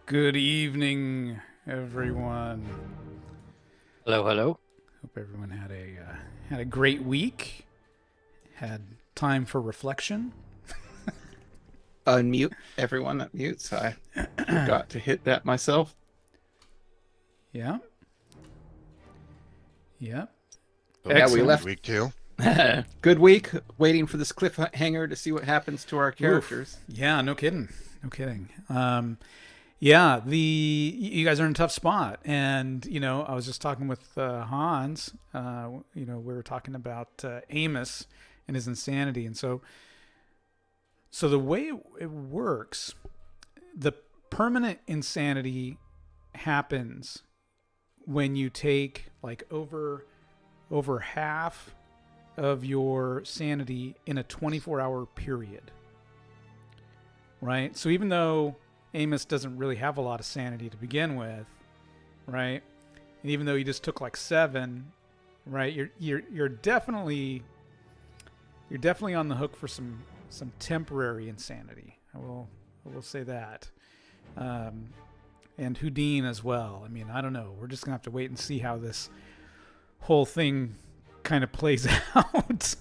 Good evening, everyone. Hello, hello. Hope everyone had a great week. Had time for reflection. Unmute everyone that mutes. I forgot to hit that myself. Yeah. Yeah. Yeah, we left. Week two. Good week. Waiting for this cliffhanger to see what happens to our characters. Oof. Yeah. No kidding. No kidding. Yeah. You guys are in a tough spot, and I was just talking with Hans. We were talking about Amos and his insanity, and so the way it works, the permanent insanity happens when you take like over half of your sanity in a 24-hour period. Right? So even though Amos doesn't really have a lot of sanity to begin with, right? And even though you just took like 7, right? You're definitely on the hook for some temporary insanity. I will say that. And Houdin as well. I mean, I don't know. We're just gonna have to wait and see how this whole thing kind of plays out.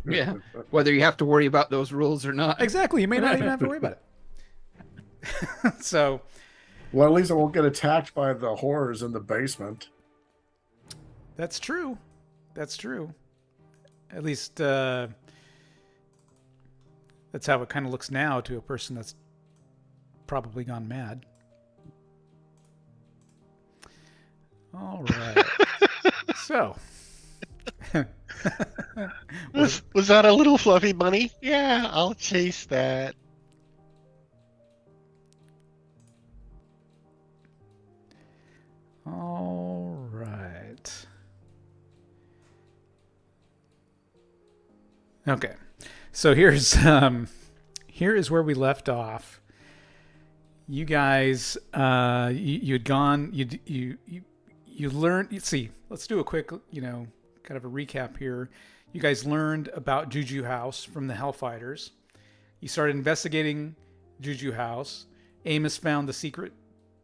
Yeah, whether you have to worry about those rules or not. Exactly. You may not even have to worry about it. So, Well, at least I won't get attacked by the horrors in the basement. that's true. That's true. At least that's how it kind of looks now to a person that's probably gone mad. All right. So, Was that a little fluffy bunny? Yeah, I'll chase that. all right. Okay. So here is where we left off. You guys, you had gone. You learned. You see. Let's do a quick, kind of a recap here. You guys learned about Juju House from the Hellfighters. You started investigating Juju House. Amos found the secret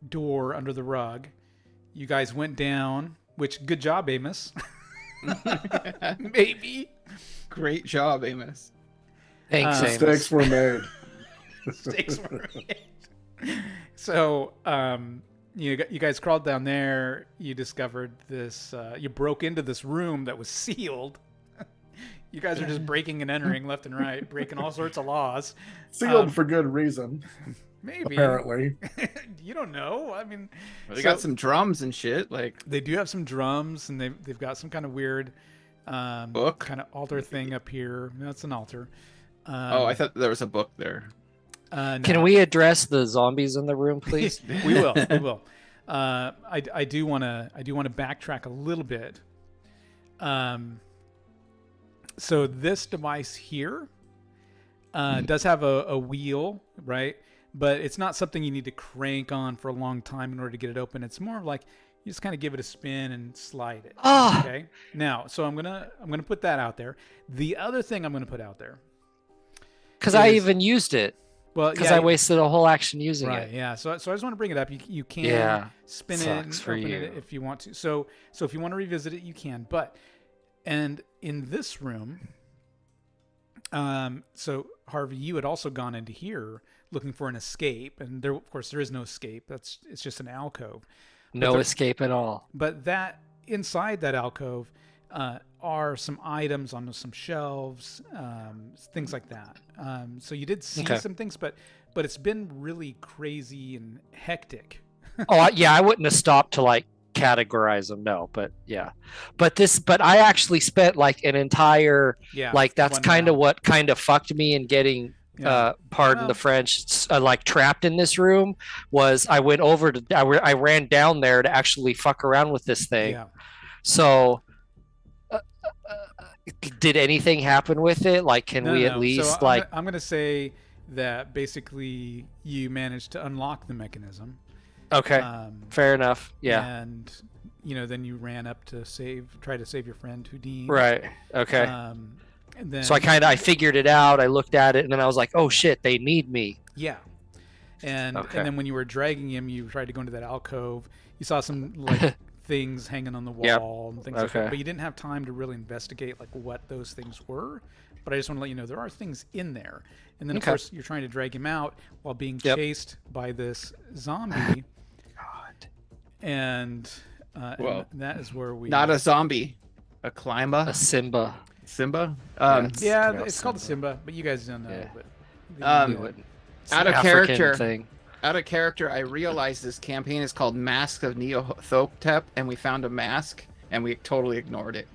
door under the rug. You guys went down. Which, good job, Amos. Maybe. Great job, Amos. Thanks, Amos. Mistakes were made. Mistakes were made. So, you guys crawled down there. You discovered this. You broke into this room that was sealed. You guys are just breaking and entering left and right, breaking all sorts of laws. Sealed for good reason, Maybe. apparently. You don't know. I mean, They got some drums and shit. Like, they do have some drums, and they've got some kind of weird book kind of altar thing up here. No, it's an altar. Oh, I thought there was a book there. No. Can we address the zombies in the room, please? We will. We will. I do want to backtrack a little bit. So this device here does have a wheel, right? But it's not something you need to crank on for a long time in order to get it open. It's more of like you just kind of give it a spin and slide it. Ah. Okay. Now, so I'm gonna put that out there. The other thing I'm gonna put out there, Because I even used it. well, Because yeah, I wasted a whole action using right, it. yeah. So I just want to bring it up. You can Yeah, spin it and sucks for open you. it if you want to. So if you want to revisit it, you can. But and in this room, so Harvey, you had also gone into here looking for an escape, and there, of course, there is no escape. It's just an alcove. No there- escape at all. But that inside that alcove are some items on some shelves, things like that. So you did see Okay. some things, but it's been really crazy and hectic. Yeah, I wouldn't have stopped to like categorize them. No, but yeah, but I actually spent like an entire Yeah, like that's one kind of round. what kind of fucked me in getting Yeah. pardon Well- the French, like trapped in this room. Was I went over to I ran down there to actually fuck around with this thing. Yeah. So. Did anything happen with it? Like, can we at So least like? I'm gonna say that basically you managed to unlock the mechanism. Okay, fair enough. Yeah. And then you ran up to try to save your friend Houdin. Right. Okay. And then, So I figured it out. I looked at it, and then I was like, "Oh shit, they need me." yeah. And Okay. and then when you were dragging him, you tried to go into that alcove. You saw some like things hanging on the Yep. wall and things like that, Okay. but you didn't have time to really investigate like what those things were. But I just want to let you know there are things in there. And then of Okay. course you're trying to drag him out while being Yep. chased by this zombie. God. And, Whoa. and that is where we Not a zombie, a climber. A Simba. Simba. yeah, pronounced it's called Simba. Simba, but you guys don't know. Yeah. But We wouldn't. It's Out an of African character. thing. Out of character, I realized this campaign is called Mask of Nyarlathotep, and we found a mask, and we totally ignored it.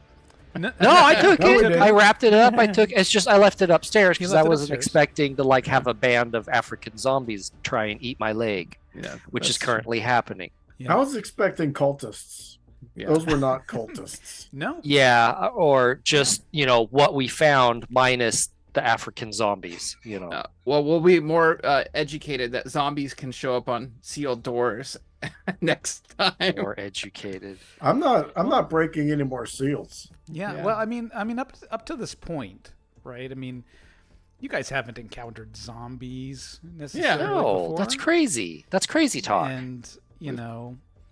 No, No, I took No, we it. didn't. I wrapped it up. It's just I left it upstairs because I left it wasn't upstairs. expecting to like have a band of African zombies try and eat my leg, Yeah, which is that's- currently happening. Yeah. I was expecting cultists. Yeah. Those were not cultists. No. Yeah, or just what we found minus the African zombies. Well, we'll be more educated that zombies can show up on sealed doors next time. More educated. I'm not breaking any more seals. Yeah. Yeah. Well, I mean, up to this point, right? I mean, you guys haven't encountered zombies necessarily No, before. that's crazy. That's crazy talk. And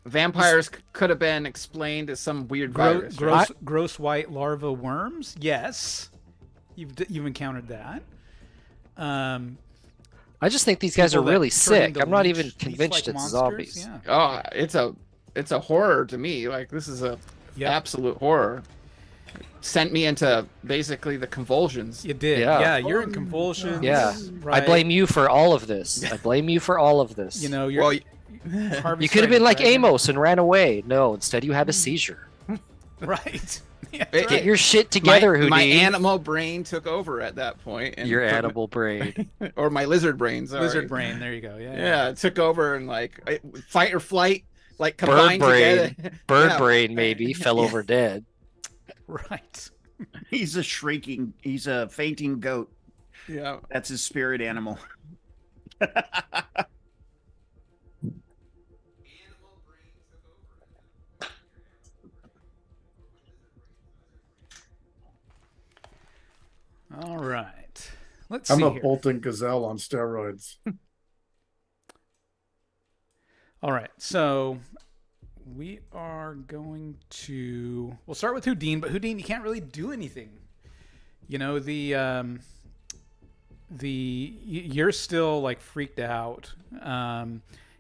Vampires could have been explained as some weird virus. right? gross white larva worms. Yes, you've encountered that. I just think these guys are People that really turn sick. into I'm not even leech-like convinced it's monsters, zombies. Yeah. Oh, it's a horror to me. Like, this is a Yep. absolute horror. Sent me into basically the convulsions. You did. Yeah. Yeah. You're in convulsions. Yeah. Right. I blame you for all of this. I blame you for all of this. You're. Well, Harvey's You could have trying been to like drag him. Amos and ran away. No, instead you had a seizure. Right. Yeah, It- that's it- Get right. your shit together, my Houdini. animal brain took over at that point, and Your put- animal brain. or my lizard brain. Sorry. Lizard brain. There you go. Yeah. Yeah, it took over and fight or flight, like Bird combined brain. together. Bird Yeah. brain maybe fell over dead. Right. He's a fainting goat. Yeah. That's his spirit animal. All right. Let's I'm see a here. Bolton gazelle on steroids. All right, so we are going to. We'll start with Houdin, but Houdin, you can't really do anything. You're still like freaked out.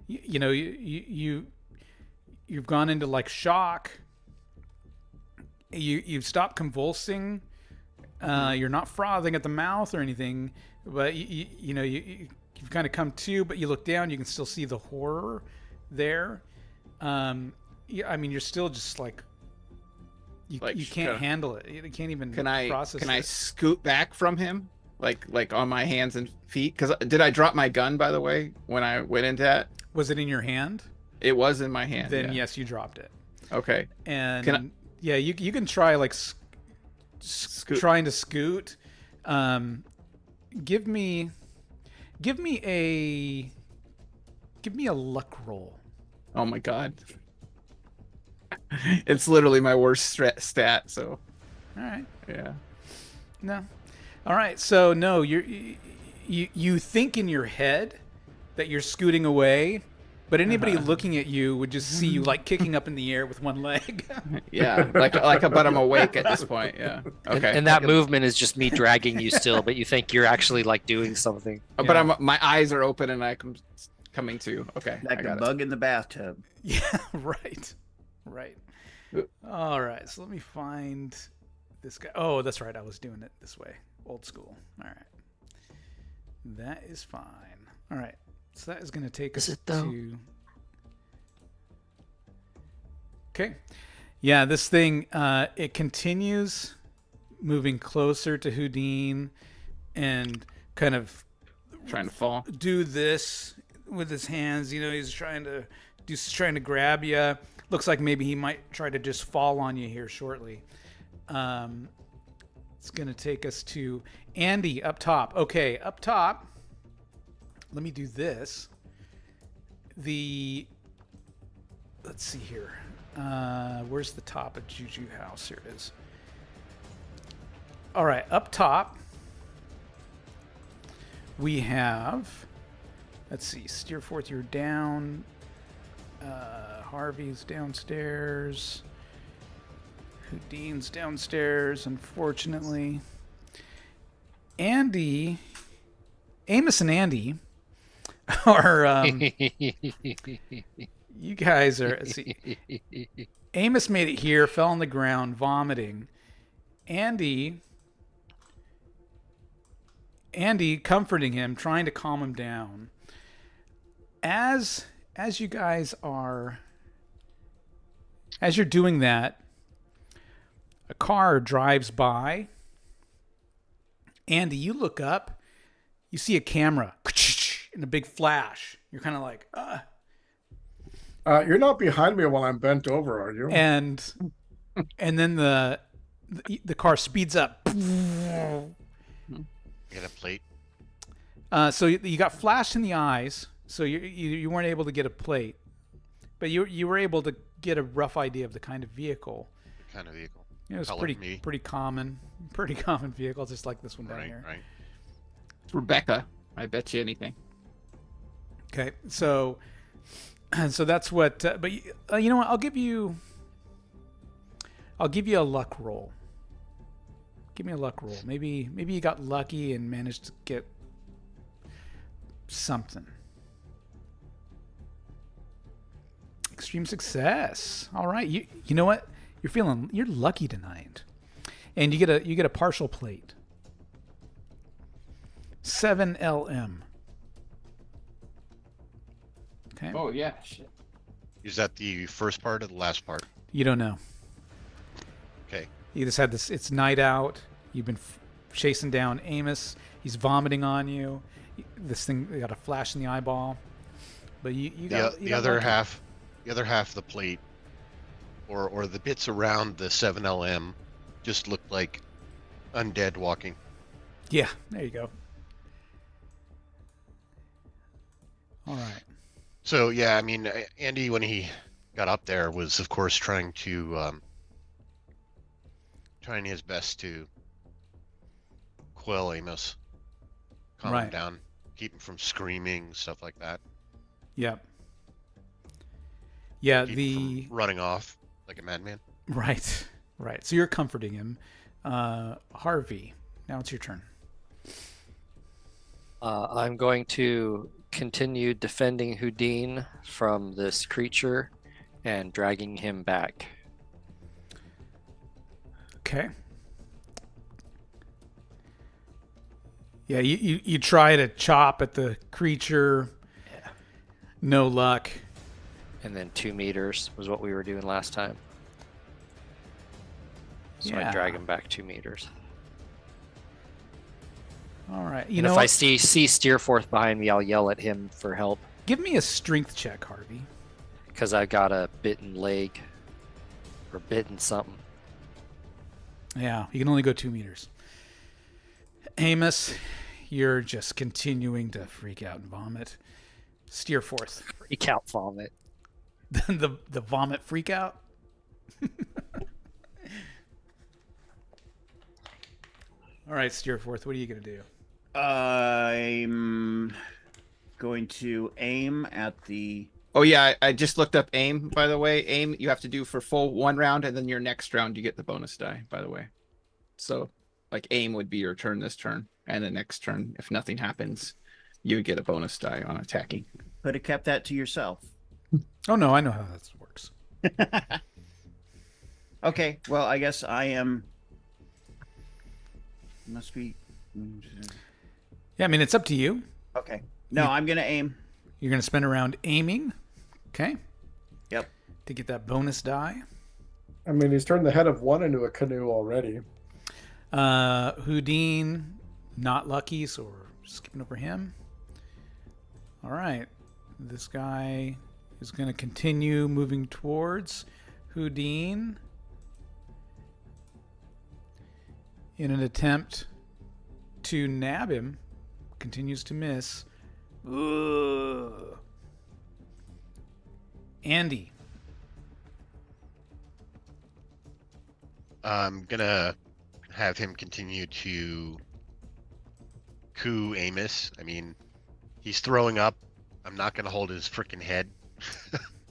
You've gone into like shock. You've stopped convulsing. You're not frothing at the mouth or anything, but you've kind of come to, but you look down, you can still see the horror there. You're still just like you can't handle it. You can't even process Can I it. scoot back from him, like on my hands and feet? Because did I drop my gun, by the way, when I went into that? Was it in your hand? It was in my hand. Then yeah. yes, you dropped it. Okay. And Can you can try like Scoot. trying to scoot. Give me a luck roll. Oh my god. It's literally my worst stat. So All right. yeah. No. All right. So no, you think in your head that you're scooting away, but anybody looking at you would just see you like kicking up in the air with one leg. Yeah. But I'm awake at this point. Yeah. Okay. And that movement is just me dragging you still, but you think you're actually like doing something. But my eyes are open and I'm coming to. Okay. I Like a got it. bug in the bathtub. Yeah. Right. All right. So let me find this guy. Oh, that's right. I was doing it this way. Old school. All right. That is fine. All right. So that is going to take us Is it, though? to. Okay. Yeah, this thing, it continues moving closer to Houdin and kind of Trying to fall. do this with his hands. He's trying to grab you. Looks like maybe he might try to just fall on you here shortly. It's going to take us to Andy up top. Okay, up top. Let me do this. Let's see here. Where's the top of Juju House? Here it is. All right, up top, we have Let's see. Steerforth, you're down. Harvey's downstairs. Houdin's downstairs, unfortunately. Andy, Amos and Andy are, you guys are, let's see. Amos made it here, fell on the ground, vomiting. Andy comforting him, trying to calm him down. As you guys are, as you're doing that, a car drives by. Andy, you look up, you see a camera and a big flash. You're kind of like, You're not behind me while I'm bent over, are you? and then the car speeds up. Get a plate. So you got flashed in the eyes, so you weren't able to get a plate, but you were able to get a rough idea of the kind of vehicle. Kind of vehicle. It was Color, pretty maybe. pretty common vehicle, just like this one down here. Right. It's Rebecca. I bet you anything. Okay, so that's what. But you know what? I'll give you a luck roll. Give me a luck roll. Maybe you got lucky and managed to get something. Extreme success. All right. You know what? You're lucky tonight, and you get a partial plate. 7 LM. Okay. Oh yeah. Shit. Is that the first part or the last part? You don't know. Okay. You just had this. It's night out. You've been chasing down Amos. He's vomiting on you. This thing got a flash in the eyeball. But you got the other half. The other half of the plate, or the bits around the 7LM, just looked like undead walking. Yeah, there you go. All right. So yeah, I mean, Andy, when he got up there, was of course trying his best to quell Amos, calm him Right. down, keep him from screaming, stuff like that. Yep. Yeah. Keep him from running off like a madman. Right. So you're comforting him. Harvey, now it's your turn. I'm going to continue defending Houdin from this creature and dragging him back. Okay. Yeah, you try to chop at the creature. Yeah. No luck. And then 2 meters was what we were doing last time. So Yeah. I drag him back 2 meters. All right. And if I see Steerforth behind me, I'll yell at him for help Give me a strength check, Harvey. because I got a bitten leg or bitten something. Yeah, you can only go 2 meters. Amos, you're just continuing to freak out and vomit. Steerforth. Freak out vomit. the vomit freak out. All right, Steerforth, what are you going to do? I'm going to aim at the. Oh yeah, I just looked up aim. By the way, aim you have to do for full 1 round, and then your next round you get the bonus die. By the way, so like aim would be your turn this turn, and the next turn, if nothing happens, you would get a bonus die on attacking. Could have kept that to yourself. Oh, no, I know how that works. Okay, well, I guess I am. Must be. Yeah, I mean, it's up to you. Okay. No, I'm gonna aim. You're going to spend a round aiming, okay? Yep. To get that bonus die. I mean, he's turned the head of one into a canoe already. Houdin, not lucky, so we're skipping over him. All right. This guy is going to continue moving towards Houdin in an attempt to nab him. Continues to miss. Ugh. Andy. I'm gonna have him continue to coo Amos. I mean, he's throwing up I'm not gonna hold his freaking head.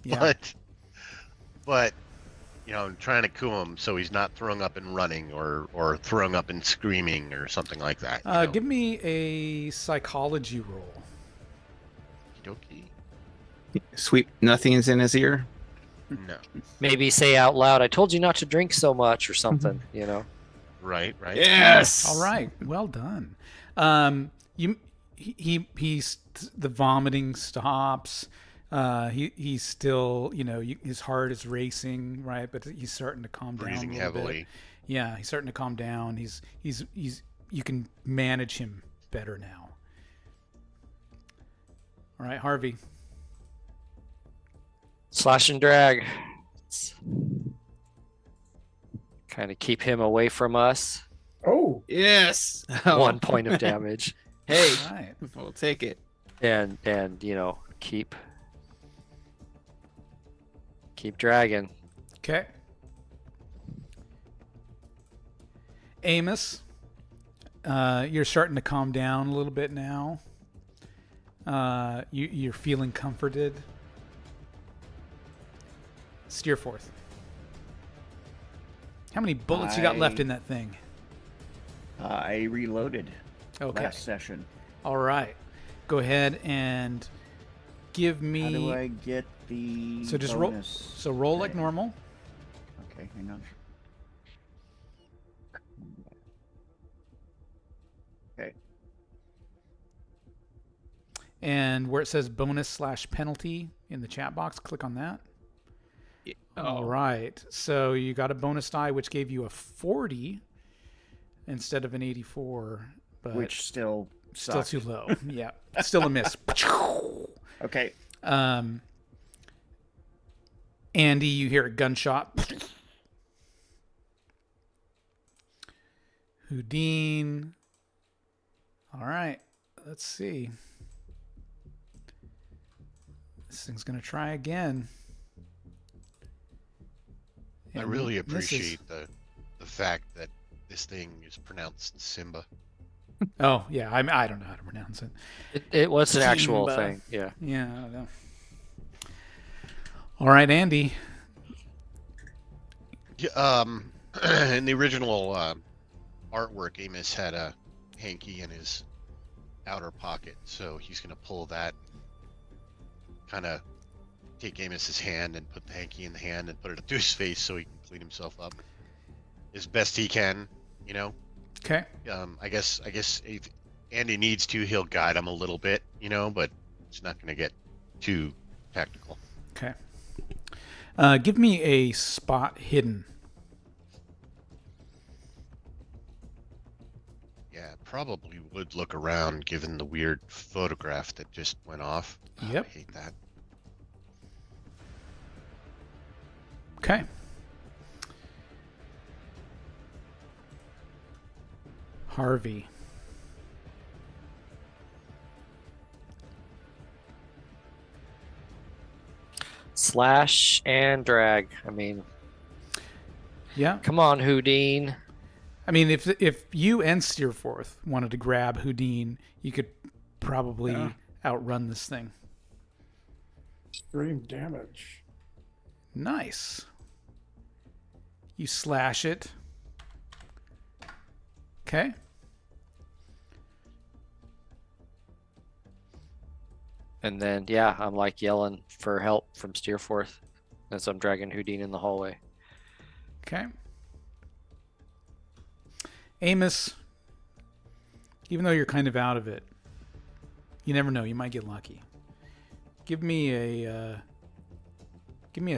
Yeah. But I'm trying to coo him so he's not throwing up and running or throwing up and screaming or something like that. Give me a psychology roll. Okey-dokey. Sweep nothing's in his ear. No. Maybe say out loud, "I told you not to drink so much," or something. Right. Yes. All right. Well done. He's the vomiting stops. He's still, his heart is racing, right? But he's starting to calm down. Breathing a little heavily. bit. Yeah, he's starting to calm down. He's you can manage him better now. All right, Harvey. Slash and drag. Kind of keep him away from us. Oh, Yes. 1 point of damage. Hey, All right. we'll take it. And keep dragging. Okay. Amos, you're starting to calm down a little bit now. You're feeling comforted. Steer forth. How many bullets you got left in that thing? I reloaded Okay. last session. All right. Go ahead and give me. How do I get the So just bonus? roll like Okay. normal. Okay, hang on. Okay. And where it says bonus/penalty in the chat box, click on that. All right. So you got a bonus die, which gave you a 40 instead of an 84, but Which still still sucked. too low. Yeah, still a miss. Okay. Andy, you hear a gunshot. Houdin. All right. Let's see. This thing's going to try again. I And really misses. appreciate the fact that this thing is pronounced Simba. Oh, yeah. I don't know how to pronounce it. It was an actual Simba. thing. Yeah. Yeah, I don't know. All right, Andy. Yeah, in the original artwork, Amos had a hanky in his outer pocket, so he's gonna pull that, kind of take Amos's hand and put the hanky in the hand and put it up to his face so he can clean himself up as best he can. Okay. I guess if Andy needs to, he'll guide him a little bit, but it's not gonna get too tactical. Okay. Give me a spot hidden. Yeah, probably would look around given the weird photograph that just went off. Oh, Yep. I hate that. Okay. Harvey. Slash and drag. I mean, Yeah. come on, Houdin. I mean, if you and Steerforth wanted to grab Houdin, you could probably outrun this thing. extreme damage. Nice. You slash it. Okay. And then, yeah, I'm like yelling for help from Steerforth as I'm dragging Houdin in the hallway. Okay. Amos, even though you're kind of out of it, you never know. You might get lucky. Give me a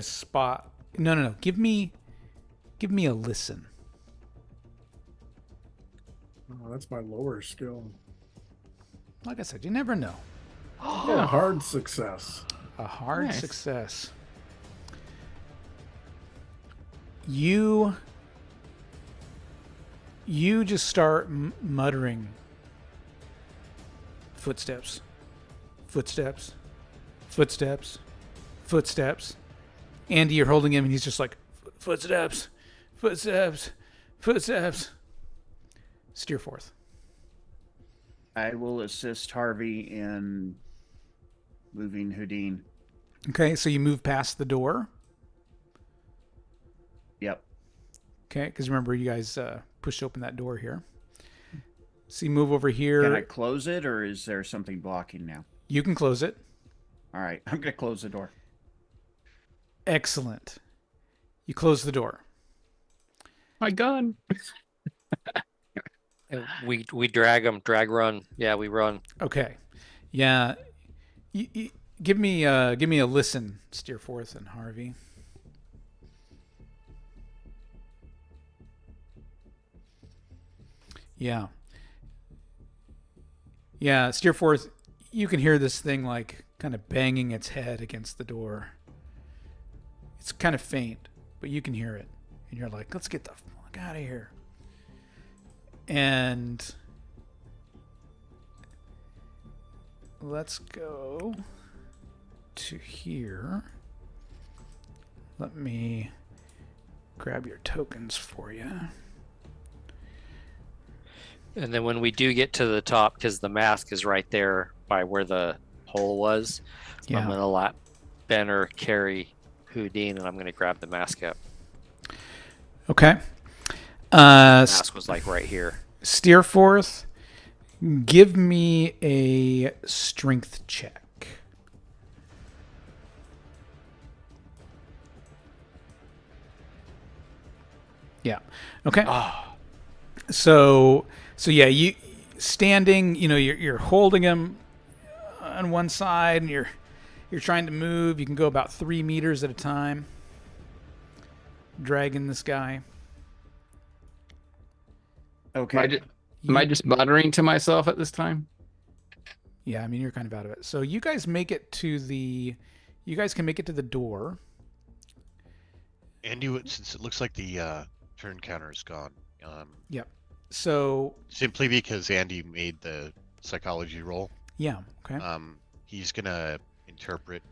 spot. No. Give me a listen. Oh, that's my lower skill. Like I said, you never know. Yeah, hard success. A hard Nice. success. You just start muttering footsteps, footsteps, footsteps, footsteps. Andy, you're holding him, and he's just like, footsteps, footsteps, footsteps. Steer forth. I will assist Harvey in moving Houdin. Okay, so you move past the door. Yep. Okay, because remember, you guys pushed open that door here. So you move over here. Can I close it, or is there something blocking now? You can close it. All right, I'm going to close the door. Excellent. You close the door. My gun. And we drag them, drag run. Yeah, we run. Okay. Yeah. Give me a listen, Steerforth and Harvey. Yeah. Yeah, Steerforth, you can hear this thing like kind of banging its head against the door. It's kind of faint, but you can hear it. And you're like, let's get the fuck out of here. And let's go to here. Let me grab your tokens for you. And then when we do get to the top, because the mask is right there by where the hole was, Yeah. I'm going to let Benner carry Houdin, and I'm going to grab the mask up. Okay. The mask was like right here. Steerforth, give me a strength check. Yeah. Okay. So yeah, you standing, you're holding him on one side, and you're trying to move. You can go about 3 meters at a time, dragging this guy. Okay. Am I just muttering to myself at this time? Yeah, I mean, you're kind of out of it. So you guys can make it to the door. Andy, since it looks like the turn counter is gone, Yep. So simply because Andy made the psychology roll, yeah, okay. he's gonna interpret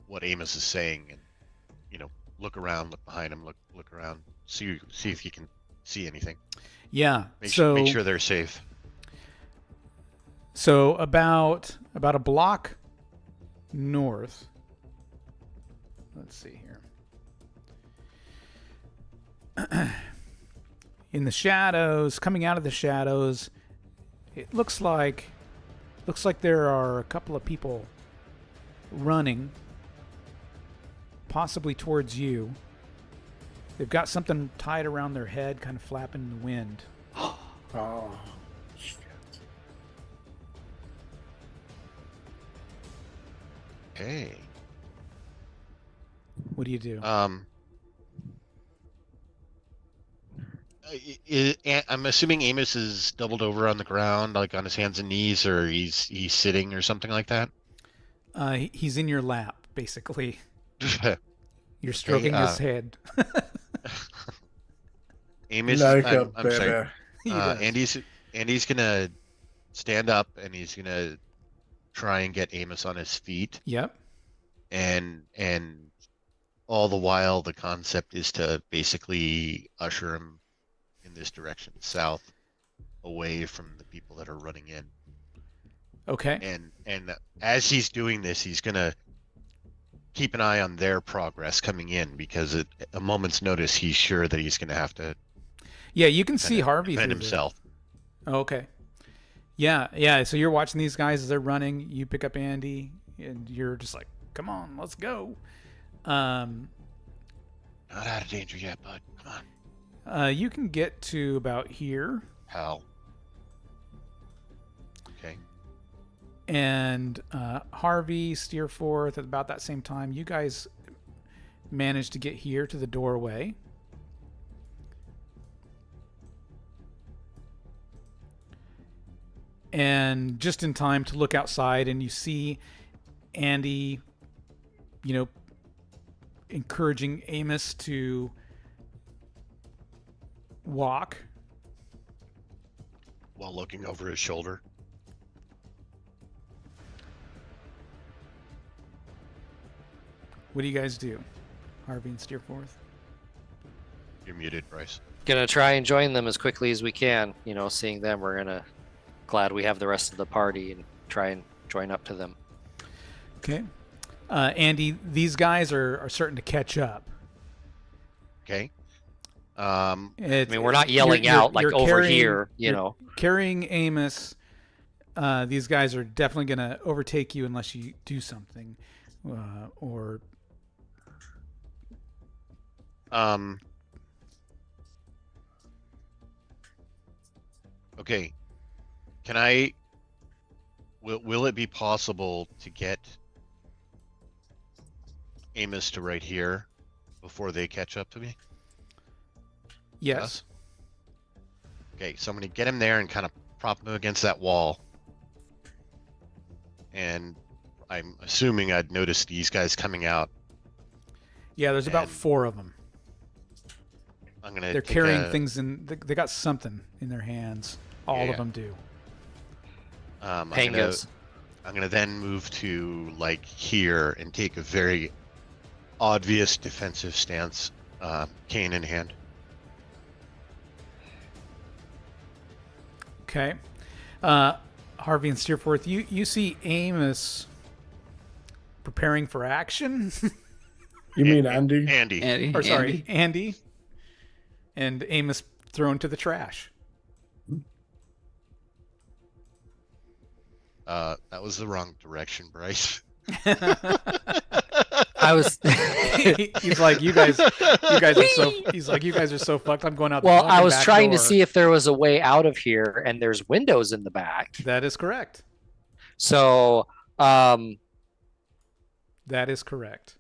what Amos is saying, and look around, look behind him, look around, see if he can see anything. Yeah. Make So sure they're safe. So about a block north. Let's see here. In the shadows, coming out of the shadows, it looks like there are a couple of people running, possibly towards you. They've got something tied around their head, kind of flapping in the wind. Oh, shit. Okay. What do you do? I'm assuming Amos is doubled over on the ground, like on his hands and knees, or he's sitting or something like that. He's in your lap, basically. You're stroking his head. Amos, Like I'm sorry. baby. Andy's gonna stand up, and he's gonna try and get Amos on his feet. Yep. And all the while, the concept is to basically usher him in this direction, south, away from the people that are running in. Okay. And as he's doing this, he's gonna keep an eye on their progress coming in, because at a moment's notice, he's sure that he's gonna have to. Yeah, you can see Harvey defend through himself. Oh, okay. Yeah. So you're watching these guys as they're running. You pick up Andy, and you're just like, "Come on, let's go." Not out of danger yet, bud. Come on. You can get to about here, Pal. Okay. and Harvey, Steerforth, at about that same time, you guys managed to get here to the doorway. And just in time to look outside, and you see Andy, encouraging Amos to walk. While looking over his shoulder. What do you guys do, Harvey and Steerforth? You're muted, Bryce. Gonna try and join them as quickly as we can. Seeing them, we're glad we have the rest of the party and try and join up to them. Okay. Andy, these guys are starting to catch up. Okay. I mean, we're not yelling out like you're over carrying- here, you you're know. Carrying Amos, these guys are definitely going to overtake you unless you do something. Or Okay. Can I? Will it be possible to get Amos to right here before they catch up to me? yes. Okay, so I'm gonna get him there and kind of prop him against that wall. And I'm assuming I'd noticed these guys coming out. Yeah, there's about And 4 of them. I'm gonna. They're take carrying a- things in. They got something in their hands. All Yeah. of them do. Pangas. I'm gonna then move to like here and take a very obvious defensive stance, cane in hand. Okay. Harvey and Steerforth, you see Amos preparing for action. You mean Andy? Andy. Andy. Or sorry, Andy. And Amos thrown to the trash. That was the wrong direction, Bryce. I was. He's like, you guys are so. He's like, you guys are so fucked. I'm going out. Well, the I fucking was back trying to door." see if there was a way out of here, and there's windows in the back. That is correct. So, That is correct.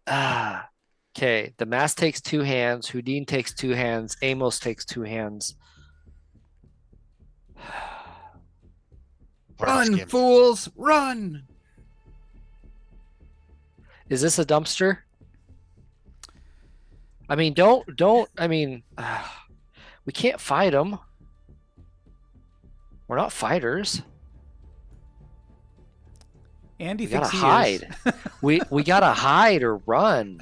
okay. The mask takes 2 hands. Houdin takes 2 hands. Amos takes 2 hands. Part of Run, scam. fools, run! Is this a dumpster? I mean, don't. I mean, we can't fight them. We're not fighters. Andy We gotta thinks he hide. is. we gotta hide or run.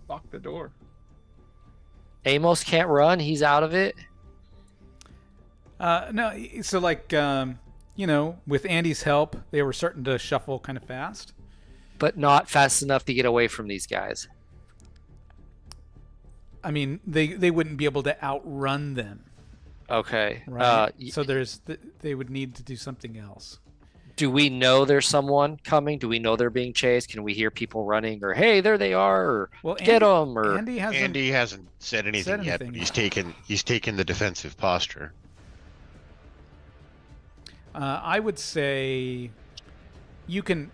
Lock the door. Amos can't run. He's out of it. No, so like, with Andy's help, they were starting to shuffle kind of fast. But not fast enough to get away from these guys. I mean, they wouldn't be able to outrun them, Okay. right? So they would need to do something else. Do we know there's someone coming? Do we know they're being chased? Can we hear people running? Or hey, there they are! Or Well, get them! Or Andy hasn't. Andy hasn't said anything yet, but he's taken the defensive posture. I would say you can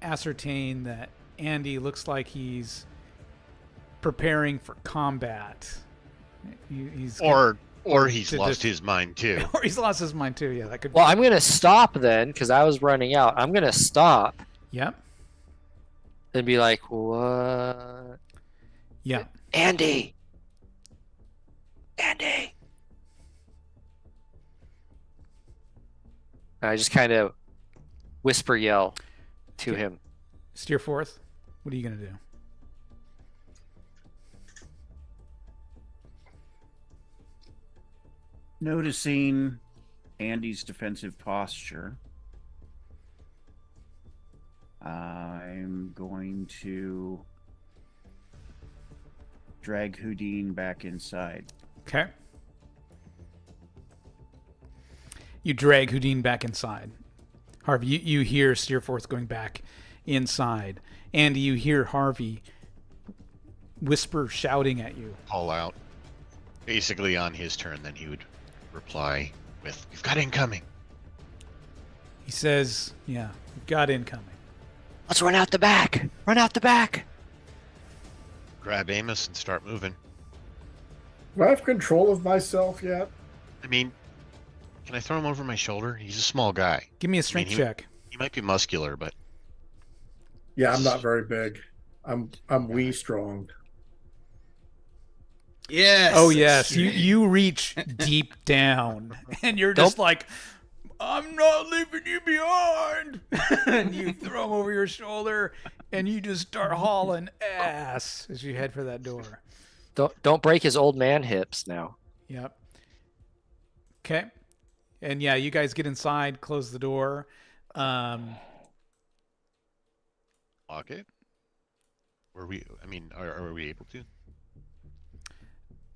ascertain that Andy looks like he's preparing for combat. He's Or he's to lost def- his mind too. or he's lost his mind too. Yeah, that could. well, I'm gonna stop then because I was running out. I'm gonna stop Yep. and be like, "What, Yeah. Andy? Andy?" And I just kind of whisper yell to Okay. him. Steerforth, what are you gonna do? Noticing Andy's defensive posture, I'm going to drag Houdin back inside. Okay. You drag Houdin back inside. Harvey, you hear Steerforth going back inside. Andy, you hear Harvey whisper shouting at you. Call out. Basically, on his turn, then he would reply with, "We've got incoming." He says, yeah, we've got incoming. Let's run out the back. Run out the back. Grab Amos and start moving. Do I have control of myself yet? I mean, can I throw him over my shoulder? He's a small guy. Give me a strength he- check. He might be muscular, but Yeah, I'm not very big. I'm wee strong. Yes. Oh yes, you reach deep down, and you're just like, I'm not leaving you behind. And you throw him over your shoulder, and you just start hauling ass as you head for that door. Don't break his old man hips now. Yep. Okay. And yeah, you guys get inside, close the door. Lock it? Are we able to?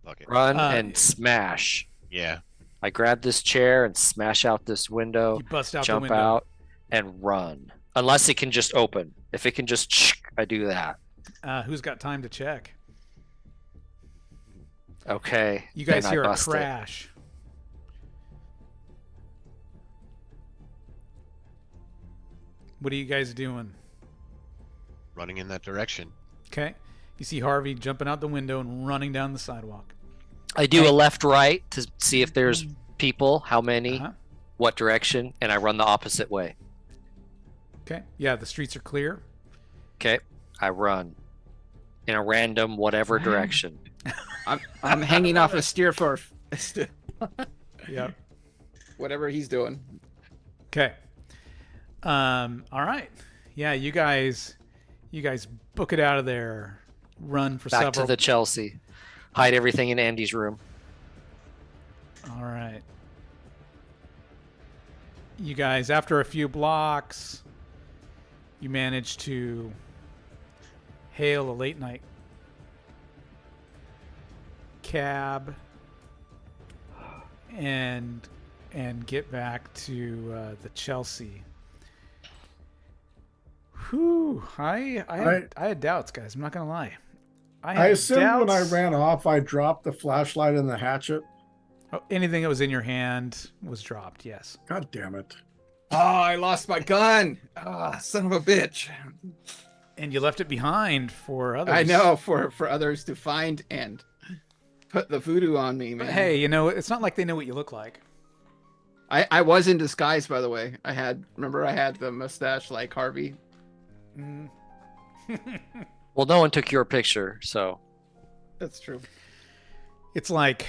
Lock it. Run Uh, and smash. Yeah. I grab this chair and smash out this window, You bust out the jump window. out, and run. Unless it can just open. If it can just, I do that. Who's got time to check? Okay. You guys then I hear a bust it. crash. What are you guys doing? Running in that direction. Okay. You see Harvey jumping out the window and running down the sidewalk. I do a left-right to see if there's people, how many, Uh-huh. what direction, and I run the opposite way. Okay. Yeah, the streets are clear. Okay. I run in a random whatever direction. I'm hanging off a steer for Yep. whatever he's doing. Okay. All right. Yeah, you guys book it out of there. Run for Back several. to the Chelsea. Hide everything in Andy's room. All right. You guys, after a few blocks, you manage to hail a late night cab and get back to the Chelsea. Whew, I had doubts, guys. I'm not gonna lie. I had assumed when I doubts. ran off, I dropped the flashlight and the hatchet. Oh, anything that was in your hand was dropped. Yes. God damn it. Oh, I lost my gun. Ah, son of a bitch. And you left it behind for others. I know, for others to find and put the voodoo on me, man. But hey, you know, it's not like they know what you look like. I was in disguise, by the way. I had the mustache like Harvey. Mm. Well, no one took your picture, so That's true. It's like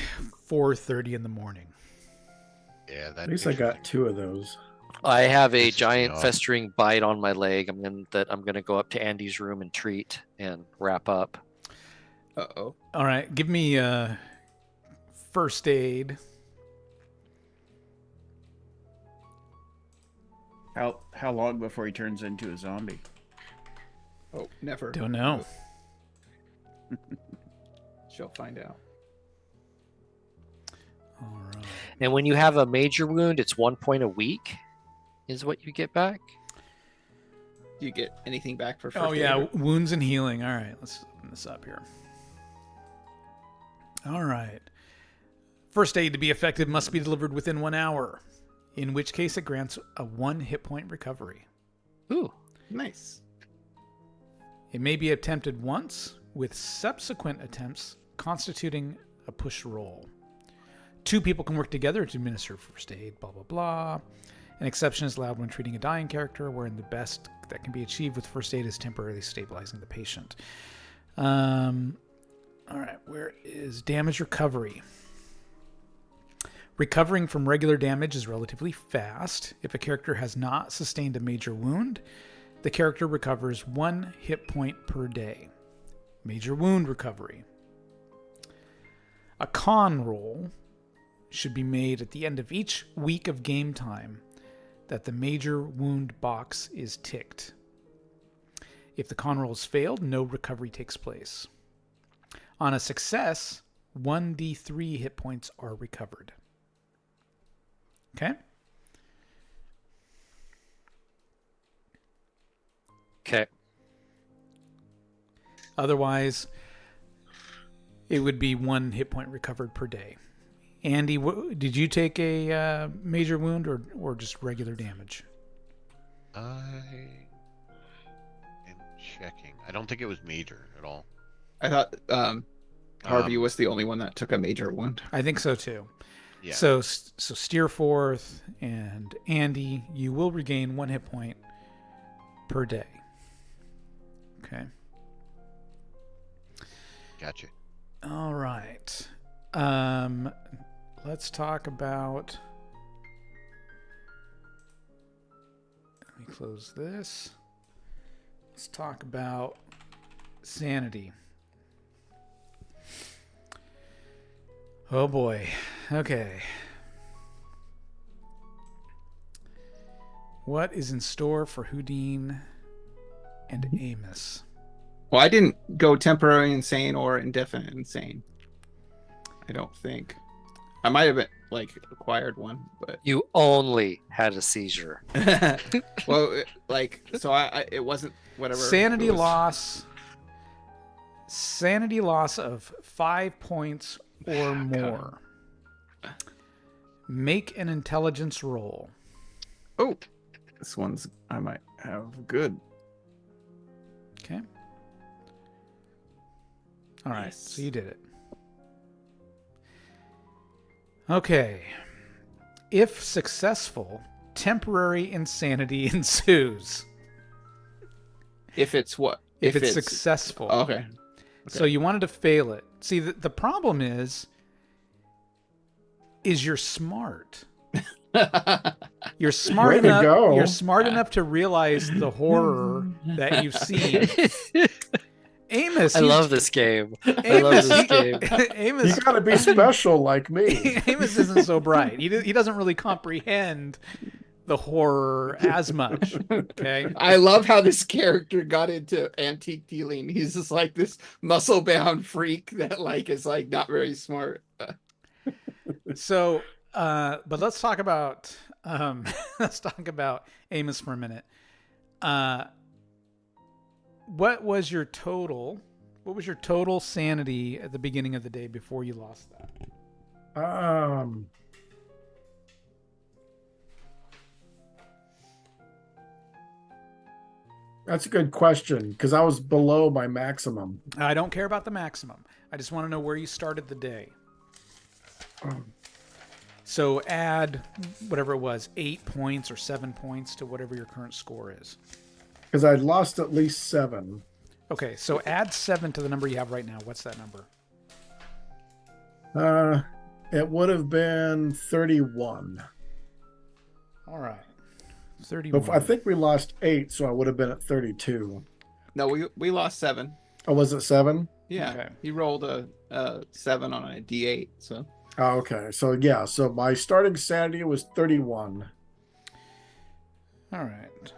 4:30 in the morning. Yeah, that At least I picture- got 2 of those. I have a Pisses me giant off. festering bite on my leg. I'm gonna go up to Andy's room and treat and wrap up. Uh-oh. All right, give me first aid. How long before he turns into a zombie? Oh, never. Don't know. She'll find out. All right. And when you have a major wound, it's 1 point a week, is what you get back. Do you get anything back for first Oh yeah, aid? wounds and healing. All right, let's open this up here. All right. First aid to be effective must be delivered within 1 hour, in which case it grants a 1 hit point recovery. Ooh. Nice. It may be attempted once, with subsequent attempts constituting a push roll. 2 people can work together to administer first aid, blah, blah, blah. An exception is allowed when treating a dying character, wherein the best that can be achieved with first aid is temporarily stabilizing the patient. All right, where is damage recovery? Recovering from regular damage is relatively fast. If a character has not sustained a major wound, the character recovers 1 hit point per day. Major wound recovery. A con roll should be made at the end of each week of game time that the major wound box is ticked. If the con roll is failed, no recovery takes place. On a success, 1d3 hit points are recovered. Okay? Okay. Otherwise, it would be 1 hit point recovered per day. Andy, did you take a major wound or just regular damage? I am checking. I don't think it was major at all. I thought Harvey was the only one that took a major wound. I think so too. Yeah. So Steerforth and Andy, you will regain 1 hit point per day. Okay. Gotcha. All right. Let's talk about. Let me close this. Let's talk about sanity. Oh boy. Okay. What is in store for Houdin and Amos? Well, I didn't go temporary insane or indefinite insane. I don't think. I might have been like acquired one, but You only had a seizure. well, like so I it wasn't whatever. Sanity it was. loss. Sanity loss of 5 points or more. Make an intelligence roll. Oh, this one's I might have good. Okay. All right. Yes. So you did it. Okay. If successful, temporary insanity ensues. If it's what? If it's successful. Okay. So you wanted to fail it. See, the problem is you're smart. You're smart Way to enough. go. You're smart enough to realize the horror that you've seen. Amos, I he's- love this game. I love this game. Amos, You got to be special like me. Amos isn't so bright. He doesn't really comprehend the horror as much. Okay. I love how this character got into antique dealing. He's just like this muscle-bound freak that like is like not very smart. So, but let's talk about Amos for a minute. What was your total? What was your total sanity at the beginning of the day before you lost that? That's a good question because I was below my maximum. I don't care about the maximum. I just want to know where you started the day. So add whatever it was, 8 points or 7 points to whatever your current score is. Because I'd lost at least 7. Okay, so add 7 to the number you have right now. What's that number? It would have been 31. All right. 31. I think we lost 8, so I would have been at 32. No, we lost 7. Oh, was it 7? Yeah, Okay. he rolled a 7 on a D8. So Oh, okay. So yeah, so my starting sanity was 31. All right.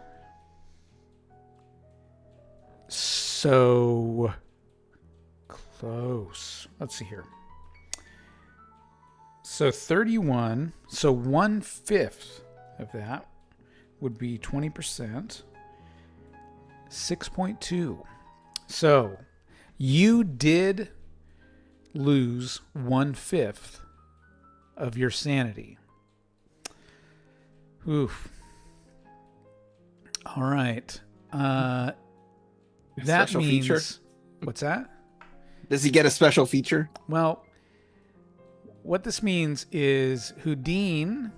So close. Let's see here. So 31. So 1/5 of that would be 20%. 6.2. So you did lose 1/5 of your sanity. Oof. All right. That special means feature? What's that? does he get a special feature? Well, what this means is Houdin,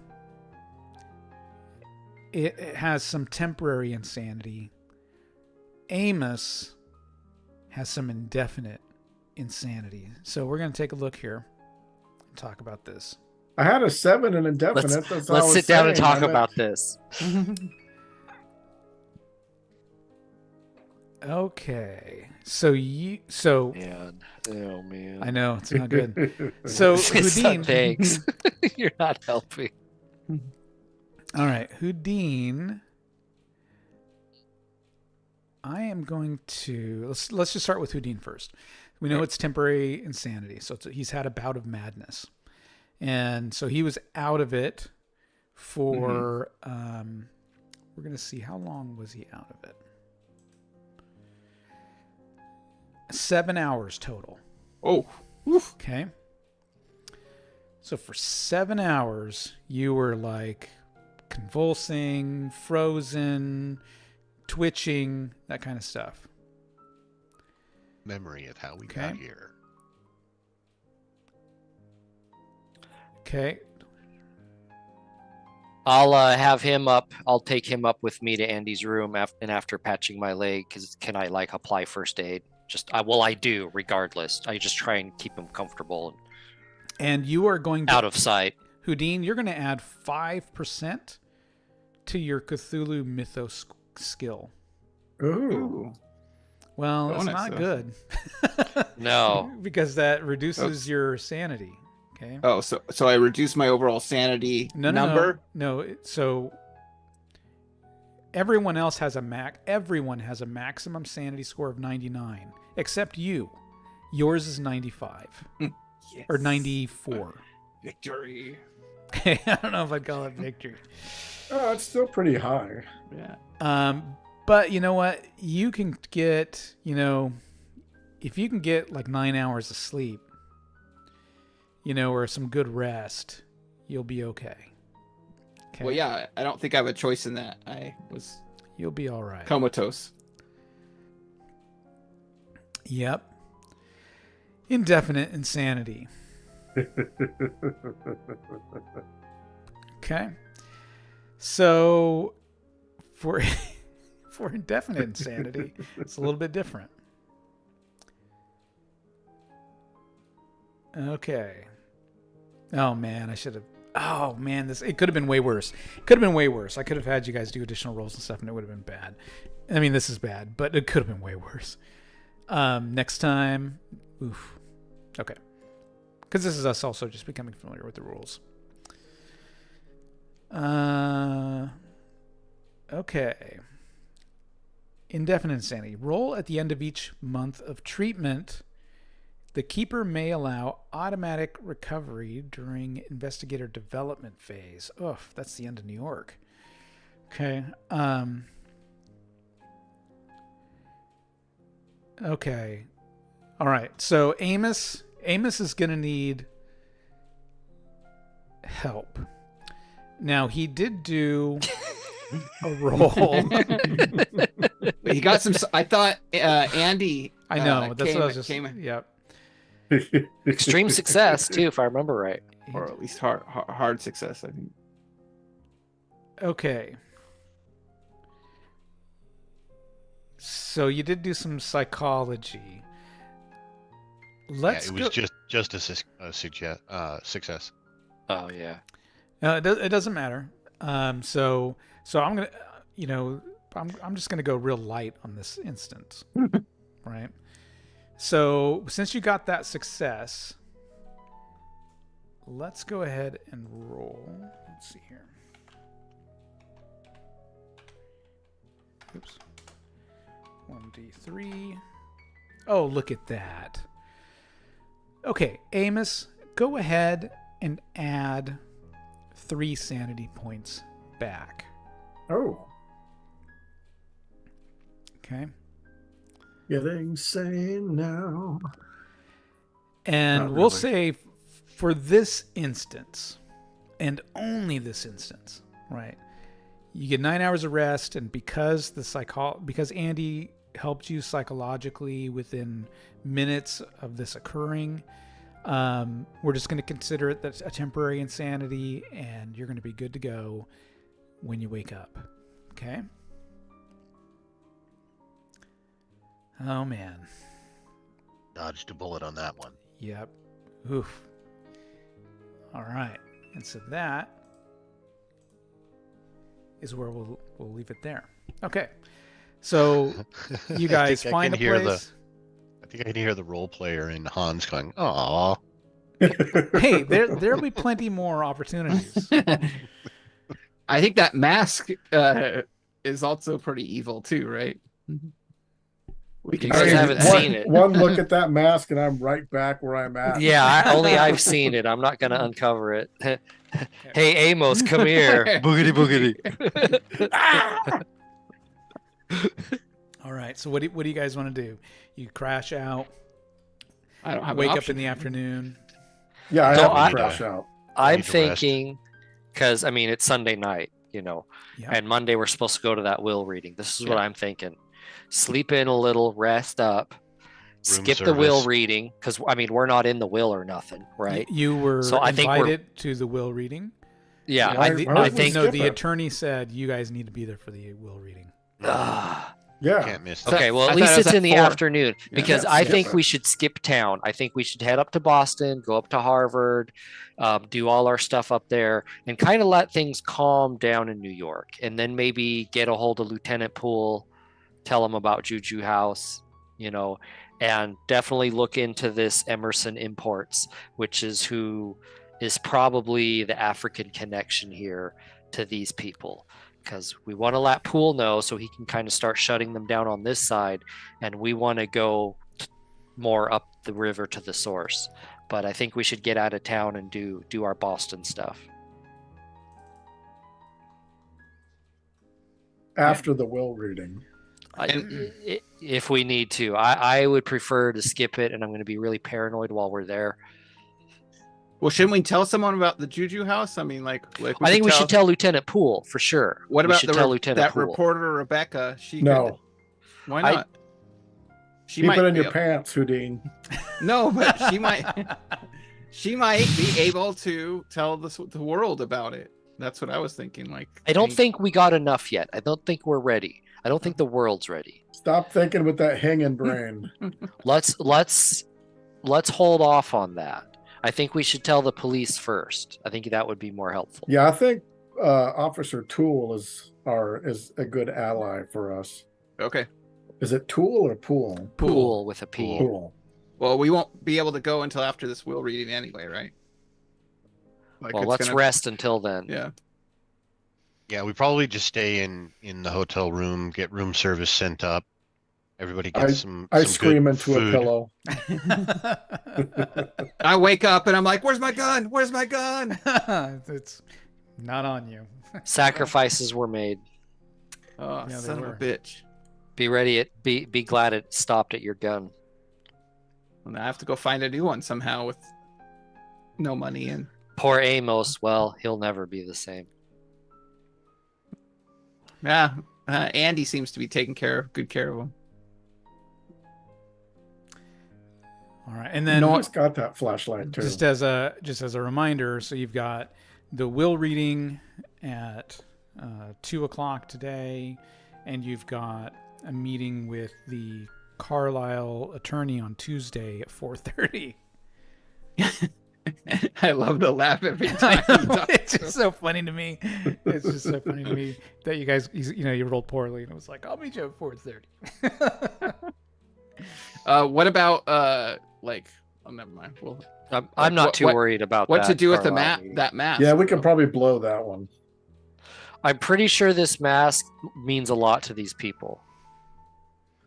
it has some temporary insanity. Amos has some indefinite insanity. So we're going to take a look here and talk about this. I had a 7 and indefinite. That's all I Let's was sit down and saying. talk I meant- about this. Okay. So Man. Oh man. I know it's not good. So Houdin, Thanks. You're not helping. all right, Houdin. I am going to let's just start with Houdin first. We know it's temporary insanity, so he's had a bout of madness, and so he was out of it for. We're going to see how long was he out of it. 7 hours total. Oh, oof. Okay. So for 7 hours, you were like convulsing, frozen, twitching, that kind of stuff. Memory of how we Okay. got here. Okay. I'll have him up. I'll take him up with me to Andy's room after patching my leg. Because can I like apply first aid? I do regardless. I just try and keep him comfortable And you are going and to, out of sight. Houdin, you're going to add 5% to your Cthulhu Mythos skill. Ooh. Ooh. Well, that's Bonus, not though. good. No. Because that reduces your sanity. Okay. Oh, so I reduced my overall sanity No. number. So Everyone else has everyone has a maximum sanity score of 99, except you. Yours is 95 or 94. Victory. I don't know if I'd call it victory. Oh, it's still pretty high. Yeah. But you know what? You can get, if you can get like 9 hours of sleep, or some good rest, you'll be okay. Well, yeah, I don't think I have a choice in that. You'll be all right. Comatose. Yep. Indefinite insanity. Okay. So for indefinite insanity, it's a little bit different. Okay. Oh man, it could have been way worse. I could have had you guys do additional rolls and stuff and it would have been bad. I mean, this is bad, but it could have been way worse. Next time, oof. Okay. Because this is us also just becoming familiar with the rules. Okay. Indefinite insanity. Roll at the end of each month of treatment. The keeper may allow automatic recovery during investigator development phase. Ugh, that's the end of New York. Okay. Okay. All right. So Amos is going to need help. Now, he did do a roll. He got some. I thought Andy. I know. That's what I was just. Yep. Extreme success too, if I remember right. Or at least hard success, I think. Okay. So you did do some psychology. It was just a success. Oh yeah. It doesn't matter. So I'm gonna, I'm just gonna go real light on this instance, right? So since you got that success, let's go ahead and roll. Let's see here. Oops. 1d3. Oh, look at that. Okay, Amos, go ahead and add 3 sanity points back. Oh. Okay. Getting sane now. And Not we'll really. say for this instance, and only this instance, right? You get 9 hours of rest, and because because Andy helped you psychologically within minutes of this occurring, we're just going to consider it that's a temporary insanity, and you're going to be good to go when you wake up. Okay? Oh, man. Dodged a bullet on that one. Yep. Oof. All right. And so that is where we'll leave it there. Okay. So you guys find a place. I think I can hear the role player in Hans going, "Aw." Hey, there'll be plenty more opportunities. I think that mask is also pretty evil too, right? We You guys haven't seen it. One look at that mask and I'm right back where I'm at. Yeah, I've seen it. I'm not gonna uncover it. Hey, Amos, come here. Boogity boogity. All right. So what do you guys want to do? You crash out. I don't have wake an up option. in the afternoon. Yeah, I No, have to crash out. I'm Need to rest. thinking, because it's Sunday night, Yeah. and Monday we're supposed to go to that will reading. This is what I'm thinking: sleep in a little, rest up, skip the will service. reading, because we're not in the will or nothing, right? You were So I think we're- invited to the will reading. Yeah, Why- The- why I would we think- no. skip The it? attorney said you guys need to be there for the will reading. Yeah. Can't miss Okay, that. well, I at thought least it was it's at in the 4. afternoon, Yeah. because Yeah, I skip think it. we should skip town. I think we should head up to Boston, go up to Harvard, do all our stuff up there, and kind of let things calm down in New York. And then maybe get a hold of Lieutenant Poole, tell him about Juju House, and definitely look into this Emerson Imports, which is who is probably the African connection here to these people. because we want to let Poole know so he can kind of start shutting them down on this side, and we want to go more up the river to the source. But I think we should get out of town and do our Boston stuff. After the will reading. If we need to. I would prefer to skip it, and I'm going to be really paranoid while we're there. Well, shouldn't we tell someone about the Juju house? I mean, I think we should tell Lieutenant Poole for sure. What about Lieutenant Poole. Reporter Rebecca? No. Why not? Keep it in your pants, Houdin. No, but she might be able to tell the world about it. That's what I was thinking. I don't think we got enough yet. I don't think we're ready. I don't think the world's ready. Stop thinking with that hanging brain. Let's hold off on that. I think we should tell the police first. I think that would be more helpful. Yeah, I think Officer Toole is a good ally for us. Okay. Is it Toole or Poole? Poole with a P. Poole. Well, we won't be able to go until after this will reading anyway, right? Let's rest until then. Yeah. Yeah, we probably just stay in the hotel room, get room service sent up. Everybody gets some scream good into food. a pillow. I wake up and I'm like, "Where's my gun? Where's my gun?" It's not on you. Sacrifices were made. Oh, Yeah, son of a were. bitch. Be ready. Be glad it stopped at your gun. And I have to go find a new one somehow with no money in. Poor Amos. Well, he'll never be the same. Yeah, Andy seems to be taking good care of him. All right, and then Noah's got that flashlight too. just as a reminder, so you've got the will reading at 2:00 today, and you've got a meeting with the Carlisle attorney on Tuesday at 4:30. I love the laugh every time. It's just so funny to me. It's just so funny to me that you guys, you rolled poorly, and it was like, I'll meet you at 4:30. What about oh, never mind. Well, I'm not too worried about what that. to do with Carlisle. that mask. Yeah, we can probably blow that one. I'm pretty sure this mask means a lot to these people,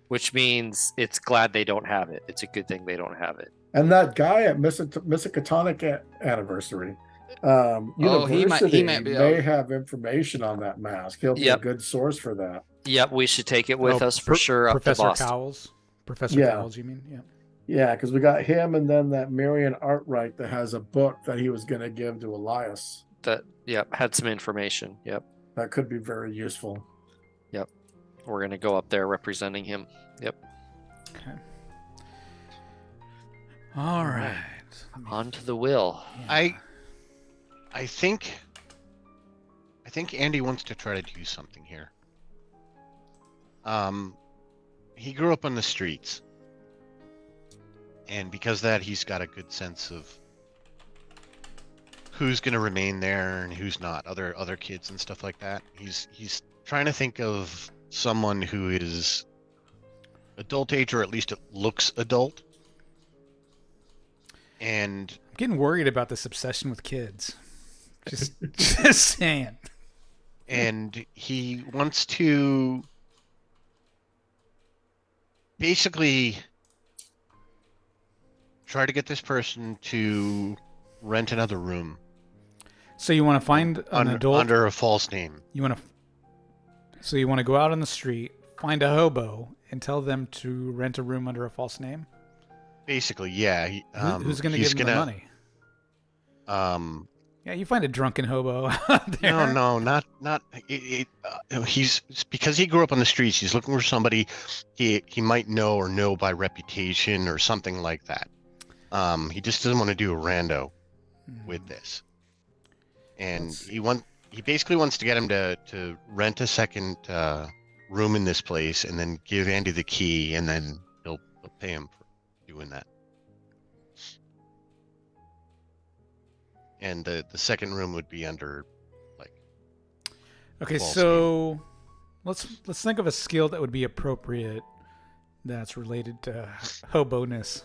which means it's glad they don't have it. It's a good thing they don't have it. And that guy at Miskatonic Anniversary University he might be may have information on that mask. He'll be a good source for that. Yep, we should take it with us for sure. Professor up to Boston. Cowles. Professor Cowles, you mean? Yeah. Yeah, because we got him, and then that Marion Artwright that has a book that he was going to give to Elias. That had some information. Yep. That could be very useful. Yep. We're gonna go up there representing him. Yep. Okay. All right. On to the will. I think Andy wants to try to do something here. He grew up on the streets, and because of that, he's got a good sense of who's going to remain there and who's not. Other kids and stuff like that. He's trying to think of someone who is adult age, or at least it looks adult. And I'm getting worried about this obsession with kids. Just saying. And he wants to basically try to get this person to rent another room. So you want to find an adult under a false name. So you want to go out on the street, find a hobo, and tell them to rent a room under a false name? Basically, yeah. Who's going to give him the money? Yeah, you find a drunken hobo out there. No, not. He's because he grew up on the streets. He's looking for somebody he might know by reputation or something like that. He just doesn't want to do a rando with this, and he basically wants to get him to rent a second room in this place, and then give Andy the key, and then he'll pay him for doing that. And the second room would be under, Okay, so let's think of a skill that would be appropriate that's related to hobo-ness.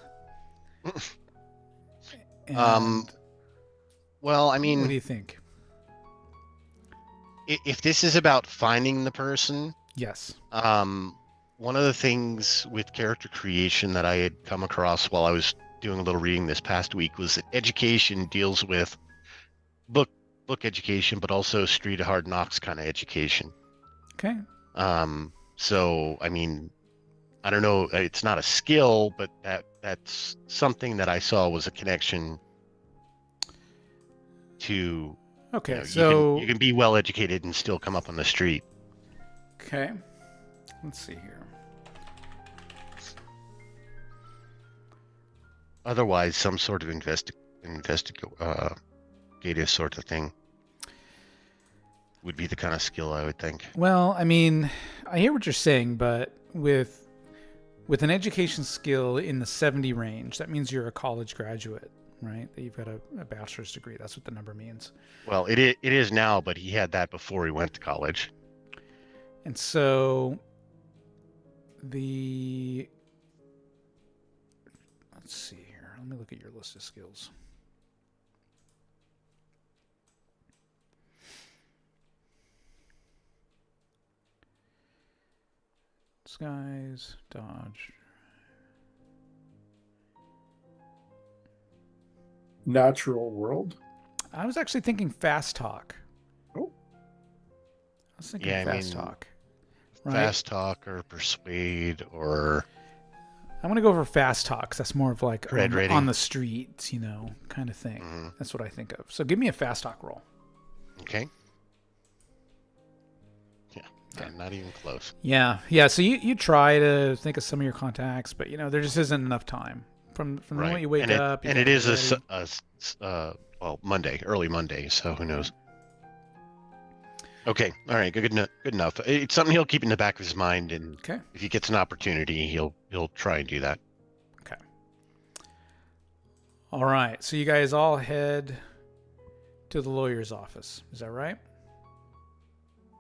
Well, I mean, what do you think? if this is about finding the person, Yes. one of the things with character creation that I had come across while I was doing a little reading this past week was that education deals with book education, but also street of hard knocks kind of education. Okay. So I mean, I don't know, it's not a skill, but that's something that I saw was a connection to. Okay. You know, So you can be well educated and still come up on the street. okay. Let's see here. Otherwise, some sort of investigative sort of thing would be the kind of skill I would think. Well, I mean, I hear what you're saying, but with an education skill in the 70 range, that means you're a college graduate, right? That you've got a bachelor's degree. That's what the number means. Well, it is now, but he had that before he went to college. And so let's see here. Let me look at your list of skills. Disguise, dodge. Natural world. I was actually thinking fast talk. Oh. I was thinking Yeah, I fast mean, talk. Right? Fast talk or persuade or I'm going to go for fast talk 'cause that's more of like Red rating. on the streets, you know, kind of thing. Mhm. That's what I think of. So give me a fast talk roll. okay. Yeah, not even close. Yeah. So you try to think of some of your contacts, but you know there just isn't enough time from the moment you wake up. And it is well, early Monday, so who knows? Okay, all right, good enough. It's something he'll keep in the back of his mind, and Okay. if he gets an opportunity, he'll try and do that. Okay. All right. So you guys all head to the lawyer's office. Is that right?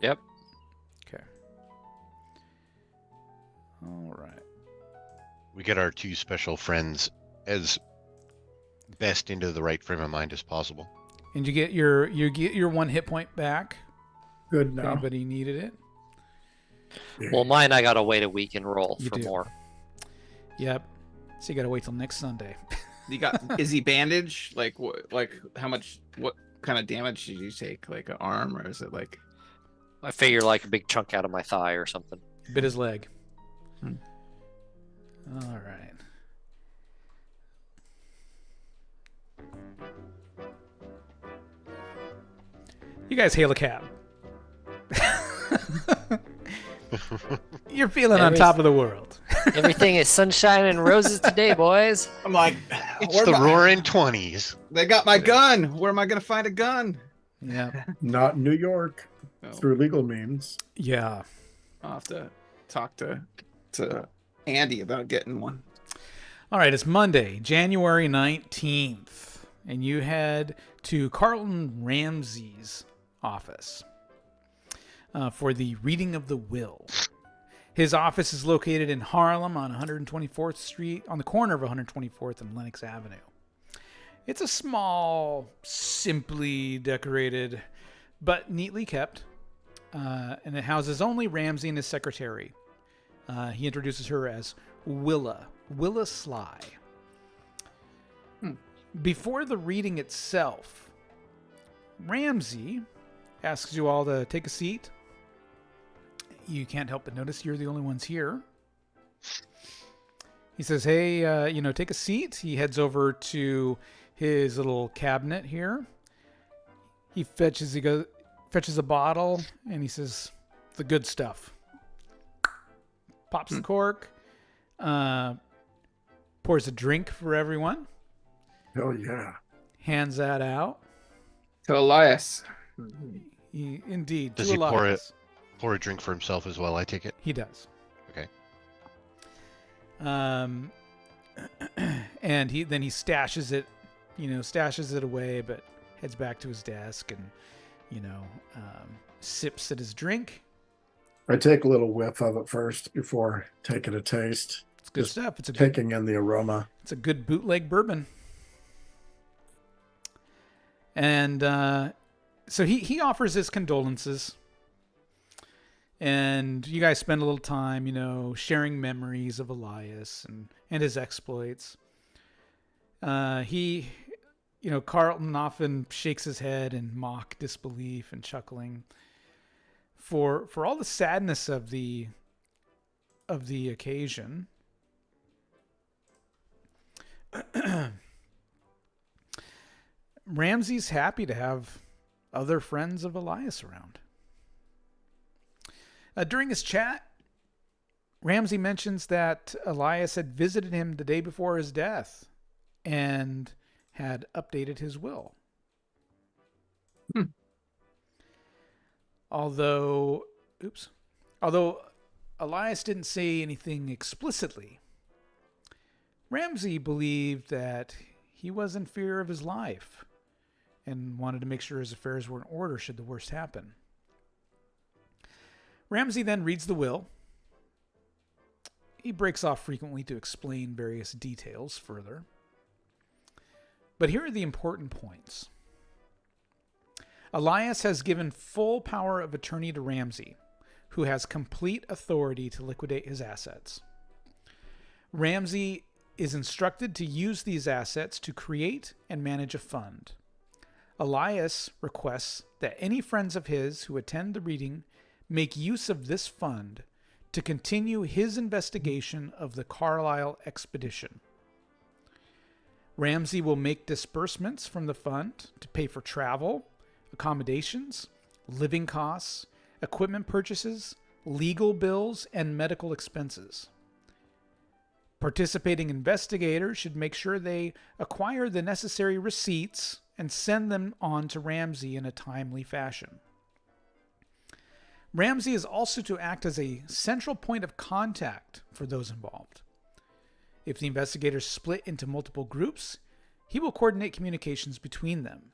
Yep. Okay. All right. We get our two special friends as best into the right frame of mind as possible. And you get your 1 hit point back. Good If now. anybody needed it. Well, mine, I gotta wait a week and roll You for do. more. Yep. So you got to wait till next Sunday. You got is he bandaged? Like what? Like how much? What kind of damage did you take? Like an arm, or is it like? I figure like a big chunk out of my thigh or something. Bit his leg. Hmm. All right. You guys hail a cab. You're feeling on top of the world. Everything is sunshine and roses today, boys. I'm like, It's where the am I- roaring 20s. They got my gun. Where am I gonna find a gun? Yeah. Not in New York Oh, through legal means. Yeah. I'll have to talk to Andy about getting one. All right. It's Monday, January 19th, and you head to Carlton Ramsey's office for the reading of the will. His office is located in Harlem on 124th Street, on the corner of 124th and Lenox Avenue. It's a small, simply decorated, but neatly kept, and it houses only Ramsey and his secretary. He introduces her as Willa Sly. Before the reading itself, Ramsey asks you all to take a seat. You can't help but notice you're the only ones here. He says, hey, take a seat. He heads over to his little cabinet here. He fetches a bottle, and he says, the good stuff. Pops the cork, pours a drink for everyone, Hell yeah. hands that out. To Elias. Indeed. Does to he pour Elias. Pour a drink for himself as well, I take it? He does. Okay. And he stashes it away, but heads back to his desk and, sips at his drink. I take a little whiff of it first before taking a taste. It's good Just stuff. It's a taking in the aroma. It's a good bootleg bourbon. And So he offers his condolences. And you guys spend a little time, sharing memories of Elias and his exploits. Carlton often shakes his head in mock disbelief and chuckling for all the sadness of the occasion. Ramsey's happy to have other friends of Elias around. During his chat, Ramsey mentions that Elias had visited him the day before his death and had updated his will. Although Elias didn't say anything explicitly, Ramsey believed that he was in fear of his life and wanted to make sure his affairs were in order should the worst happen. Ramsey then reads the will. He breaks off frequently to explain various details further. But here are the important points. Elias has given full power of attorney to Ramsey, who has complete authority to liquidate his assets. Ramsey is instructed to use these assets to create and manage a fund. Elias requests that any friends of his who attend the reading make use of this fund to continue his investigation of the Carlisle expedition. Ramsey will make disbursements from the fund to pay for travel, accommodations, living costs, equipment purchases, legal bills, and medical expenses. Participating investigators should make sure they acquire the necessary receipts and send them on to Ramsey in a timely fashion. Ramsey is also to act as a central point of contact for those involved. If the investigators split into multiple groups, he will coordinate communications between them.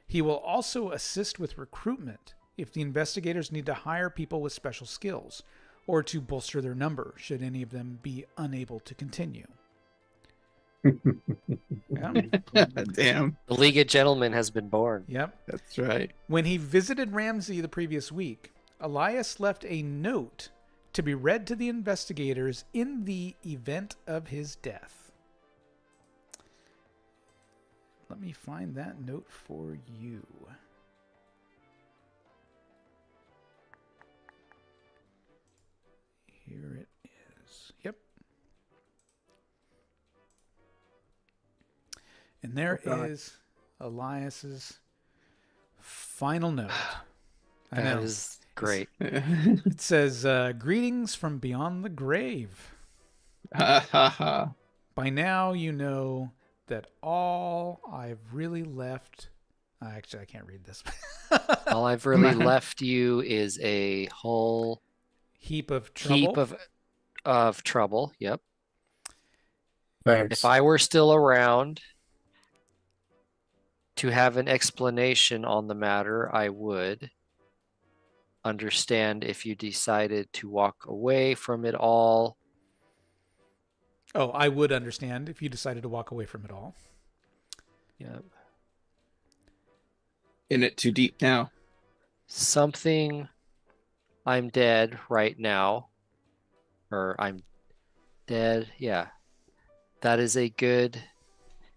He will also assist with recruitment if the investigators need to hire people with special skills or to bolster their number should any of them be unable to continue. Yeah. Damn. The League of Gentlemen has been born. Yep. That's right. When he visited Ramsey the previous week, Elias left a note to be read to the investigators in the event of his death. Let me find that note for you. Here it is. Yep. And there is Elias's final note. I know. That is great. It says, greetings from beyond the grave. By now you know that all I've really left... Actually, I can't read this. All I've really left you is a whole heap of trouble. Of trouble. Yep. Thanks. If I were still around to have an explanation on the matter, I would understand if you decided to walk away from it all. Oh, I would understand if you decided to walk away from it all. Yep. In it too deep now. Something I'm dead right now. Or I'm dead. Yeah. That is a good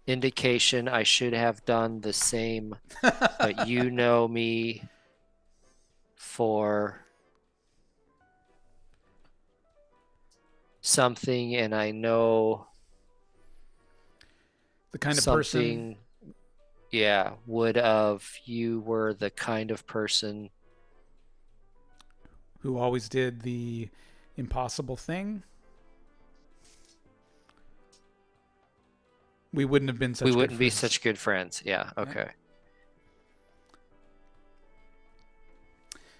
indication I should have done the same. But you know me for something, and I know The kind of something. person... Yeah, you were the kind of person who always did the impossible thing. We wouldn't have been such we good wouldn't be friends. such good friends. Yeah, okay.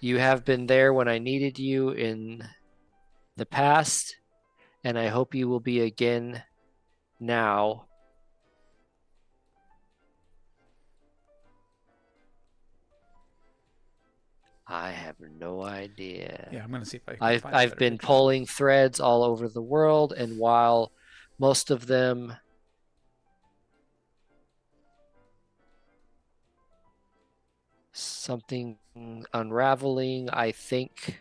You have been there when I needed you in the past, and I hope you will be again now. I have no idea. Yeah, I'm going to see if I can I've find a better been picture. pulling threads all over the world, and while most of them Something unraveling. I think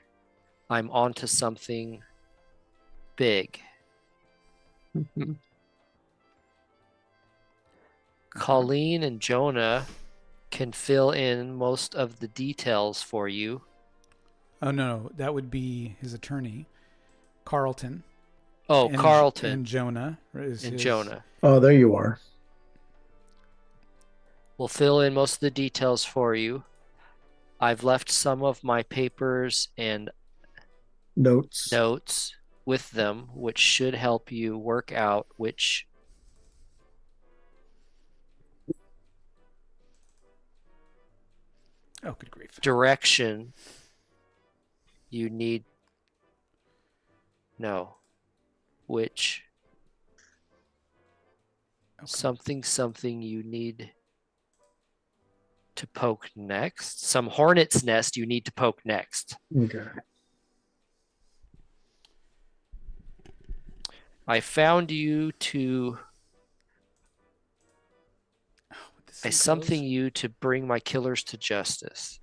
I'm onto something big. Mhm. Colleen and Jonah can fill in most of the details for you. Oh no, that would be his attorney, Carlton. Oh, and, Carlton and Jonah is and his, Jonah Oh, there you are. will fill in most of the details for you. I've left some of my papers and Notes. notes with them, which should help you work out which Oh, good grief. direction you need. No. Which Okay. something you need to poke next. Some hornet's nest you need to poke next. Okay. I found you to This I thing something closed? you to bring my killers to justice.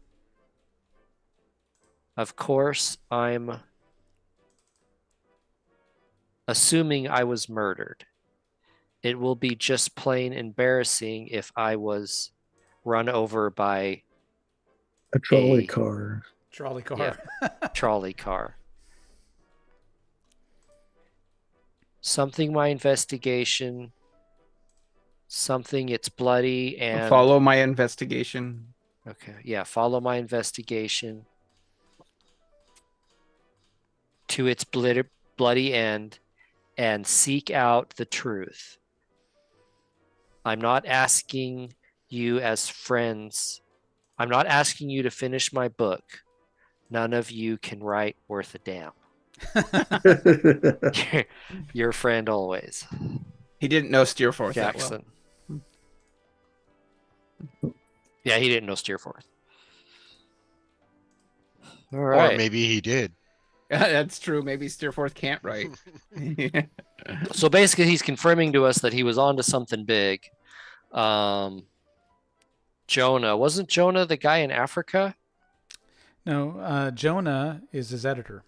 Of course, I'm assuming I was murdered. It will be just plain embarrassing if I was run over by A trolley a car. Trolley car. Yeah. trolley car. Something my investigation. Something it's bloody and Follow my investigation. Okay, yeah, follow my investigation to its bloody end and seek out the truth. I'm not asking you as friends. I'm not asking you to finish my book. None of you can write worth a damn. Your friend always, He didn't know Steerforth that well. Jackson. Yeah, he didn't know Steerforth. All right. Or maybe he did. That's true. Maybe Steerforth can't write. So basically, he's confirming to us that he was onto something big. Jonah, wasn't Jonah the guy in Africa? No, Jonah is his editor.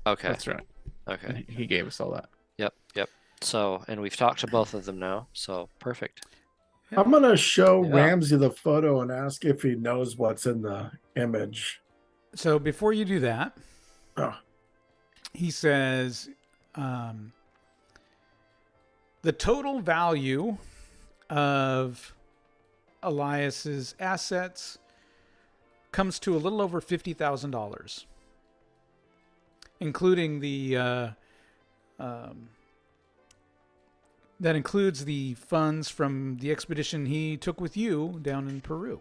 Okay. That's right. Okay. He gave us all that. Yep. So, and we've talked to both of them now. So perfect. I'm going to show Yeah. Ramsey the photo and ask if he knows what's in the image. So before you do that, Oh, he says the total value of Elias's assets comes to a little over $50,000, including the that includes the funds from the expedition he took with you down in Peru.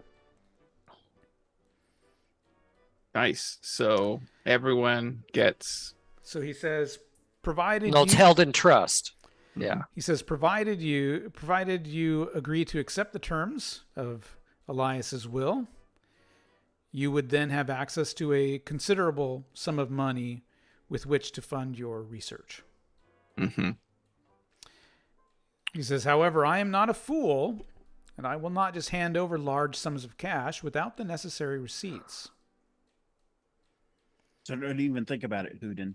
Nice. So everyone gets. So he says, provided No, it's you, held in trust. Yeah. he says, provided you agree to accept the terms of Elias's will, you would then have access to a considerable sum of money with which to fund your research. Mm-hmm. He says, however, I am not a fool, and I will not just hand over large sums of cash without the necessary receipts. So don't even think about it, Houdin.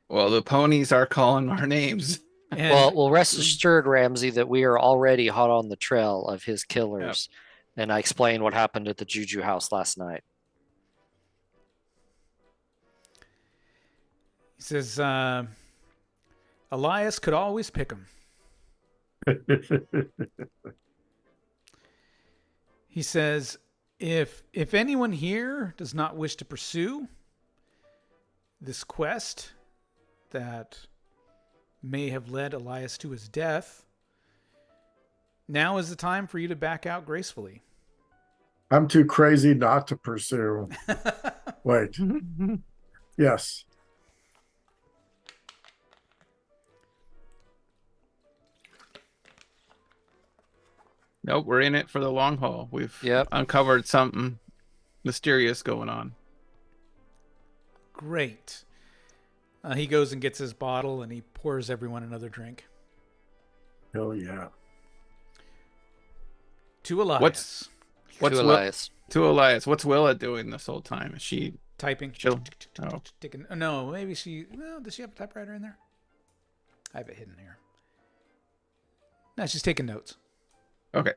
Well, the ponies are calling our names. And Well, rest assured, Ramsey, that we are already hot on the trail of his killers. And I explained what happened at the Juju house last night. he says, Elias could always pick him. He says, if anyone here does not wish to pursue this quest that may have led Elias to his death, now is the time for you to back out gracefully. I'm too crazy not to pursue. Wait. Yes. Nope, we're in it for the long haul. We've Yep. uncovered something mysterious going on. Great. He goes and gets his bottle and he pours everyone another drink. Oh, yeah. To Elias. What's to Will, Elias. To Elias. What's Willa doing this whole time? Is she Typing. chill? Oh. Taking, no, maybe she. Well, does she have a typewriter in there? I have it hidden here. No, she's taking notes. Okay.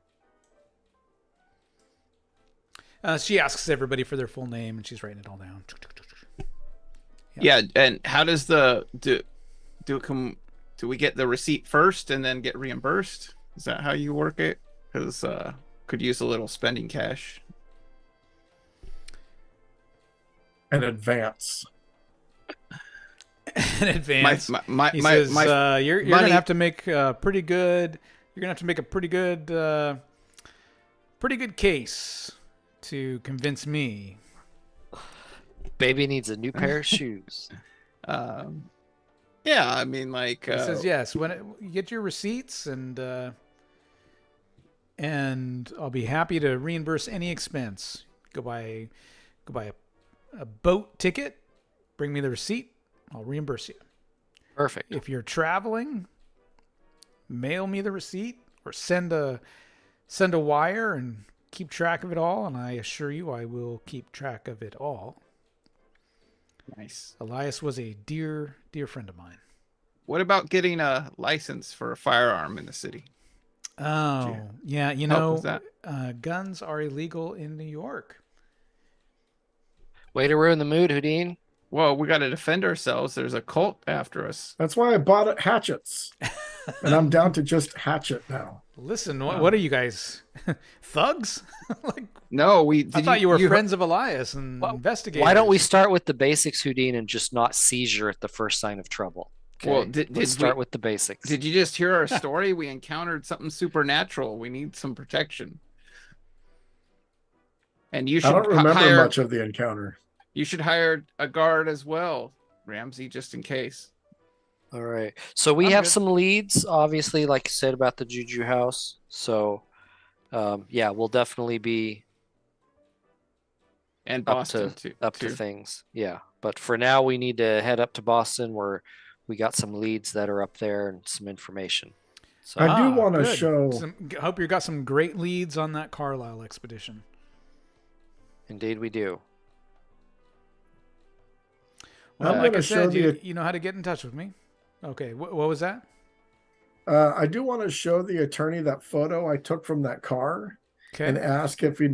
She asks everybody for their full name, and she's writing it all down. Yeah, and how does do we get the receipt first and then get reimbursed? Is that how you work it? Because could use a little spending cash. An advance. In advance, he says, "You're money... gonna have to make pretty good. You're gonna have to make a pretty good case to convince me." Baby needs a new pair of shoes. Yeah, I mean, like he says, "Yes, you get your receipts, and I'll be happy to reimburse any expense. Go buy a boat ticket. Bring me the receipt. I'll reimburse you. Perfect. If you're traveling, mail me the receipt or send a wire and keep track of it all. And I assure you, I will keep track of it all." Nice. Elias was a dear friend of mine. What about getting a license for a firearm in the city? Oh, yeah. Guns are illegal in New York. Way to ruin the mood, Houdin. Well, we got to defend ourselves. There's a cult after us. That's why I bought hatchets. And I'm down to just hatchet now. Listen, what are you guys? Thugs? No, I thought you were friends of Elias and investigators. Why don't we start with the basics, Houdin, and just not seizure at the first sign of trouble? Okay? Well, let's start with the basics. Did you just hear our story? We encountered something supernatural. We need some protection. And you should I don't remember much of the encounter. You should hire a guard as well, Ramsey, just in case. All right. So we have some leads, obviously, like you said, about the Juju house. So, yeah, we'll definitely be and Boston up to things. Yeah. But for now, we need to head up to Boston where we got some leads that are up there and some information. So I do want to show. I hope you got some great leads on that Carlisle expedition. Indeed, we do. Well, like I said, you know how to get in touch with me. Okay, what was that? I do want to show the attorney that photo I took from that car, and ask if he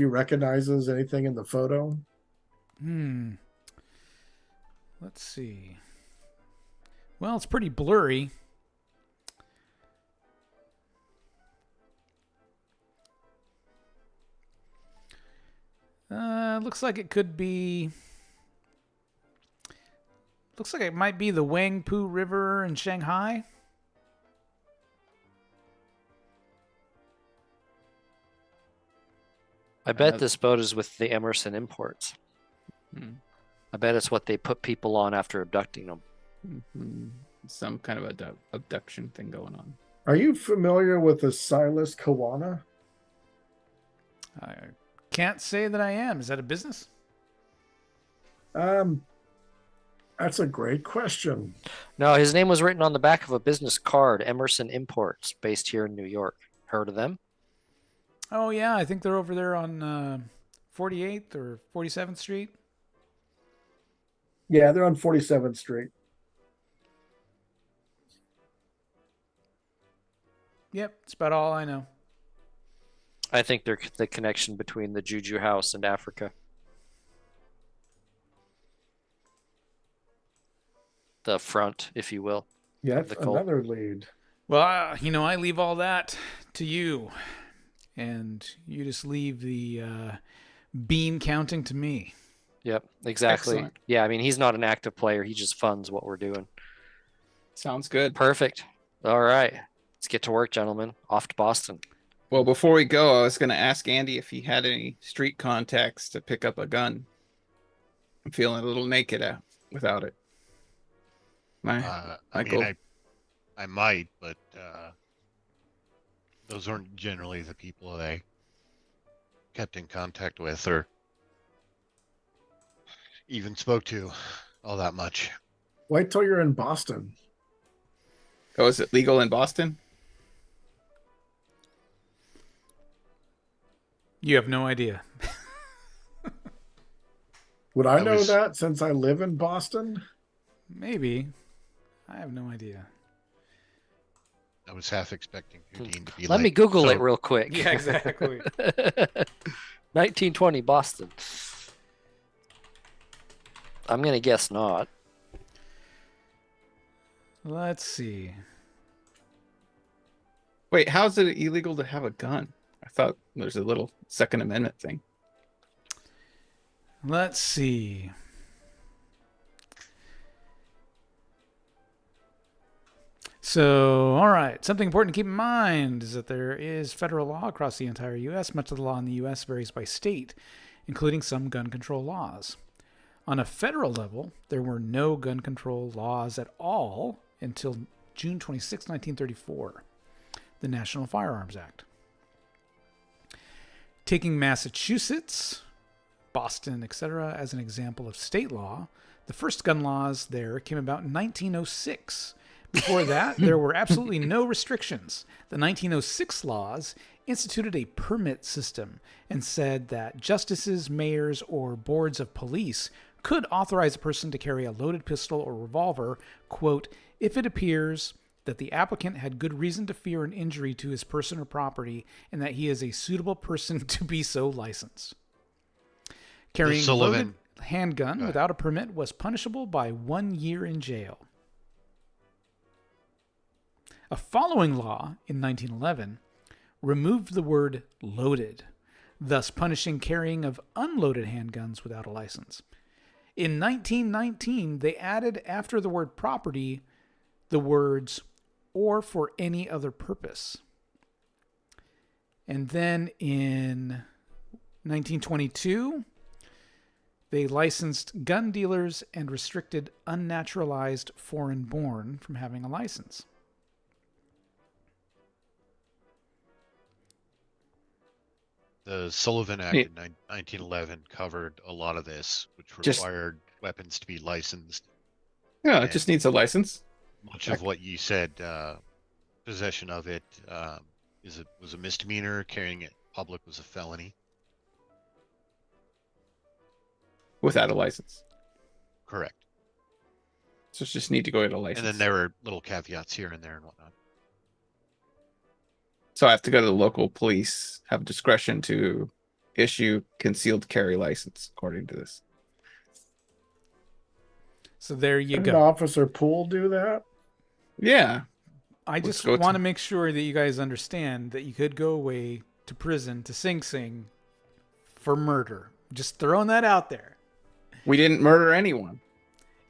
recognizes anything in the photo. Let's see. Well, it's pretty blurry. Looks like it could be. Looks like it might be the Wangpu River in Shanghai. I bet this boat is with the Emerson Imports. I bet it's what they put people on after abducting them. Some kind of abduction thing going on. Are you familiar with the Silas Kawana? I can't say that I am. Is that a business? That's a great question. No, his name was written on the back of a business card, Emerson Imports, based here in New York. Heard of them? Oh, yeah. I think they're over there on 48th or 47th Street. Yeah, they're on 47th Street. Yep, that's about all I know. I think they're the connection between the Juju house and Africa. The front, if you will. Yeah, another lead. Well, I leave all that to you, and you just leave the bean counting to me. Yep, exactly. Excellent. Yeah, I mean, he's not an active player. He just funds what we're doing. Sounds good. Perfect. All right. Let's get to work, gentlemen. Off to Boston. Well, before we go, I was going to ask Andy if he had any street contacts to pick up a gun. I'm feeling a little naked without it. I might, but those aren't generally the people I kept in contact with or even spoke to all that much. Wait till you're in Boston. Oh, is it legal in Boston? You have no idea. Would I That know was- that since I live in Boston? Maybe. I have no idea. I was half expecting Houdin to be Let like, me Google so it real quick. Yeah, exactly. 1920 Boston. I'm gonna guess not. Let's see. Wait, how is it illegal to have a gun? I thought there's a little Second Amendment thing. Let's see. So, all right. Something important to keep in mind is that there is federal law across the entire U.S. Much of the law in the U.S. varies by state, including some gun control laws. On a federal level, there were no gun control laws at all until June 26, 1934, the National Firearms Act. Taking Massachusetts, Boston, etc., as an example of state law, the first gun laws there came about in 1906. Before that, there were absolutely no restrictions. The 1906 laws instituted a permit system and said that justices, mayors, or boards of police could authorize a person to carry a loaded pistol or revolver, quote, if it appears that the applicant had good reason to fear an injury to his person or property and that he is a suitable person to be so licensed. Carrying a loaded handgun without a permit was punishable by 1 year in jail. A following law in 1911 removed the word loaded, thus punishing carrying of unloaded handguns without a license. In 1919, they added after the word property the words or for any other purpose. And then in 1922, they licensed gun dealers and restricted unnaturalized foreign-born from having a license. The Sullivan Act in 1911 covered a lot of this, which required weapons to be licensed. Yeah, it just needs a license. Much of what you said, possession of it was a misdemeanor. Carrying it in public was a felony. Without a license. Correct. So it's just need to go get a license. And then there were little caveats here and there and whatnot. So I have to go to the local police, have discretion to issue concealed carry license, according to this. So there you Did go. Officer Poole do that? Yeah. I Let's just go want to- to make sure that you guys understand that you could go away to prison to Sing Sing for murder. Just throwing that out there. We didn't murder anyone.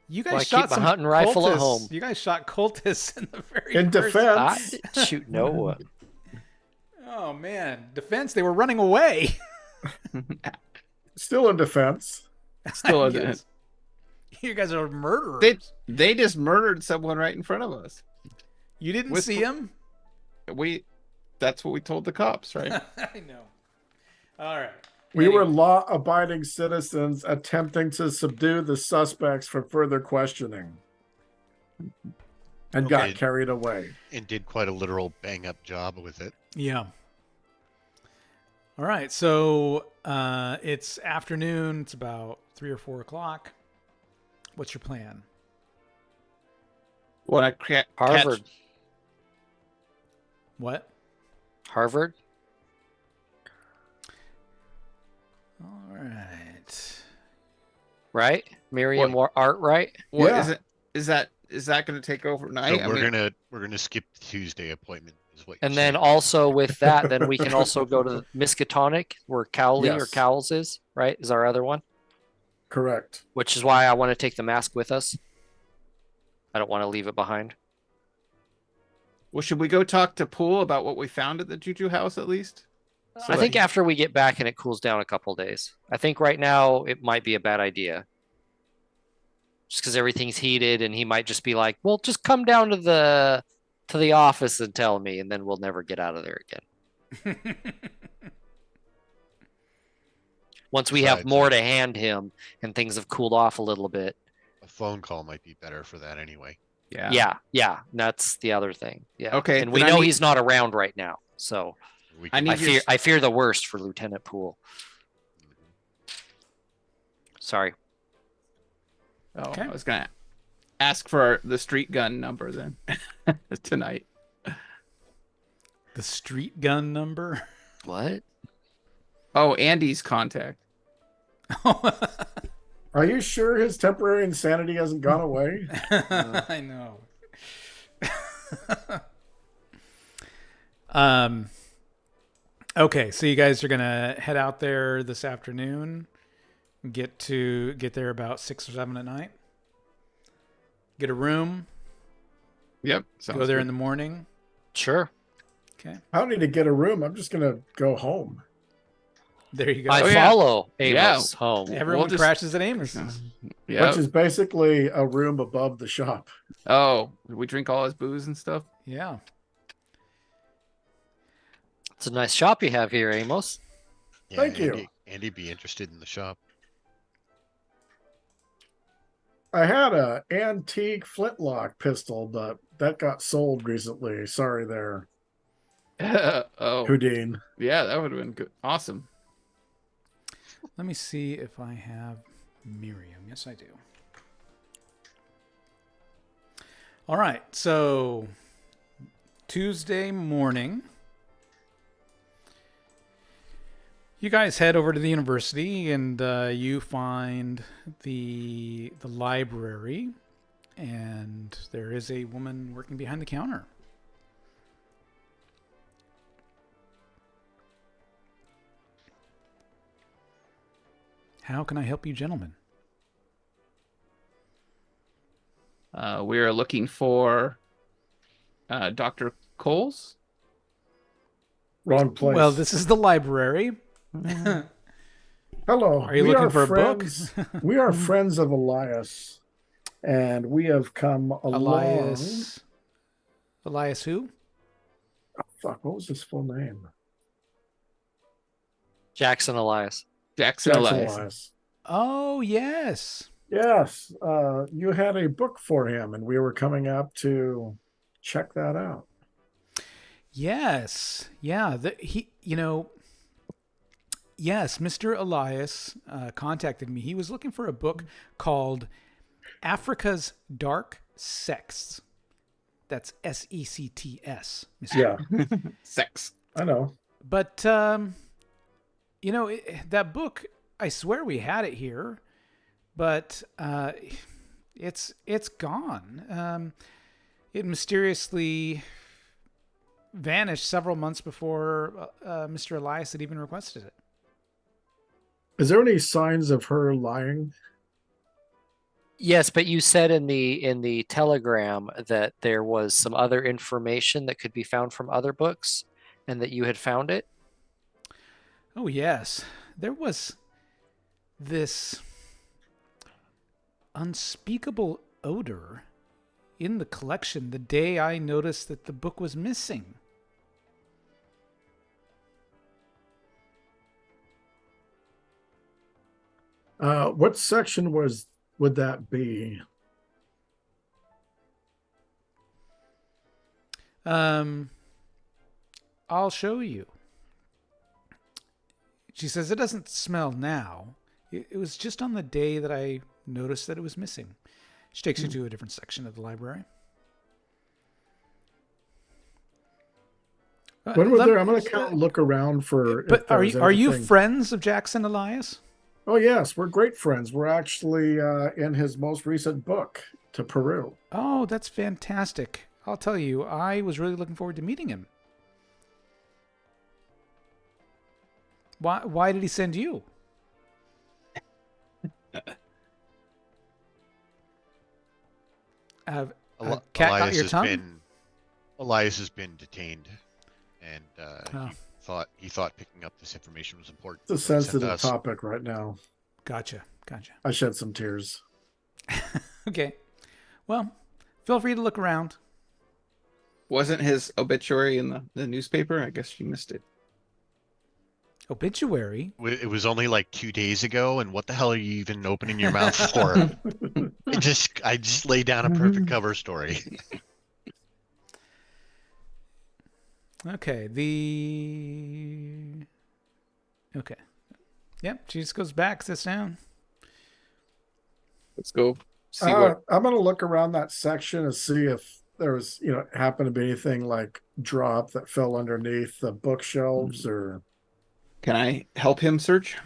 You Well, guys I shot keep a some hunting rifle at cultists. home. You guys shot cultists in the very In first... I defense. didn't shoot no one. Oh man, defense! They were running away. Still in defense. Still in Yes. You guys are murderers. They just murdered someone right in front of us. You didn't with- see him? That's what we told the cops, right? I know. All right. We were Anyway. law-abiding citizens attempting to subdue the suspects for further questioning. And got Okay. carried away. And did quite a literal bang-up job with it. Yeah. All right. So it's afternoon. It's about 3 or 4 o'clock. What's your plan? When I Harvard. What? Harvard. All right. Right? Merriam-Art, right? What Yeah. is that going to take overnight? So we're gonna skip the Tuesday appointment, is what. And you're then saying. also with that, then we can also go to Miskatonic, where Cowley or Yes. Cowles is, right? Is our other one. Correct. Which is why I want to take the mask with us. I don't want to leave it behind. Well, should we go talk to Poole about what we found at the Juju house at least? I think after we get back and it cools down a couple days. I think right now it might be a bad idea. Just because everything's heated and he might just be like, well, just come down to the office and tell me, and then we'll never get out of there again. Once we have Right, more so- to hand him and things have cooled off a little bit. A phone call might be better for that anyway. Yeah. That's the other thing. Yeah. Okay, And we then I know need- he's not around right now. So We I can- need I fear the worst for Lieutenant Poole. Sorry. Oh, Okay. I was gonna ask for the street gun number then tonight. The street gun number. What? Oh, Andy's contact. Are you sure his temporary insanity hasn't gone away? I know. Okay, so you guys are gonna head out there this afternoon. Get there about 6 or 7 at night. Get a room. Yep. Go there in the morning. Sure. Okay. I don't need to get a room. I'm just gonna go home. There you go. I follow Amos home. Everyone crashes at Amos's. Yeah. Which is basically a room above the shop. Oh, we drink all his booze and stuff. Yeah. It's a nice shop you have here, Amos. Yeah, Thank you. Andy'd be interested in the shop. I had a antique flintlock pistol, but that got sold recently. Sorry there, Oh, Houdin. yeah, that would have been good. Awesome. Let me see if I have Miriam. Yes, I do. All right. So Tuesday morning, you guys head over to the university and you find the library, and there is a woman working behind the counter. How can I help you, gentlemen? We are looking for Dr. Coles. Wrong place. Well, this is the library. Hello. Are you We looking are for a friends, book? We are friends of Elias, and we have come along. Elias who? Oh, fuck, what was his full name? Jackson Elias. Jackson Elias. Oh, yes. Yes, you had a book for him, and we were coming up to check that out. Yes. Yeah. Yes, Mr. Elias contacted me. He was looking for a book called Africa's Dark Sects. That's SECTS. Yeah, Sex. I know. But, that book, I swear we had it here, but it's gone. It mysteriously vanished several months before Mr. Elias had even requested it. Is there any signs of her lying? Yes, but you said in the telegram that there was some other information that could be found from other books, and that you had found it. Oh yes, there was this unspeakable odor in the collection the day I noticed that the book was missing. What section would that be? I'll show you. She says it doesn't smell now. It was just on the day that I noticed that it was missing. She takes you to a different section of the library. When we're there, I'm going to kind of look around for. But are you anything. friends of Jackson Elias? Oh yes, we're great friends. We're actually in his most recent book to Peru. Oh, that's fantastic. I'll tell you, I was really looking forward to meeting him. Why did he send you? Cat got your tongue? Elias has been detained, and he thought picking up this information was important. It's a so he sent sensitive us. topic right now. Gotcha. I shed some tears. Okay. Well, feel free to look around. Wasn't his obituary in the newspaper? I guess you missed it. Obituary? It was only like 2 days ago, and what the hell are you even opening your mouth for? I just laid down a perfect cover story. Okay. Okay. Yep. She just goes back, sits down. Let's go see what. I'm gonna look around that section and see if there was, happened to be anything like drop that fell underneath the bookshelves or. Can I help him search?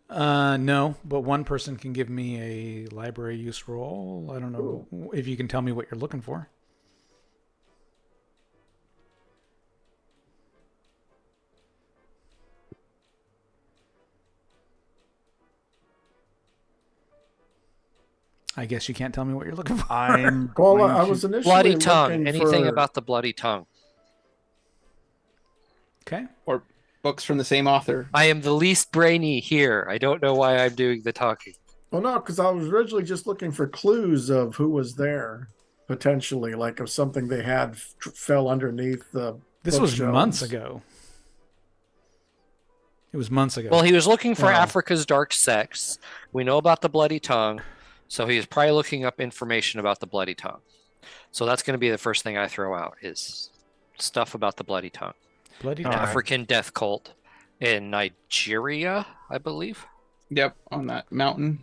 No, but one person can give me a library use roll. I don't know if you can tell me what you're looking for. I guess you can't tell me what you're looking for. Well, I was initially bloody tongue. looking Anything for... about the bloody tongue. Okay. Or books from the same author? I am the least brainy here. I don't know why I'm doing the talking. Well, no, because I was originally just looking for clues of who was there, potentially, like if something they had fell underneath the. This was months ago. It was months ago. Well, he was looking for Africa's dark sex. We know about the bloody tongue, so he was probably looking up information about the bloody tongue. So that's going to be the first thing I throw out is stuff about the bloody tongue. Bloody An tongue. African death cult in Nigeria, I believe. Yep, on that mountain.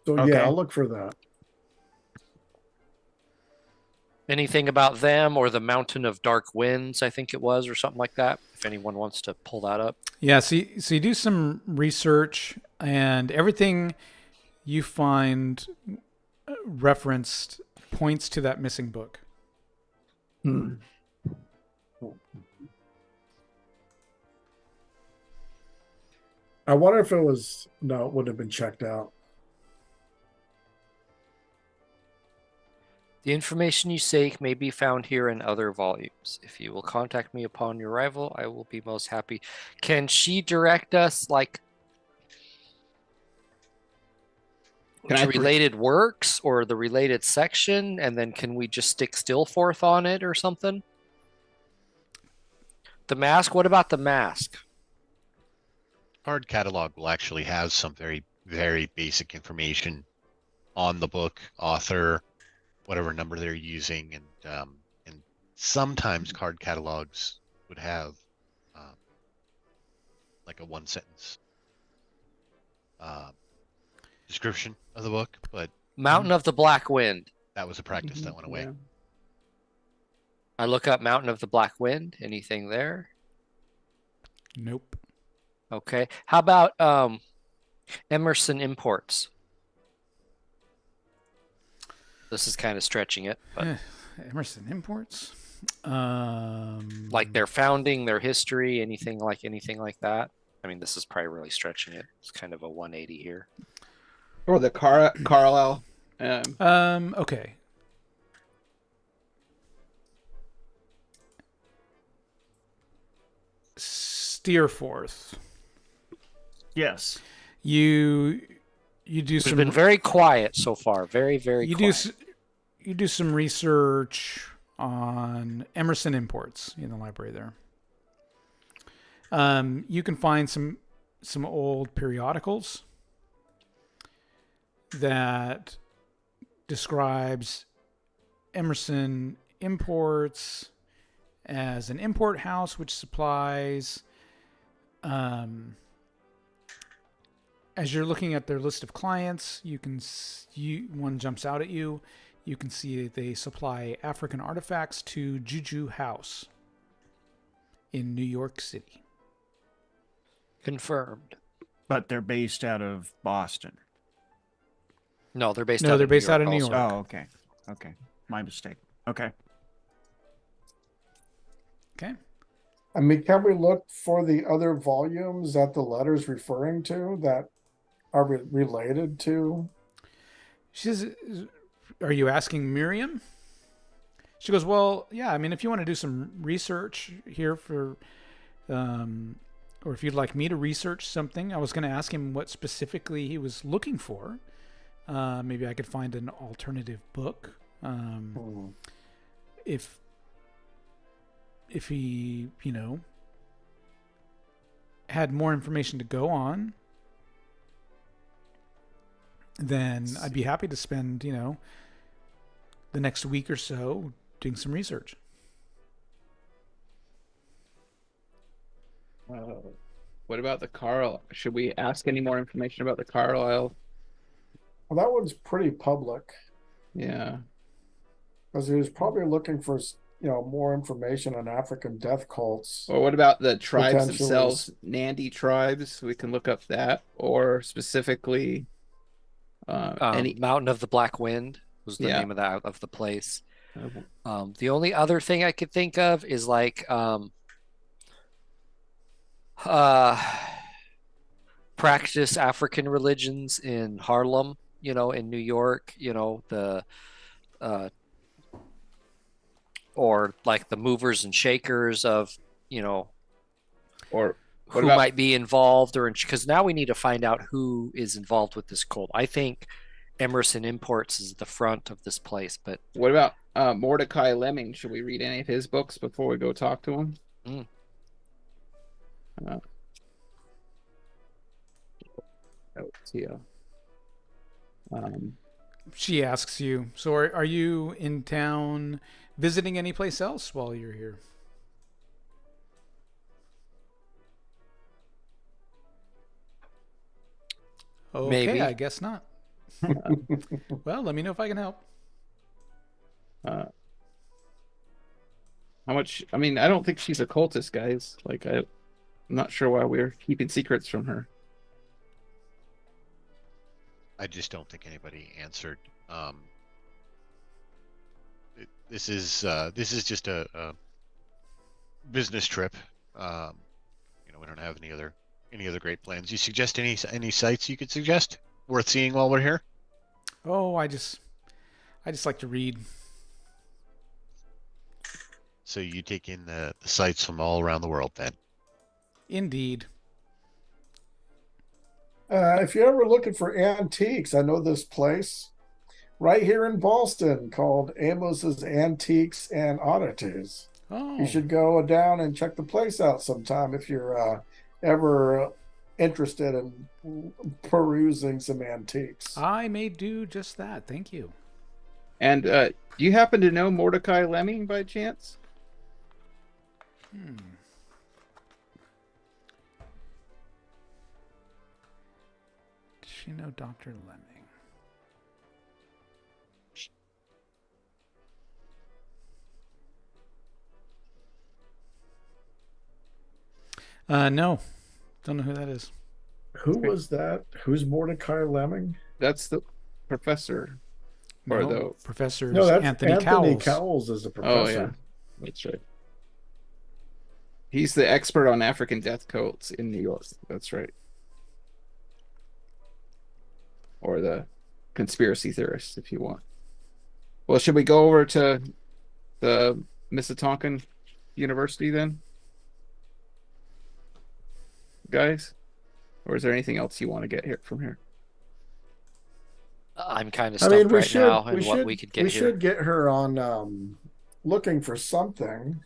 So Okay. yeah, I'll look for that. Anything about them or the Mountain of Dark Winds, I think it was, or something like that, if anyone wants to pull that up. Yeah, so you do some research, and everything you find referenced points to that missing book. I wonder if it was... No, it would have been checked out. The information you seek may be found here in other volumes. If you will contact me upon your arrival, I will be most happy. Can she direct us, like, to related works or the related section, and then can we just stick Stillforth on it or something? The mask? What about the mask? Card catalog will actually have some very, very basic information on the book, author, whatever number they're using, and sometimes card catalogs would have like a one sentence description of the book, but Mountain of the Black Wind. that was a practice that went away. Yeah. I look up Mountain of the Black Wind. Anything there? Nope. Okay. How about Emerson Imports? This is kind of stretching it, but Emerson Imports. like their founding, their history, anything like that. I mean, this is probably really stretching it. It's kind of a 180 here. Or the Carlisle. Okay. Steerforth. Yes. You do It's some. been very quiet so far. Very, very quiet. You do some research on Emerson Imports in the library there. You can find some old periodicals that describes Emerson Imports as an import house which supplies. As you're looking at their list of clients, one jumps out at you. You can see they supply African artifacts to Juju House in New York City. Confirmed. But they're based out of Boston. No, they're based No, out they're of based out of New also. York. Oh, okay. Okay. My mistake. Okay. Okay. I mean, can we look for the other volumes that the letter's referring to that are related to? She says, "Are you asking Miriam?" She goes, "Well, yeah. I mean, if you want to do some research here for, or if you'd like me to research something, I was going to ask him what specifically he was looking for. Maybe I could find an alternative book. If he, had more information to go on, then I'd be happy to spend, the next week or so doing some research." What about the Carl? Should we ask any more information about the Carlisle Well, that one's pretty public Yeah. because he was probably looking for, more information on African death cults. Or what about the tribes Potentially. themselves? Nandi tribes. We can look up that, or specifically, any. Mountain of the Black Wind was the Yeah. name of the place. The only other thing I could think of is like practice African religions in Harlem, in New York, the or like the movers and shakers of, Or what who about might be involved, or because now we need to find out who is involved with this cult. I think Emerson Imports is the front of this place, but what about Mordecai Lemming? Should we read any of his books before we go talk to him? Yeah. She asks you, so are you in town visiting any place else while you're here? Okay, Maybe. I guess not. Well, let me know if I can help. How much? I mean, I don't think she's a cultist, guys. Like, I'm not sure why we're keeping secrets from her. I just don't think anybody answered. This is just a business trip. We don't have any other great plans. You suggest any sites you could suggest worth seeing while we're here? Oh, I just like to read. So you take in the sites from all around the world, then? Indeed. If you're ever looking for antiques, I know this place right here in Boston called Amos's Antiques and Oddities. Oh, You should go down and check the place out sometime if you're ever interested in perusing some antiques. I may do just that. Thank you. And do you happen to know Mordecai Lemming by chance? Does she know Dr. Lemming? No. Don't know who that is. Who was that? Who's Mordecai Lemming? That's the professor. Or No, the Professor No, that's Anthony Cowles. Cowles is a Oh professor. yeah, that's right. He's the expert on African death cults in New York. That's right. Or the conspiracy theorist, if you want. Well, should we go over to the Mississauga University then, guys? Or is there anything else you want to get here from here? I'm kind of I stumped mean, right now and what we could get we here. should get her on looking for something.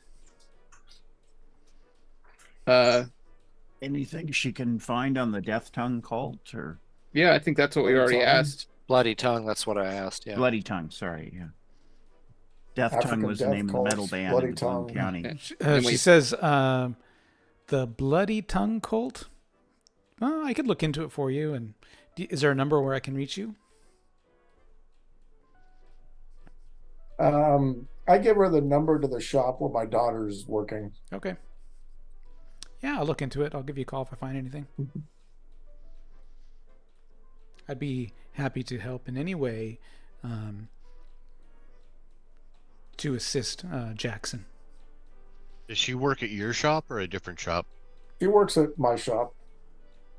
Anything she can find on the Death Tongue cult or Yeah, I think that's what we Bloody already Tongue? asked. Bloody Tongue, that's what I asked. Yeah. Bloody Tongue? Sorry, yeah. Death African Tongue was the death name of the metal cults, band Bloody in Plum Tongue. County. And we- She says the Bloody Tongue cult. Well, I could look into it for you. And is there a number where I can reach you? I give her the number to the shop where my daughter's working. Okay. Yeah, I'll look into it. I'll give you a call if I find anything. I'd be happy to help in any way to assist Jackson. Does she work at your shop or a different shop? She works at my shop.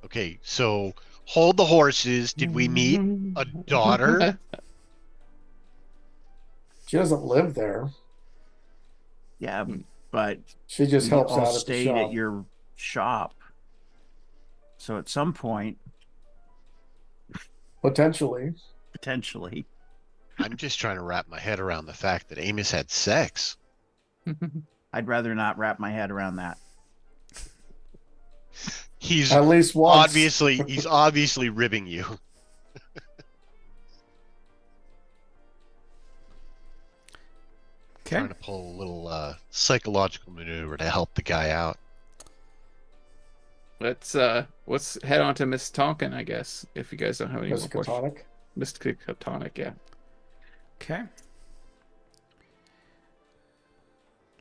Okay, so hold the horses. Did we meet a daughter? She doesn't live there. Yeah, but She just we helps all out at the stayed shop. at your shop. So at some point, Potentially. potentially, I'm just trying to wrap my head around the fact that Amos had sex. I'd rather not wrap my head around that. He's At least once. he's obviously ribbing you. Okay. Trying to pull a little psychological maneuver to help the guy out. Let's head on to Miss Tonkin, I guess, if you guys don't have any more questions. Miskatonic. Miskatonic, yeah. Okay.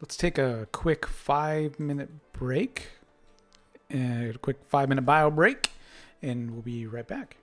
Let's take a quick 5-minute break. A quick 5-minute bio break, and we'll be right back.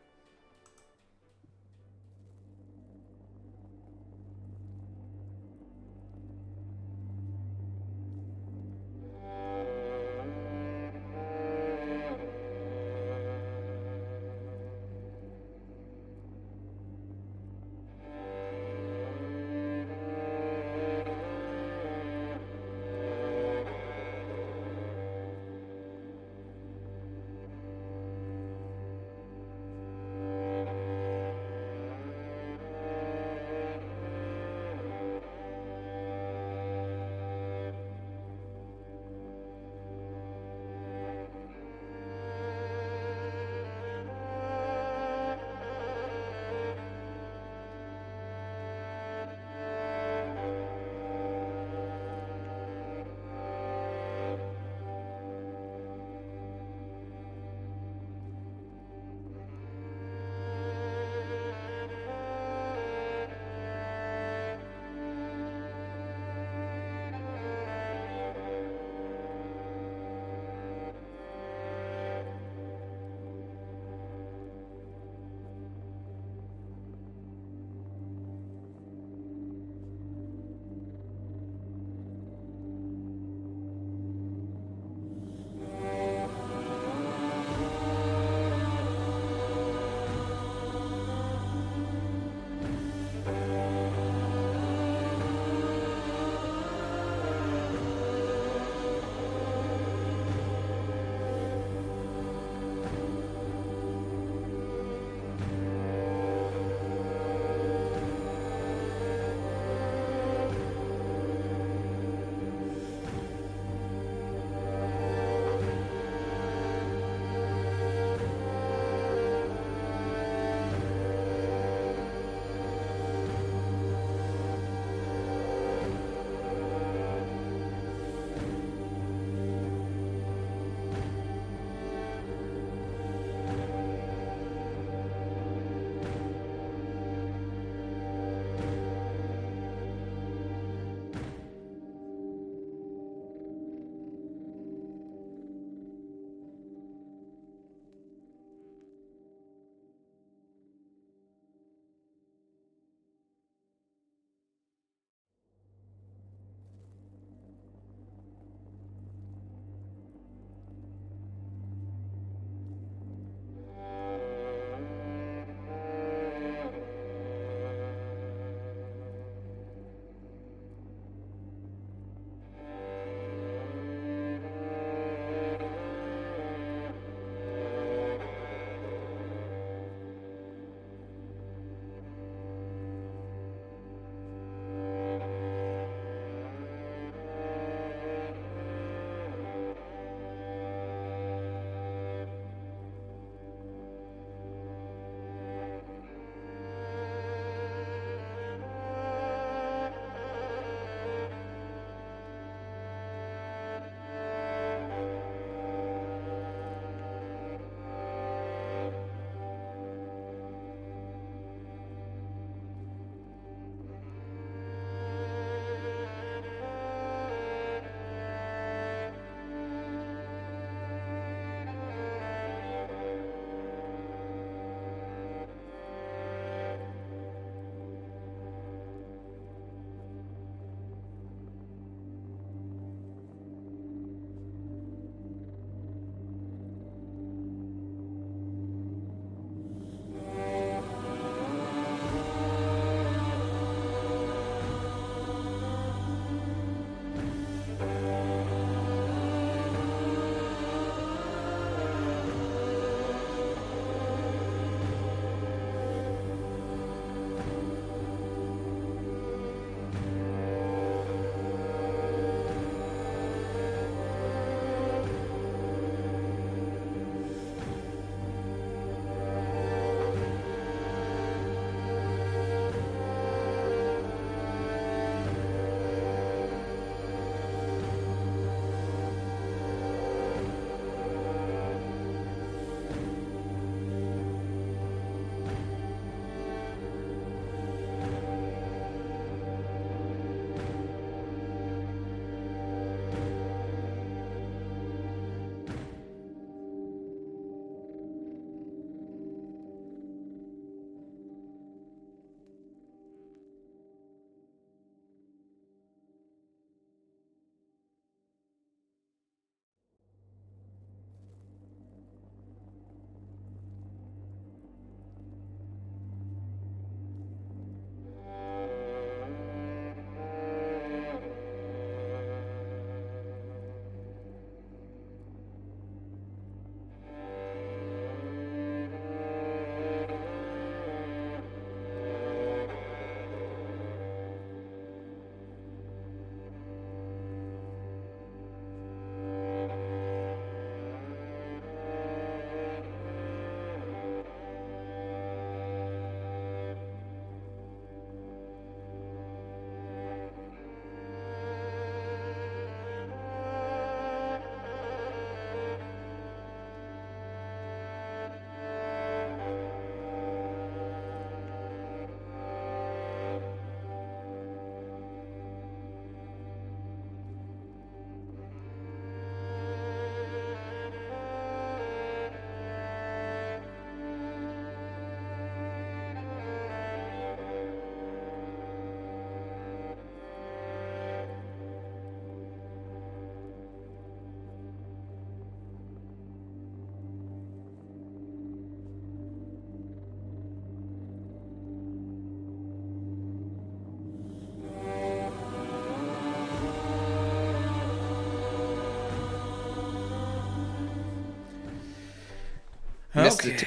Okay.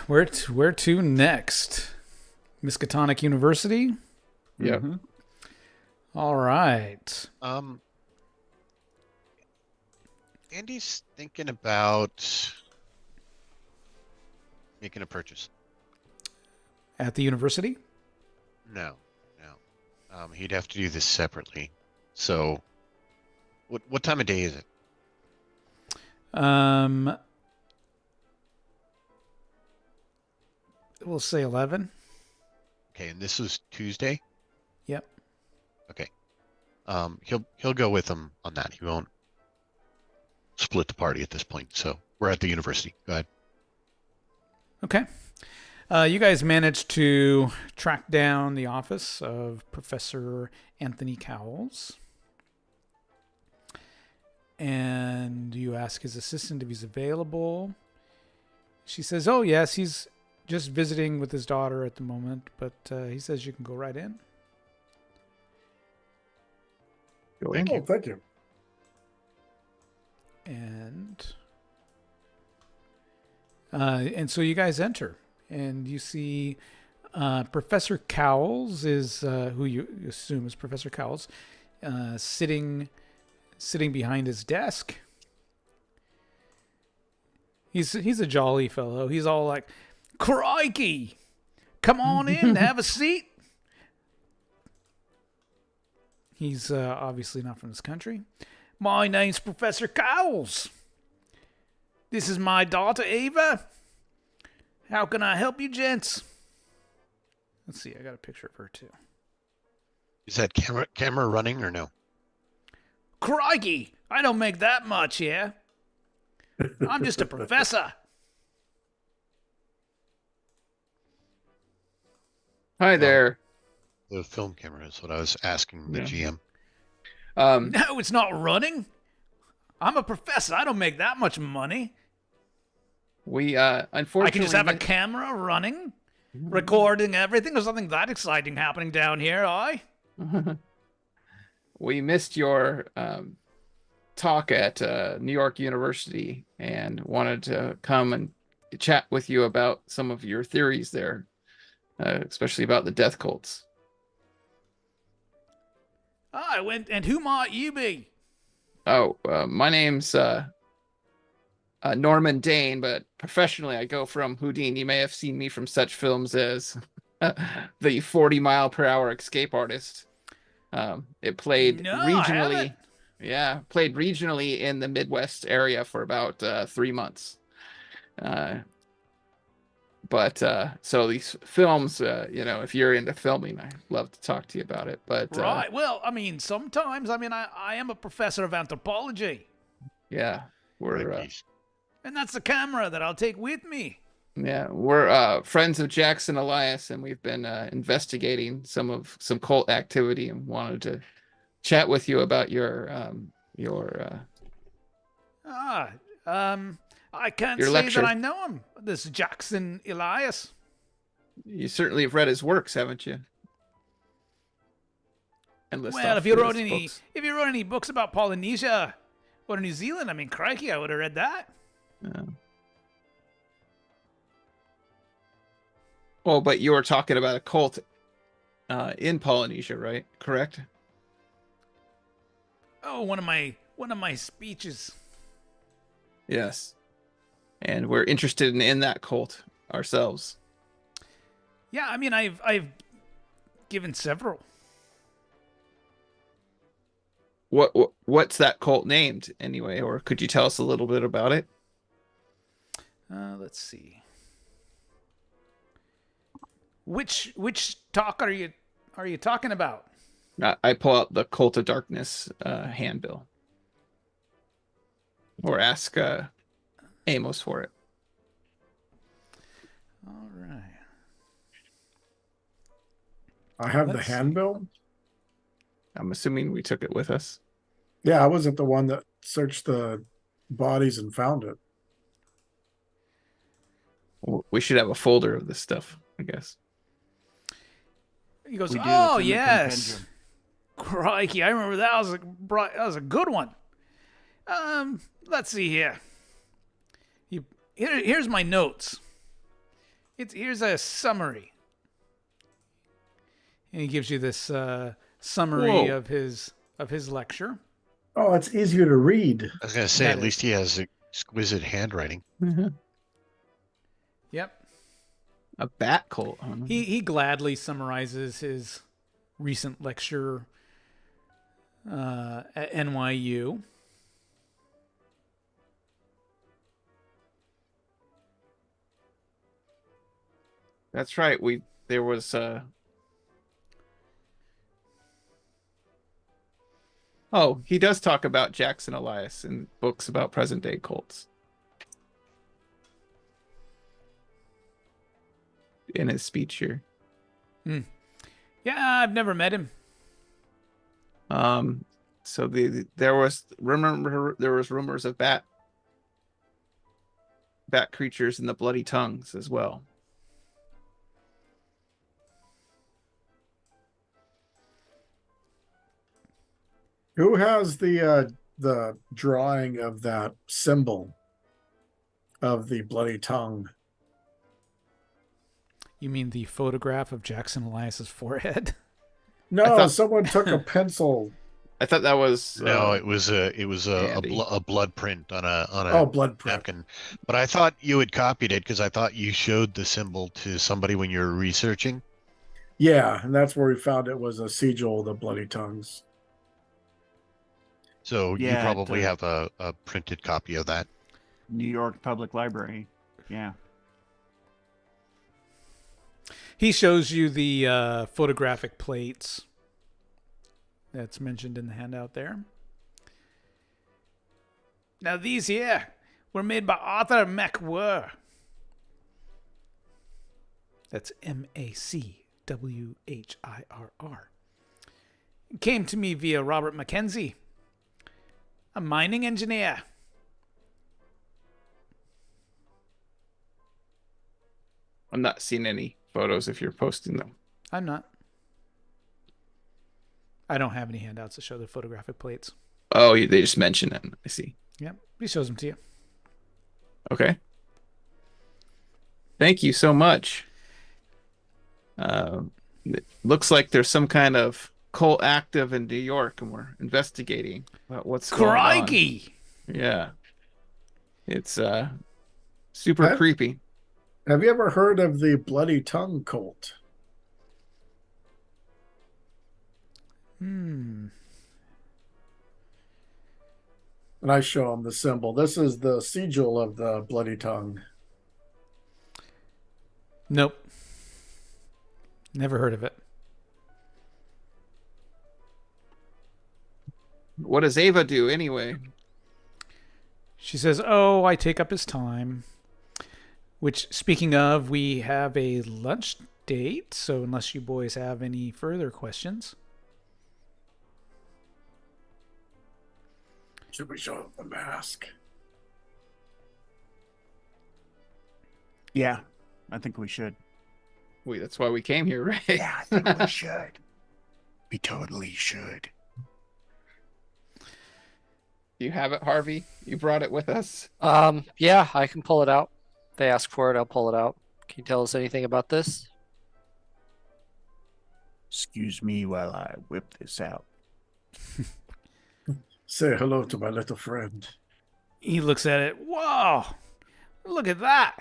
Where to next? Miskatonic University? Yeah. Mhm. All right. Andy's thinking about making a purchase. At the university? No. He'd have to do this separately. So, what time of day is it? We'll say 11. Okay, and this was Tuesday. Yep. Okay. He'll go with him on that. He won't split the party at this point. So we're at the university. Go ahead. Okay. You guys managed to track down the office of Professor Anthony Cowles. And you ask his assistant if he's available. She says, oh, yes, he's just visiting with his daughter at the moment, but he says you can go right in. Go in. Oh, thank you. And so you guys enter, and you see Professor Cowles is who you assume is Professor Cowles, sitting behind his desk. He's a jolly fellow. He's all like, "Crikey, come on in, have a seat." He's obviously not from this country. My name's Professor Cowles. This is my daughter, Ava. How can I help you, gents? Let's see, I got a picture of her, too. Is that camera running or no? Crikey, I don't make that much here. I'm just a professor. Hi there. The film camera is what I was asking the GM. No, it's not running. I'm a professor. I don't make that much money. We unfortunately I can just have a camera running, recording everything. There's nothing that exciting happening down here, we missed your talk at New York University and wanted to come and chat with you about some of your theories there, especially about the death cults. I went, and who might you be? Oh, my name's Norman Dane, but professionally I go from Houdini. You may have seen me from such films as the 40-mile-per-hour escape artist. It played regionally. Yeah, played regionally in the Midwest area for about 3 months. So these films, if you're into filming, I'd love to talk to you about it. But right. Well, sometimes, I am a professor of anthropology. Yeah, we're and that's the camera that I'll take with me. Yeah, we're friends of Jackson Elias, and we've been investigating some cult activity, and wanted to chat with you about I can't your say lecture. that I know him. This Jackson Elias. You certainly have read his works, haven't you? Well, if you wrote any books about Polynesia or New Zealand, crikey, I would have read that. Yeah. Oh, but you were talking about a cult in Polynesia, right? Correct? Oh, one of my speeches. Yes. And we're interested in that cult ourselves. Yeah, I've given several. What's that cult named anyway? Or could you tell us a little bit about it? Let's see. Which talk are you talking about? I pull out the Cult of Darkness handbill. Or ask Amos for it. All right. I have the handbill. I'm assuming we took it with us. Yeah, I wasn't the one that searched the bodies and found it. We should have a folder of this stuff, I guess. He goes, We do, "Oh it's in the yes, compendium. crikey! I remember that was a good one." Let's see here. here's my notes. Here's a summary. And he gives you this summary of his lecture. Oh, it's easier to read. I was gonna say, That at least he has exquisite handwriting. Yep. A bat cult. He gladly summarizes his recent lecture at NYU. That's right. There was Oh, he does talk about Jackson Elias in books about present day cults. In his speech here. Yeah, I've never met him. So there was rumors of bat creatures in the bloody tongues as well. Who has the drawing of that symbol of the bloody tongue? You mean the photograph of Jackson Elias's forehead? No, someone took a pencil. I thought that was No, it was a blood print on a blood print. napkin. But I thought you had copied it because I thought you showed the symbol to somebody when you were researching. Yeah, and that's where we found it was a sigil of the bloody tongues. So you Yeah, probably have a printed copy of that. New York Public Library. Yeah. He shows you the photographic plates that's mentioned in the handout there. Now these here were made by Arthur MacWhirr. That's MacWhirr. It came to me via Robert Mackenzie, a mining engineer. I'm not seeing any photos if you're posting them. I'm not. I don't have any handouts to show the photographic plates. Oh, they just mention them. I see. Yep, he shows them to you. Okay. Thank you so much. It looks like there's some kind of cult active in New York, and we're investigating about what's going on. Crikey! Yeah. It's super creepy. Have you ever heard of the bloody tongue cult? And I show him the symbol. This is the sigil of the bloody tongue. Nope. Never heard of it. What does Ava do anyway? She says, "Oh, I take up his time." Which, speaking of, we have a lunch date, so unless you boys have any further questions. Should we show him the mask? Yeah, I think we should. That's why we came here, right? Yeah, I think we should. We totally should. You have it, Harvey? You brought it with us? Yeah, I can pull it out. If they ask for it, I'll pull it out. Can you tell us anything about this? Excuse me while I whip this out. Say hello to my little friend. He looks at it. Whoa! Look at that!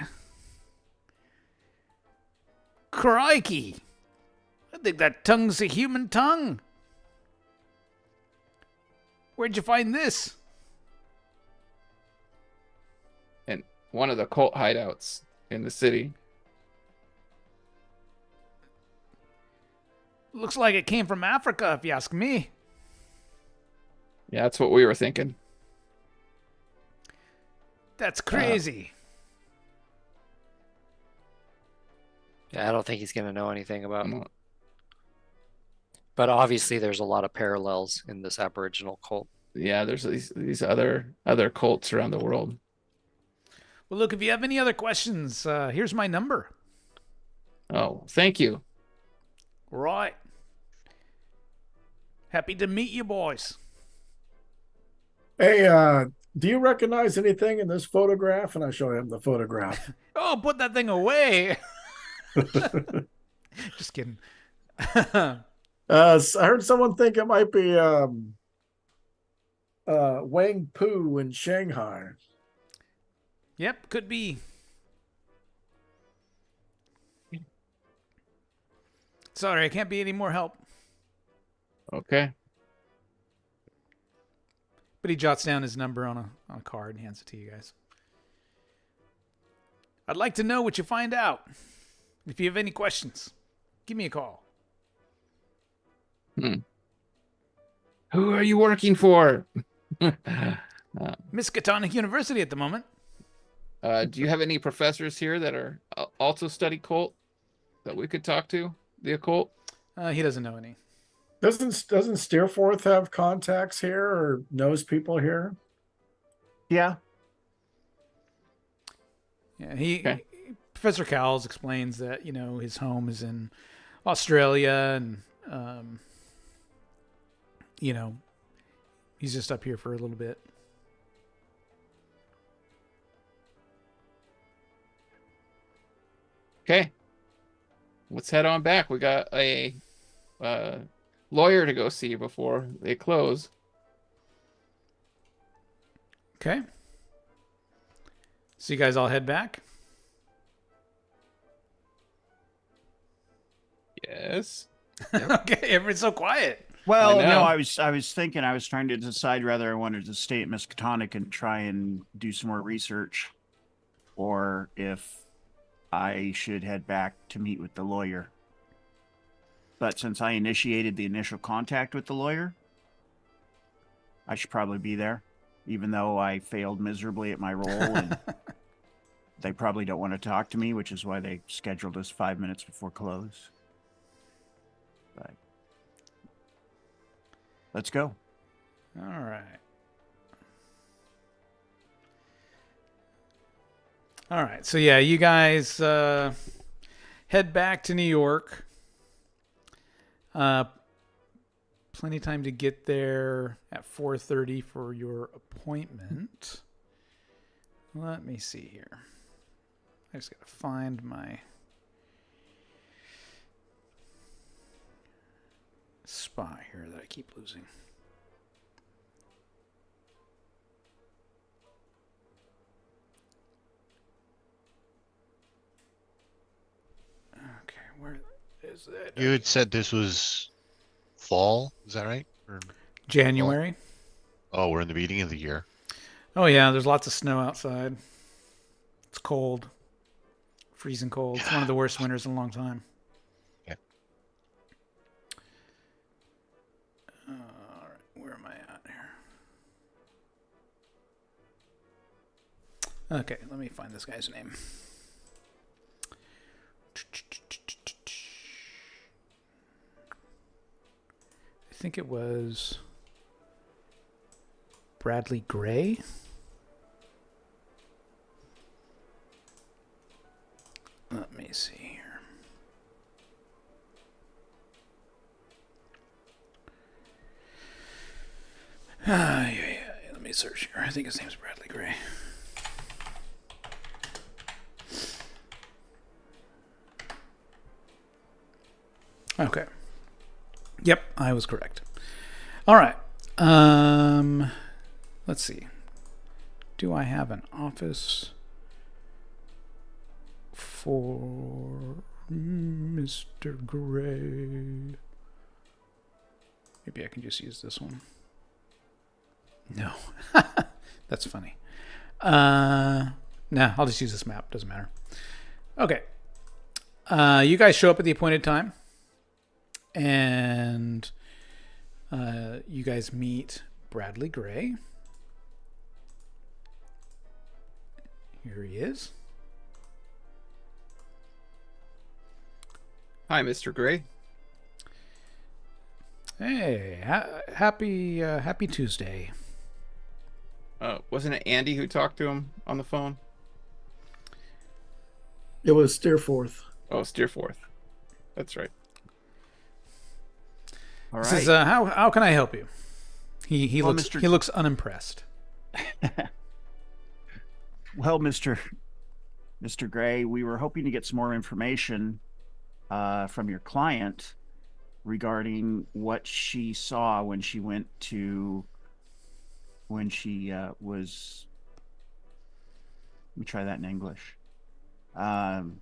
Crikey! I think that tongue's a human tongue. Where'd you find this? And one of the cult hideouts in the city. Looks like it came from Africa, if you ask me. Yeah, that's what we were thinking. That's crazy. Yeah, I don't think he's going to know anything about it. But obviously there's a lot of parallels in this Aboriginal cult. Yeah, there's these other cults around the world. Well, look, if you have any other questions, here's my number. Oh, thank you. Right. Happy to meet you boys. Hey, do you recognize anything in this photograph? And I show him the photograph. Oh, put that thing away. Just kidding. I heard someone think it might be Wang Pu in Shanghai. Yep, could be. Sorry, I can't be any more help. Okay. But he jots down his number on a card and hands it to you guys. I'd like to know what you find out. If you have any questions, give me a call. Who are you working for? Miskatonic University at the moment. Do you have any professors here that are also study cult that we could talk to? The occult? He doesn't know any. Doesn't Steerforth have contacts here or knows people here? Yeah. Yeah, Professor Cowles explains that, his home is in Australia and, he's just up here for a little bit. Okay. Let's head on back. We got a lawyer to go see before they close. Okay. So you guys all head back? Yes. Okay, everyone's so quiet. Well, I know. no, I was thinking, I was trying to decide whether I wanted to stay at Miskatonic and try and do some more research, or if I should head back to meet with the lawyer. But since I initiated the initial contact with the lawyer, I should probably be there, even though I failed miserably at my role, and they probably don't want to talk to me, which is why they scheduled us 5 minutes before close. But let's go. All right. All right. So, yeah, you guys head back to New York. Plenty of time to get there at 4:30 for your appointment. Let me see here. I just got to find my spot here that I keep losing. Okay, where is it? You had said this was fall, is that right? Or... January. Oh, we're in the beginning of the year. Oh yeah, there's lots of snow outside. It's cold. Freezing cold. It's one of the worst winters in a long time. Yeah. All right, where am I at here? Okay, let me find this guy's name. I think it was Bradley Gray. Let me see here. Yeah. Let me search here. I think his name's Bradley Gray. Okay. Yep, I was correct. All right. Let's see. Do I have an office for Mr. Gray? Maybe I can just use this one. No. That's funny. Nah, I'll just use this map. Doesn't matter. Okay. You guys show up at the appointed time. And you guys meet Bradley Gray. Here he is. Hi, Mr. Gray. Hey, happy Tuesday. Wasn't it Andy who talked to him on the phone? It was Steerforth. Oh, Steerforth. That's right. All right. This is, how can I help you? He Well, looks unimpressed. Well, Mr. Gray, we were hoping to get some more information from your client regarding what she saw when she went to was. Let me try that in English. Apparently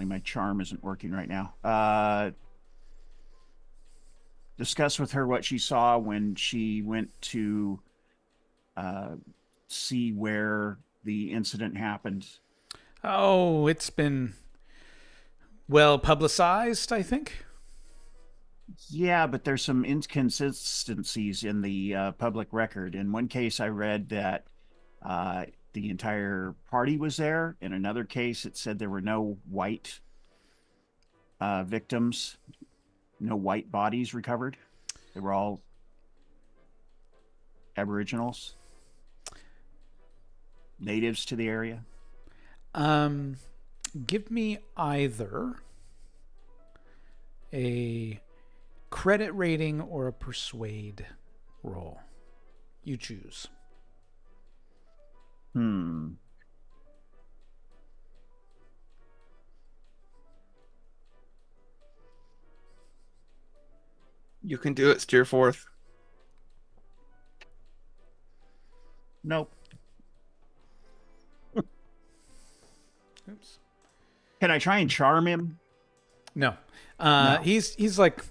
my charm isn't working right now. Discuss with her what she saw when she went to see where the incident happened. Oh, it's been well publicized, I think. Yeah, but there's some inconsistencies in the public record. In one case, I read that the entire party was there. In another case, it said there were no white victims, no white bodies recovered. They were all Aboriginals, natives to the area. Give me either a credit rating or a persuade roll. You choose. You can do it, Steerforth. Nope. Oops. Can I try and charm him? No. No. He's like,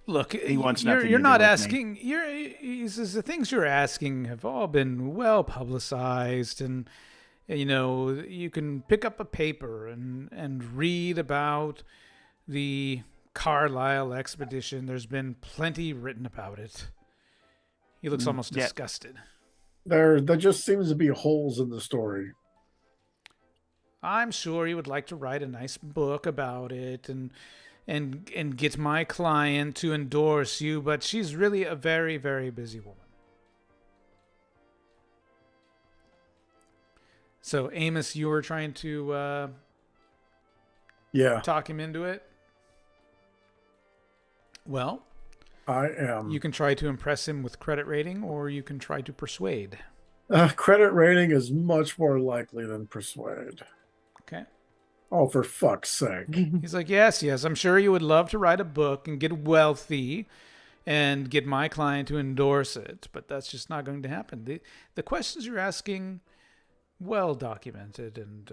look, He wants you're, nothing you're to not do with me. asking. He says the things you're asking have all been well publicized, and you know you can pick up a paper and read about the Carlisle expedition. There's been plenty written about it. He looks almost Yeah. disgusted. There just seems to be holes in the story. I'm sure you would like to write a nice book about it and get my client to endorse you, but she's really a very, very busy woman. So, Amos, you were trying to Yeah, talk him into it? Well, I am. you can try to impress him with credit rating, or you can try to persuade. Credit rating is much more likely than persuade. Okay. Oh, for fuck's sake. He's like, yes, I'm sure you would love to write a book and get wealthy and get my client to endorse it, but that's just not going to happen. The questions you're asking, well documented, and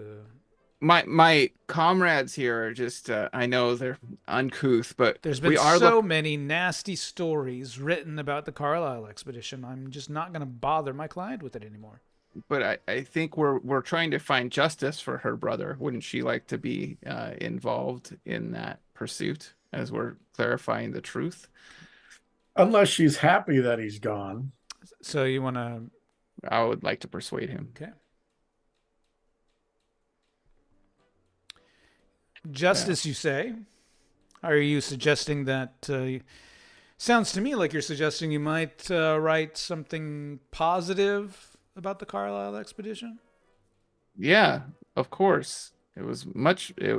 My comrades here are just I know they're uncouth, but there's been we are so many nasty stories written about the Carlisle expedition. I'm just not going to bother my client with it anymore. but I think we're trying to find justice for her brother. Wouldn't she like to be involved in that pursuit as we're clarifying the truth? Unless she's happy that he's gone. So you want to... I would like to persuade him. Okay. Justice, you say? Are you suggesting that... sounds to me like you're suggesting you might write something positive about the Carlisle expedition? Yeah, of course. It was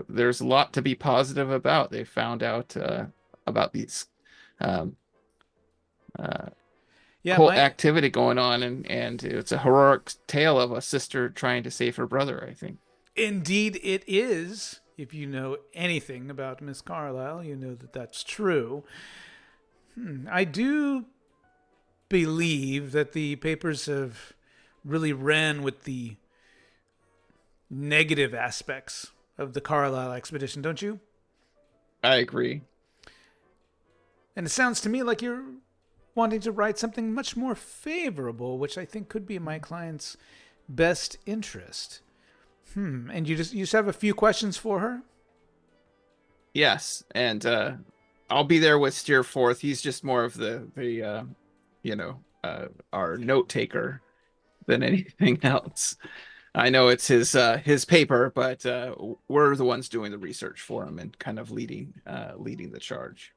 there's a lot to be positive about. They found out about these whole activity going on, and it's a heroic tale of a sister trying to save her brother, I think. Indeed it is. If you know anything about Miss Carlisle, you know that that's true. I do believe that the papers have really ran with the negative aspects of the Carlisle expedition, don't you? I agree. And it sounds to me like you're wanting to write something much more favorable, which I think could be in my client's best interest. And you just have a few questions for her? Yes, and I'll be there with Steerforth. He's just more of the our note taker than anything else. I know it's his paper, but we're the ones doing the research for him and kind of leading the charge.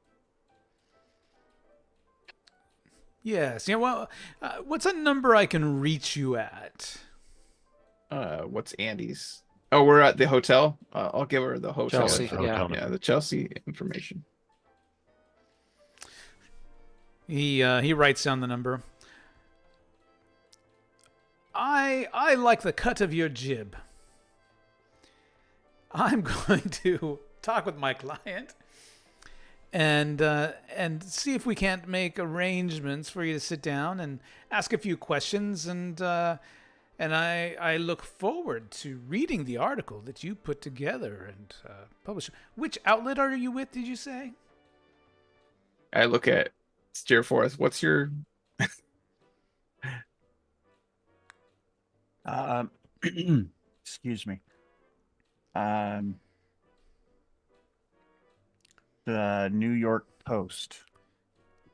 Yes. Yeah. Well, what's a number I can reach you at? What's Andy's? Oh, we're at the hotel. I'll give her the hotel. Chelsea, yeah. Yeah, the Chelsea information. He writes down the number. I like the cut of your jib. I'm going to talk with my client and see if we can't make arrangements for you to sit down and ask a few questions. And I look forward to reading the article that you put together and publish. Which outlet are you with, did you say? I look at Steerforth. What's your... Excuse me. The New York Post.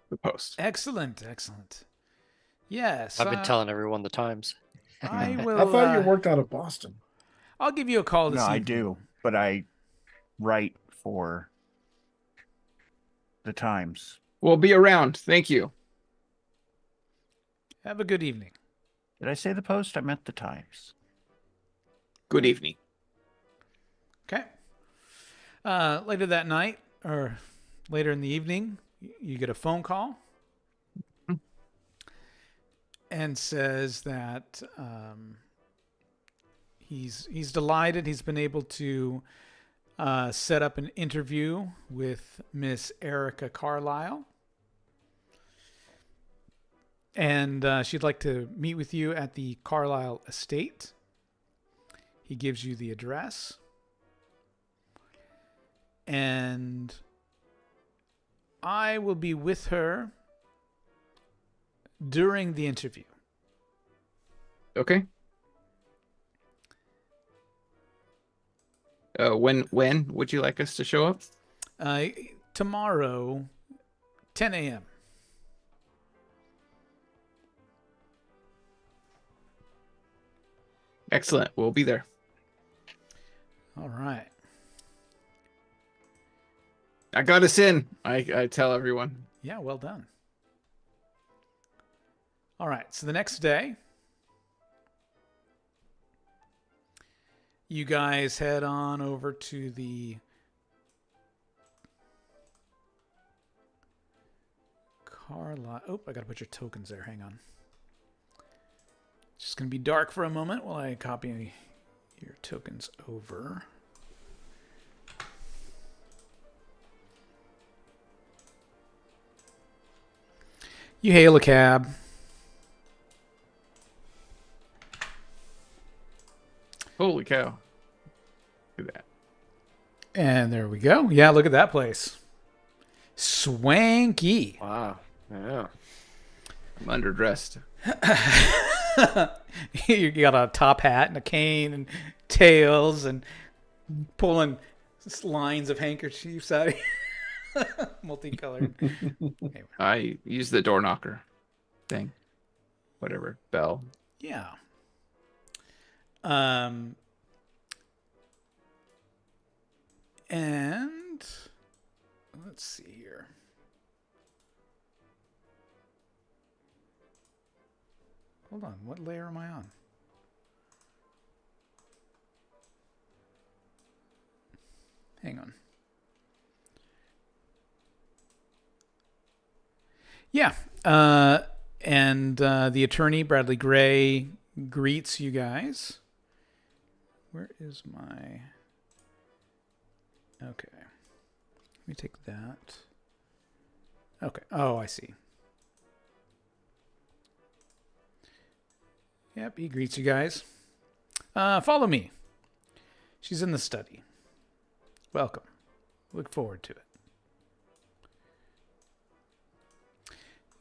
The Post. Excellent. Yes. I've been telling everyone the Times. I will. I thought you worked out of Boston. I'll give you a call this No, evening. I do, but I write for the Times. We'll be around. Thank you. Have a good evening. Did I say the Post? I meant the Times. Good evening. Okay. Later that night, or later in the evening, you get a phone call and says that he's delighted he's been able to set up an interview with Miss Erica Carlisle. And she'd like to meet with you at the Carlisle estate. He gives you the address. And I will be with her during the interview. Okay. When would you like us to show up? Tomorrow, 10 a.m. Excellent. We'll be there. All right. I got us in. I tell everyone. Yeah, well done. All right. So the next day, you guys head on over to the Carlisle. Oh, I got to put your tokens there. Hang on. It's just going to be dark for a moment while I copy your tokens over. You hail a cab. Holy cow. Look at that. And there we go. Yeah, look at that place. Swanky. Wow. Yeah. I'm underdressed. You got a top hat and a cane and tails and pulling lines of handkerchiefs out of you. Multicolored. Anyway. I use the door knocker thing. Whatever. Bell. Yeah. And let's see here. Hold on. What layer am I on? Hang on. Yeah. And the attorney, Bradley Gray, greets you guys. Where is my... Okay. Let me take that. Okay. Oh, I see. Yep, he greets you guys. Follow me. She's in the study. Welcome. Look forward to it.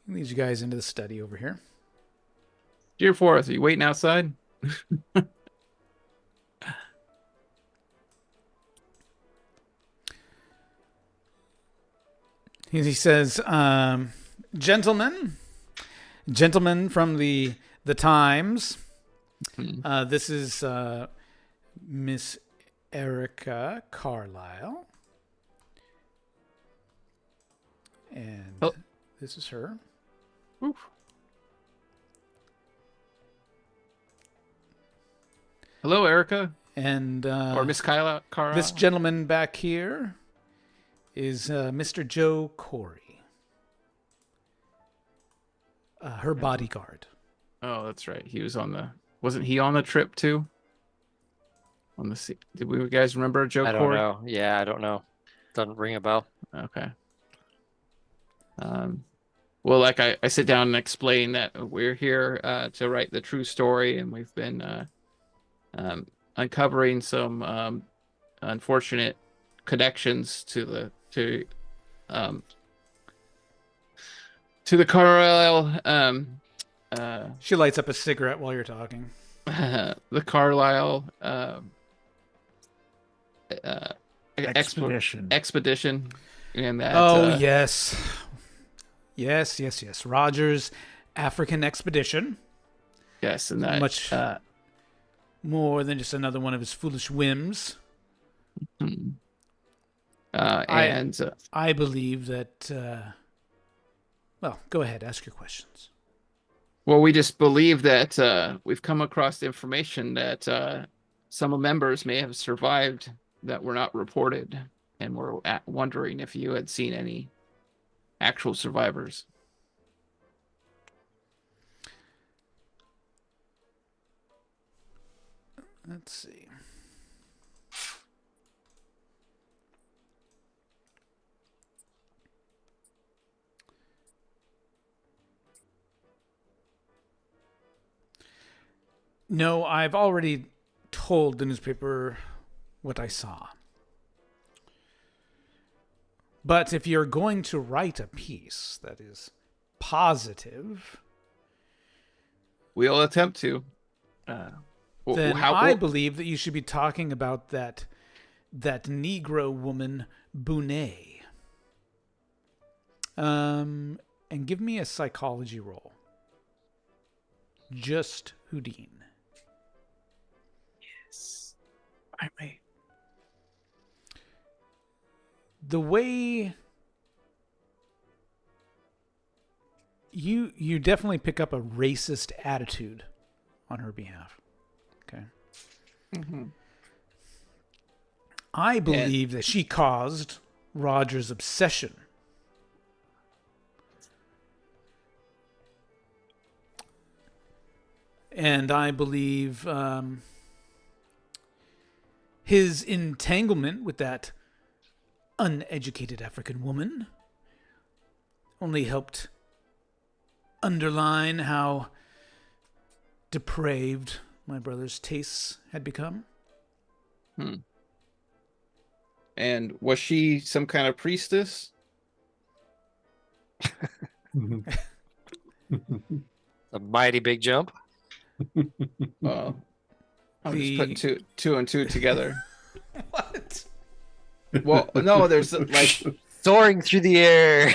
He leads you guys into the study over here. Dear Forrest, are you waiting outside? He says, gentlemen from the Times, this is Miss Erica Carlisle. And this is her. Oof. Hello, Erica. And or Miss Carlisle. This gentleman back here is Mr. Joe Corey. her bodyguard. Oh, that's right. He was on the. Wasn't he on the trip too? On the sea. Did we guys remember Joe I don't Cord? know. Yeah, I don't know. Doesn't ring a bell. Okay. Well, like I sit down and explain that we're here to write the true story, and we've been uncovering some unfortunate connections to the Carlisle She lights up a cigarette while you're talking. the Carlisle expedition, and that. Yes. Roger's African expedition. Yes, and that much more than just another one of his foolish whims. I believe that. Well, go ahead. Ask your questions. Well, we just believe that we've come across information that some members may have survived that were not reported, and we're wondering if you had seen any actual survivors. Let's see. No, I've already told the newspaper what I saw. But if you're going to write a piece that is positive, we'll attempt to. Then I believe that you should be talking about that Negro woman, Bonet. And give me a psychology roll. Just Houdin. Yes. I may. The way you definitely pick up a racist attitude on her behalf. Okay. Mm-hmm. I believe that she caused Roger's obsession. And I believe his entanglement with that uneducated African woman only helped underline how depraved my brother's tastes had become. And was she some kind of priestess? A mighty big jump. Well, I'm just putting two and two together. What? Well, no, there's like soaring through the air.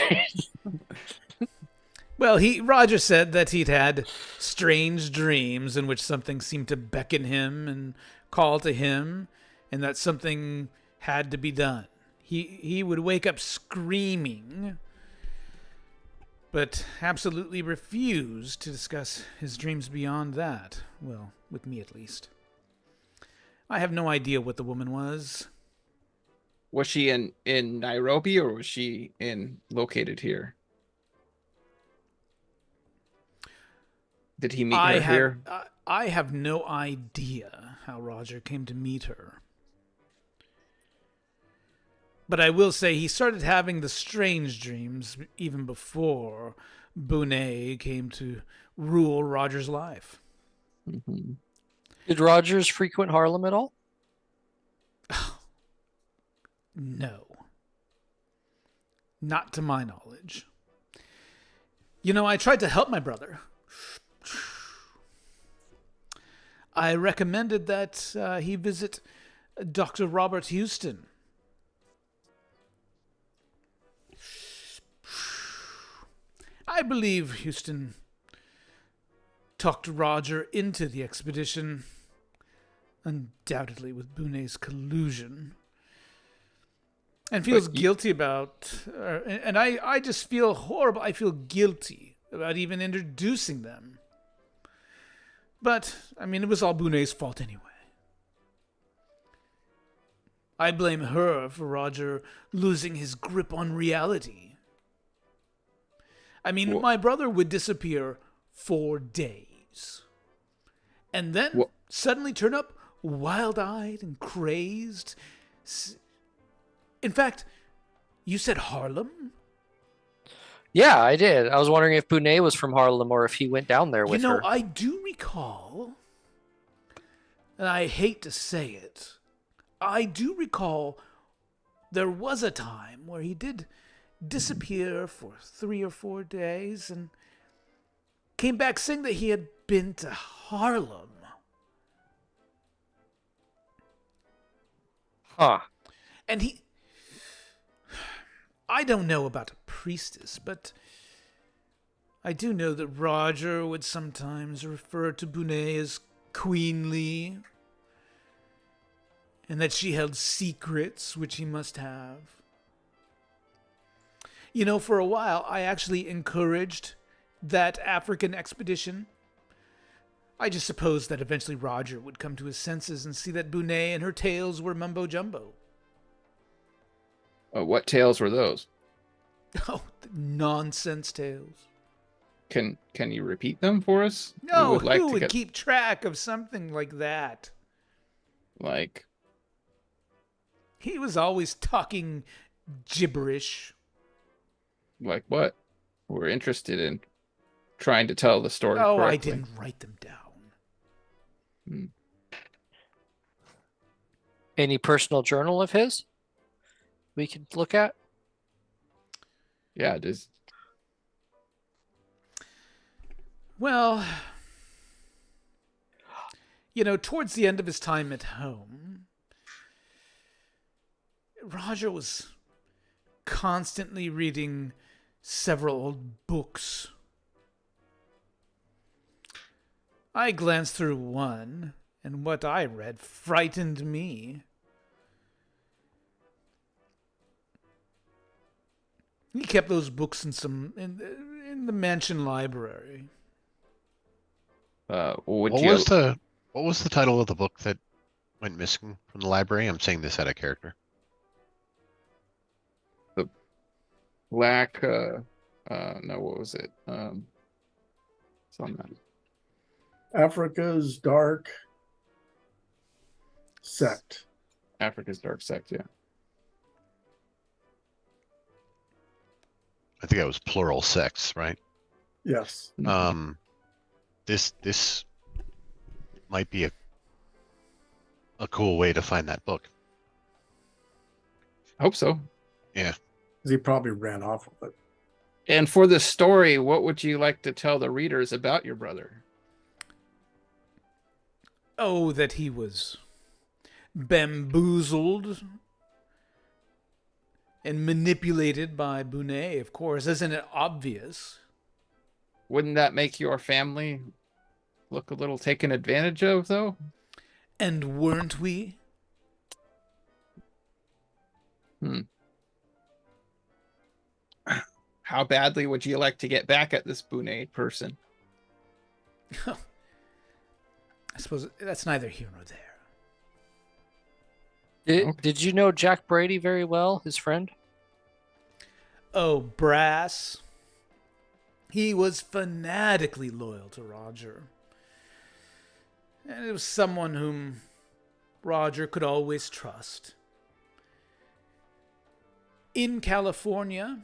Well, Roger said that he'd had strange dreams in which something seemed to beckon him and call to him, and that something had to be done. He would wake up screaming, but absolutely refused to discuss his dreams beyond that. Well, with me at least. I have no idea what the woman was. Was she in Nairobi, or was she located here? Did he meet her here? I have no idea how Roger came to meet her. But I will say he started having the strange dreams even before Bonet came to rule Roger's life. Mm-hmm. Did Rogers frequent Harlem at all? No. Not to my knowledge. You know, I tried to help my brother. I recommended that he visit Dr. Robert Houston. I believe Houston talked Roger into the expedition, undoubtedly with Bonet's collusion, and feels guilty about... and I just feel horrible. I feel guilty about even introducing them. But, I mean, it was all Bonet's fault anyway. I blame her for Roger losing his grip on reality. I mean, Wha- my brother would disappear for days. And then Wha- suddenly turn up wild-eyed and crazed. In fact, you said Harlem? Yeah, I did. I was wondering if Bonet was from Harlem or if he went down there with her. I do recall, and I hate to say it, I do recall there was a time where he did disappear for 3 or 4 days and came back saying that he had been to Harlem. Huh. And I don't know about a priestess, but I do know that Roger would sometimes refer to Bonet as queenly, and that she held secrets which he must have. You know, for a while, I actually encouraged that African expedition. I just supposed that eventually Roger would come to his senses and see that Bonet and her tales were mumbo-jumbo. What tales were those? Oh, nonsense tales. Can you repeat them for us? We No, would like who to would get keep track of something like that? like He was always talking gibberish. what? We're interested in trying to tell the story Oh, correctly. I didn't write them down. Any personal journal of his we could look at? Yeah, does Well, you know, towards the end of his time at home, Roger was constantly reading several old books. I glanced through one, and what I read frightened me. He kept those books in the mansion library. would What you was the title of the book that went missing from the library? I'm saying this out of character. Black no, what was it? It's on that. Africa's Dark Sect. Africa's Dark Sect, yeah. I think that was plural sex, right? Yes. This might be a cool way to find that book. I hope so. Yeah. He probably ran off with it. And for the story, what would you like to tell the readers about your brother? Oh, that he was bamboozled and manipulated by Bonet, of course. Isn't it obvious? Wouldn't that make your family look a little taken advantage of, though? And weren't we? How badly would you like to get back at this Bonet person? I suppose that's neither here nor there. Did you know Jack Brady very well, his friend? Oh, Brass. He was fanatically loyal to Roger. And it was someone whom Roger could always trust. In California,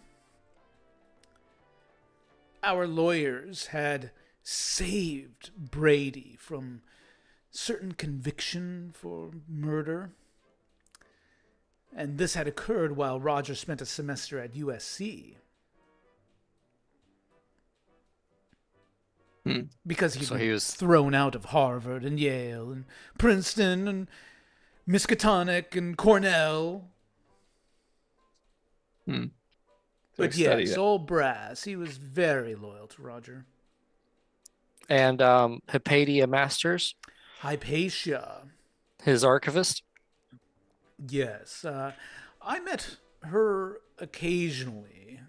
our lawyers had saved Brady from certain conviction for murder. And this had occurred while Roger spent a semester at USC. Because So he he was was- thrown out of Harvard and Yale and Princeton and Miskatonic and Cornell. But yes, old Brass, he was very loyal to Roger. And Hypatia Masters, Hypatia. his archivist. Yes. I met her occasionally.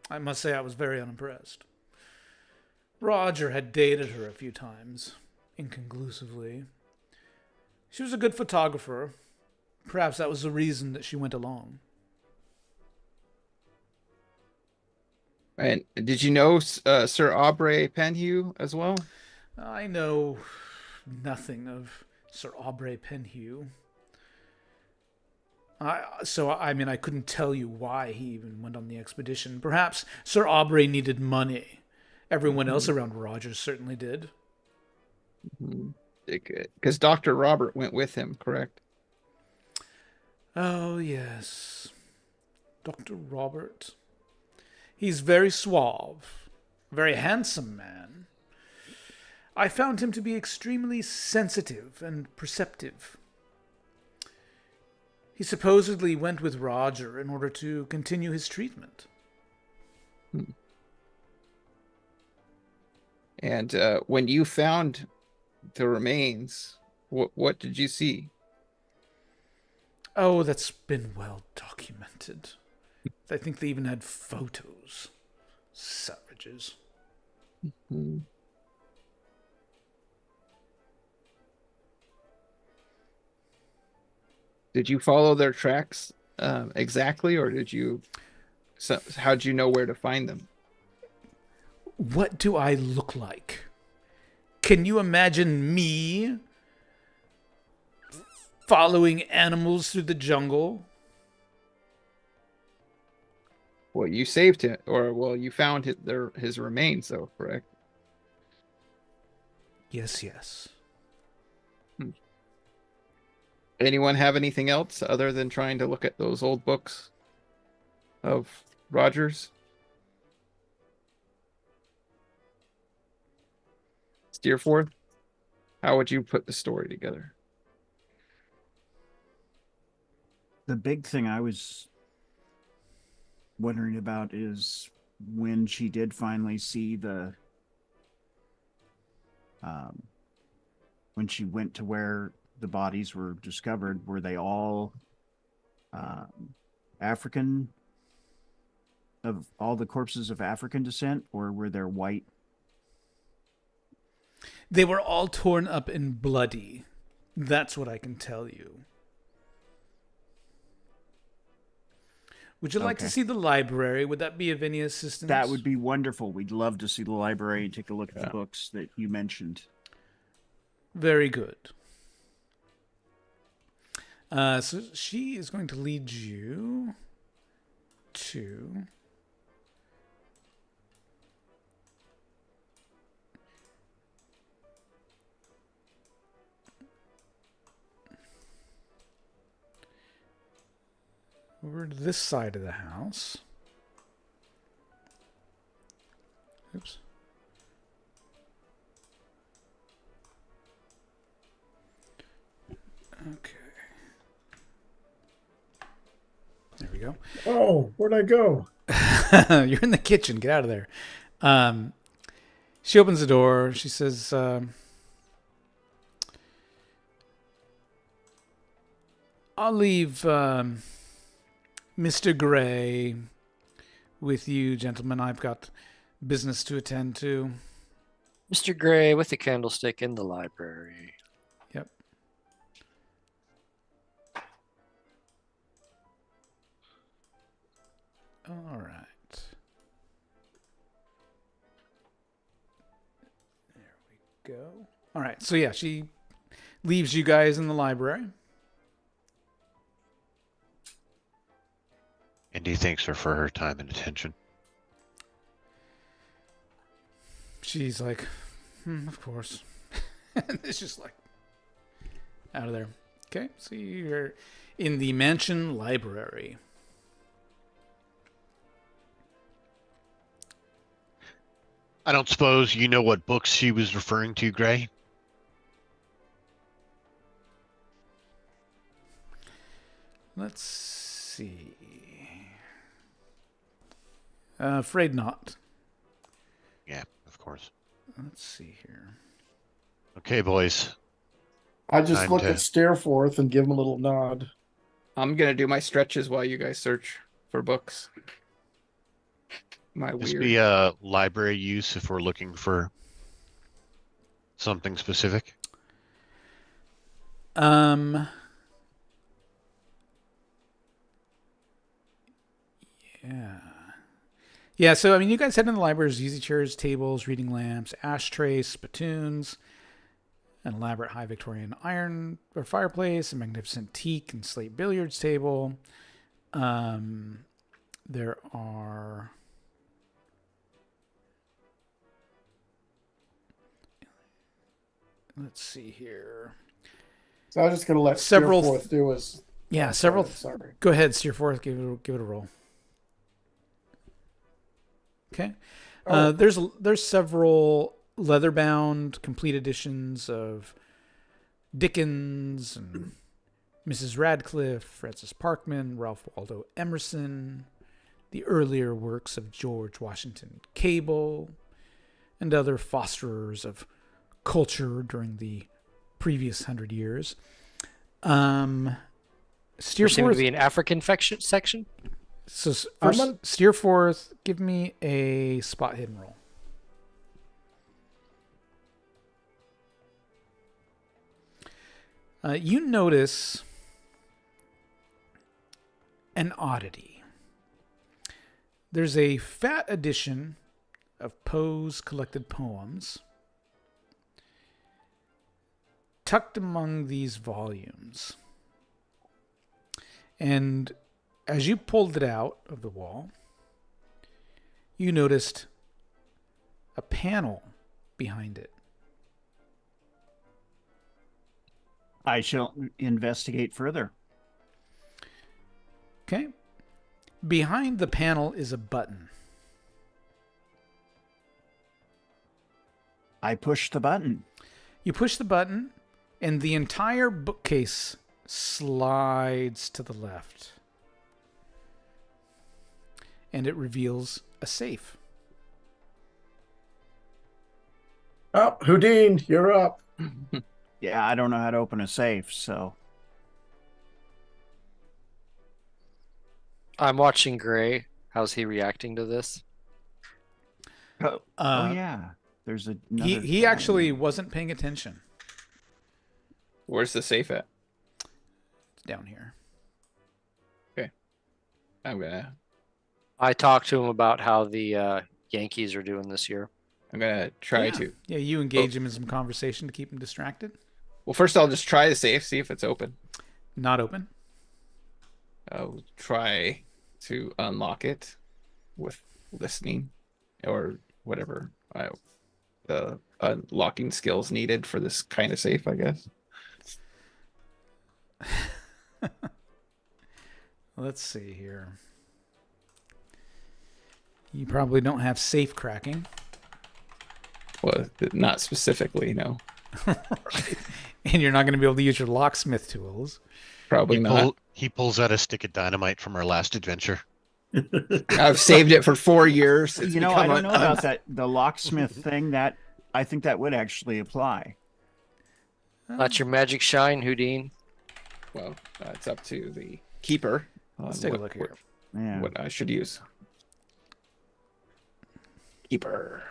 I must say I was very unimpressed. Roger had dated her a few times, inconclusively. She was a good photographer. Perhaps that was the reason that she went along. And did you know Sir Aubrey Penhew as well? I know nothing of Sir Aubrey Penhew. I mean, I couldn't tell you why he even went on the expedition. Perhaps Sir Aubrey needed money. Everyone else around Rogers certainly did. Because Dr. Robert went with him, correct? Oh, yes. Dr. Robert. He's very suave, very handsome man. I found him to be extremely sensitive and perceptive. He supposedly went with Roger in order to continue his treatment. And when you found the remains, what did you see? Oh, that's been well documented. I think they even had photos. Savages. Hmm. Did you follow their tracks exactly, or did you? So, how'd you know where to find them? What do I look like? Can you imagine me following animals through the jungle? Well, you saved him, or well, you found his remains, though, correct? Yes, yes. Anyone have anything else other than trying to look at those old books of Rogers? Steerforth, how would you put the story together? The big thing I was wondering about is when she did finally see when she went to where the bodies were discovered, were they all African, of all the corpses of African descent, or were there white? They were all torn up and bloody. That's what I can tell you. Would you like to see the library? Would that be of any assistance? That would be wonderful. We'd love to see the library and take a look at the books that you mentioned. Very good. So she is going to lead you to over to this side of the house. Oops. Okay. There we go. Oh, where'd I go? You're in the kitchen. Get out of there. She opens the door. She says, I'll leave Mr. Gray with you, gentlemen. I've got business to attend to. Mr. Gray with the candlestick in the library. Yep. All right. There we go. All right. So, yeah, she leaves you guys in the library. And he thanks her for her time and attention. She's like, of course. And it's just like, out of there. Okay, so you're in the mansion library. I don't suppose you know what books she was referring to, Gray? Let's see. Afraid not. Yeah, of course. Let's see here. Okay, boys. I just Time look to- at Stareforth and give him a little nod. I'm gonna do my stretches while you guys search for books. My This weird. be a library use if we're looking for something specific? Yeah. Yeah, so I mean, you guys head in the library. There's easy chairs, tables, reading lamps, ashtrays, spittoons, an elaborate high Victorian iron or fireplace, a magnificent teak and slate billiards table. There are let's see here. So I'm just going to let Several- Steerforth do his. Yeah, Oh, several. Sorry. Go ahead, Steerforth. Give it a roll. Okay. Oh. There's several leather-bound complete editions of Dickens and Mrs. Radcliffe, Francis Parkman, Ralph Waldo Emerson, the earlier works of George Washington Cable, and other fosterers of culture during the previous 100 years. There seemed to Steerforth. be an African section. So first, Steerforth, give me a spot hidden roll. You notice an oddity. There's a fat edition of Poe's collected poems tucked among these volumes. And as you pulled it out of the wall, you noticed a panel behind it. I shall investigate further. Okay. Behind the panel is a button. I push the button. You push the button, and the entire bookcase slides to the left. And it reveals a safe. Oh, Houdin, you're up. Yeah, I don't know how to open a safe, so I'm watching Gray. How's he reacting to this? oh yeah. There's another. He actually wasn't paying attention. Where's the safe at? It's down here. I talked to him about how the Yankees are doing this year. I'm gonna try to. Yeah, you engage him in some conversation to keep him distracted. Well, first I'll just try the safe, see if it's open. Not open. I'll try to unlock it with listening or whatever the unlocking skills needed for this kind of safe, I guess. Let's see here. You probably don't have safe cracking. Well, not specifically, no. And you're not going to be able to use your locksmith tools. Probably not. He pulls out a stick of dynamite from our last adventure. I've saved it for 4 years. It's I don't know become about that. The locksmith thing. That I think that would actually apply. That's your magic shine, Houdin. Well, it's up to the keeper. Let's take a look here. Yeah. What I should use. Keeper.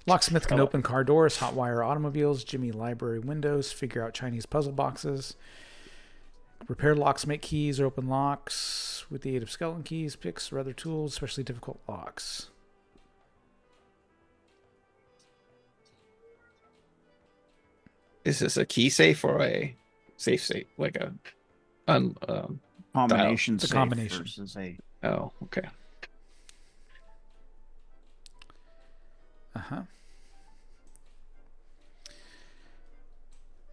Locksmith can open car doors, hotwire automobiles, jimmy library windows, figure out Chinese puzzle boxes, repair locks, make keys, or open locks with the aid of skeleton keys, picks, or other tools, especially difficult locks. Is this a key safe or a safe? Like a Combination. It's a safe combination. versus a. Oh, okay. Uh-huh.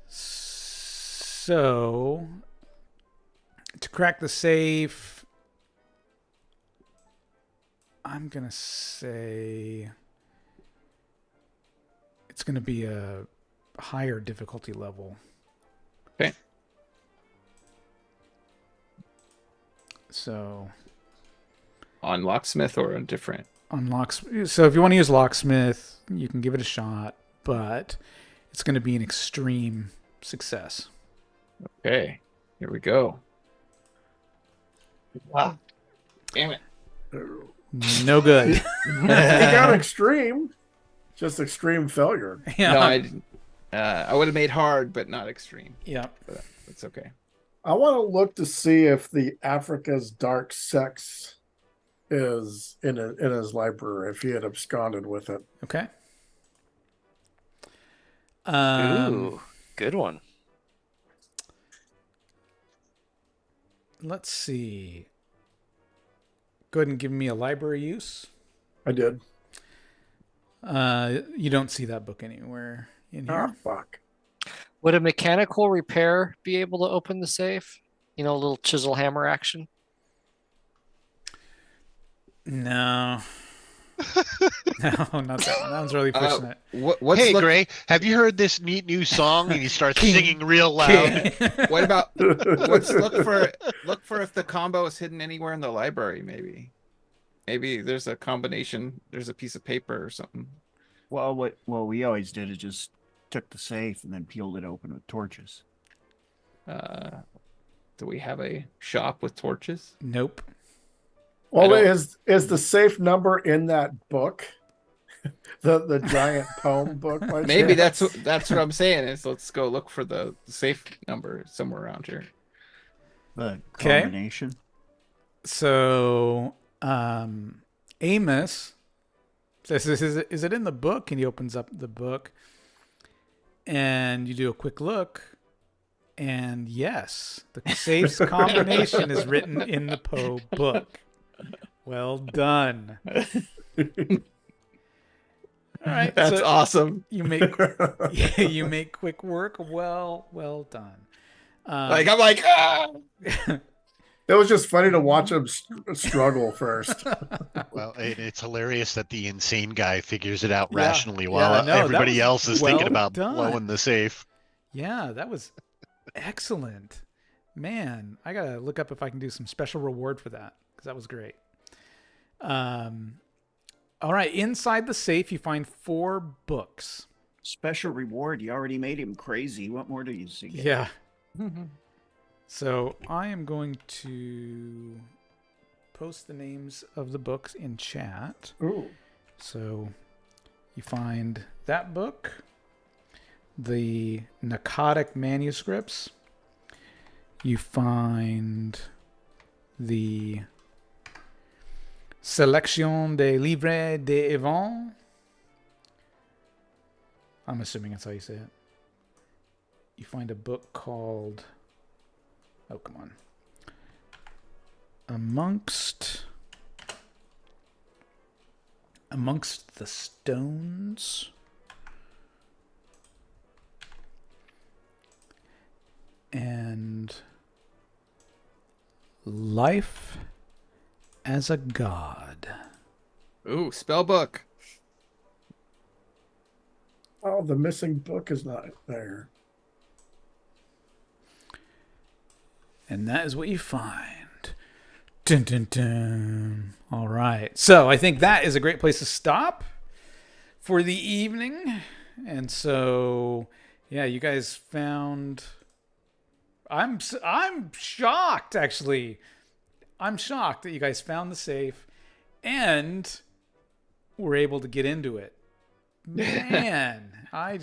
So, to crack the safe, I'm going to say it's going to be a higher difficulty level. Okay. So, On locksmith or a different? on so if you want to use locksmith, you can give it a shot, but it's going to be an extreme success. Okay, here we go. Wow. Damn it. No good. You got extreme. Just extreme failure. Yeah. No, I didn't. I would have made hard, but not extreme. Yeah. But it's okay. I want to look to see if the Africa's dark sex is in his library if he had absconded with it. Okay. Ooh, good one. Let's see. Go ahead and give me a library use. I did. You don't see that book anywhere in here. Ah, fuck. Would a mechanical repair be able to open the safe? You know, a little chisel hammer action? No. No, not that one. That one's really pushing it. What's Hey, Gray, have you heard this neat new song? And he starts singing real loud. What about let's look for if the combo is hidden anywhere in the library, maybe there's a combination, there's a piece of paper or something. Well, what we always did is just took the safe and then peeled it open with torches. Do we have a shop with torches? Nope. Well, is the safe number in that book? the giant poem book? Maybe that's what I'm saying is let's go look for the safe number somewhere around here. The combination. So, Amos says, is it in the book? And he opens up the book and you do a quick look. And yes, the safe's combination is written in the Poe book. Well done. All right, that's so awesome. You make quick work. Well done. I'm like, ah! It was just funny to watch him struggle first. Well, it's hilarious that the insane guy figures it out Yeah, rationally yeah, while no, everybody that was else is well thinking about done. blowing the safe. Yeah, that was excellent. Man, I gotta look up if I can do some special reward for that because that was great. All right, inside the safe you find 4 books. Special reward. You already made him crazy. What more do you see? Yeah. So I am going to post the names of the books in chat. Ooh. So you find that book, the narcotic manuscripts. You find the Sélection des livres d'Yvon. I'm assuming that's how you say it. You find a book called... Oh, come on. Amongst the Stones. And Life as a God. Ooh, spell book. Oh, the missing book is not there. And that is what you find. Dun, dun, dun. All right. So I think that is a great place to stop for the evening. And so, yeah, you guys found... I'm shocked, actually. I'm shocked that you guys found the safe and were able to get into it. Man, I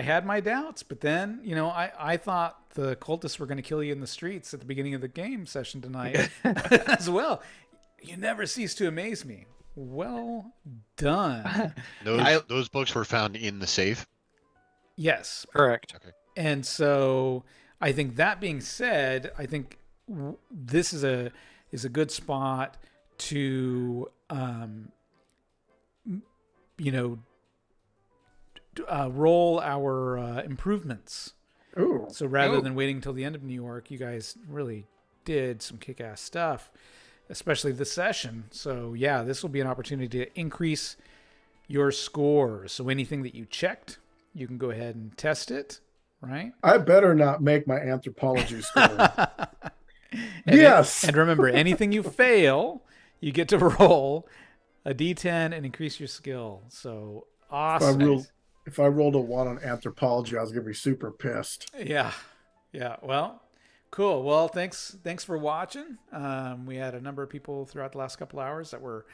had my doubts, but then, I thought the cultists were going to kill you in the streets at the beginning of the game session tonight as well. You never cease to amaze me. Well done. Those books were found in the safe? Yes. Correct. Okay. And so I think that being said, I think this is a good spot to, roll our improvements. Ooh. So rather than waiting until the end of New York, you guys really did some kick-ass stuff, especially this session. So yeah, this will be an opportunity to increase your scores. So anything that you checked, you can go ahead and test it, right? I better not make my anthropology score. Yes. And remember, anything you fail, you get to roll a d10 and increase your skill. So awesome. If I rolled a 1 on anthropology, I was gonna be super pissed. Yeah. Well, cool. Well, thanks for watching. We had a number of people throughout the last couple hours that were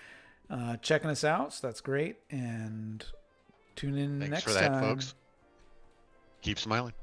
checking us out, so that's great. And tune in next time. Thanks for that, folks. Keep smiling.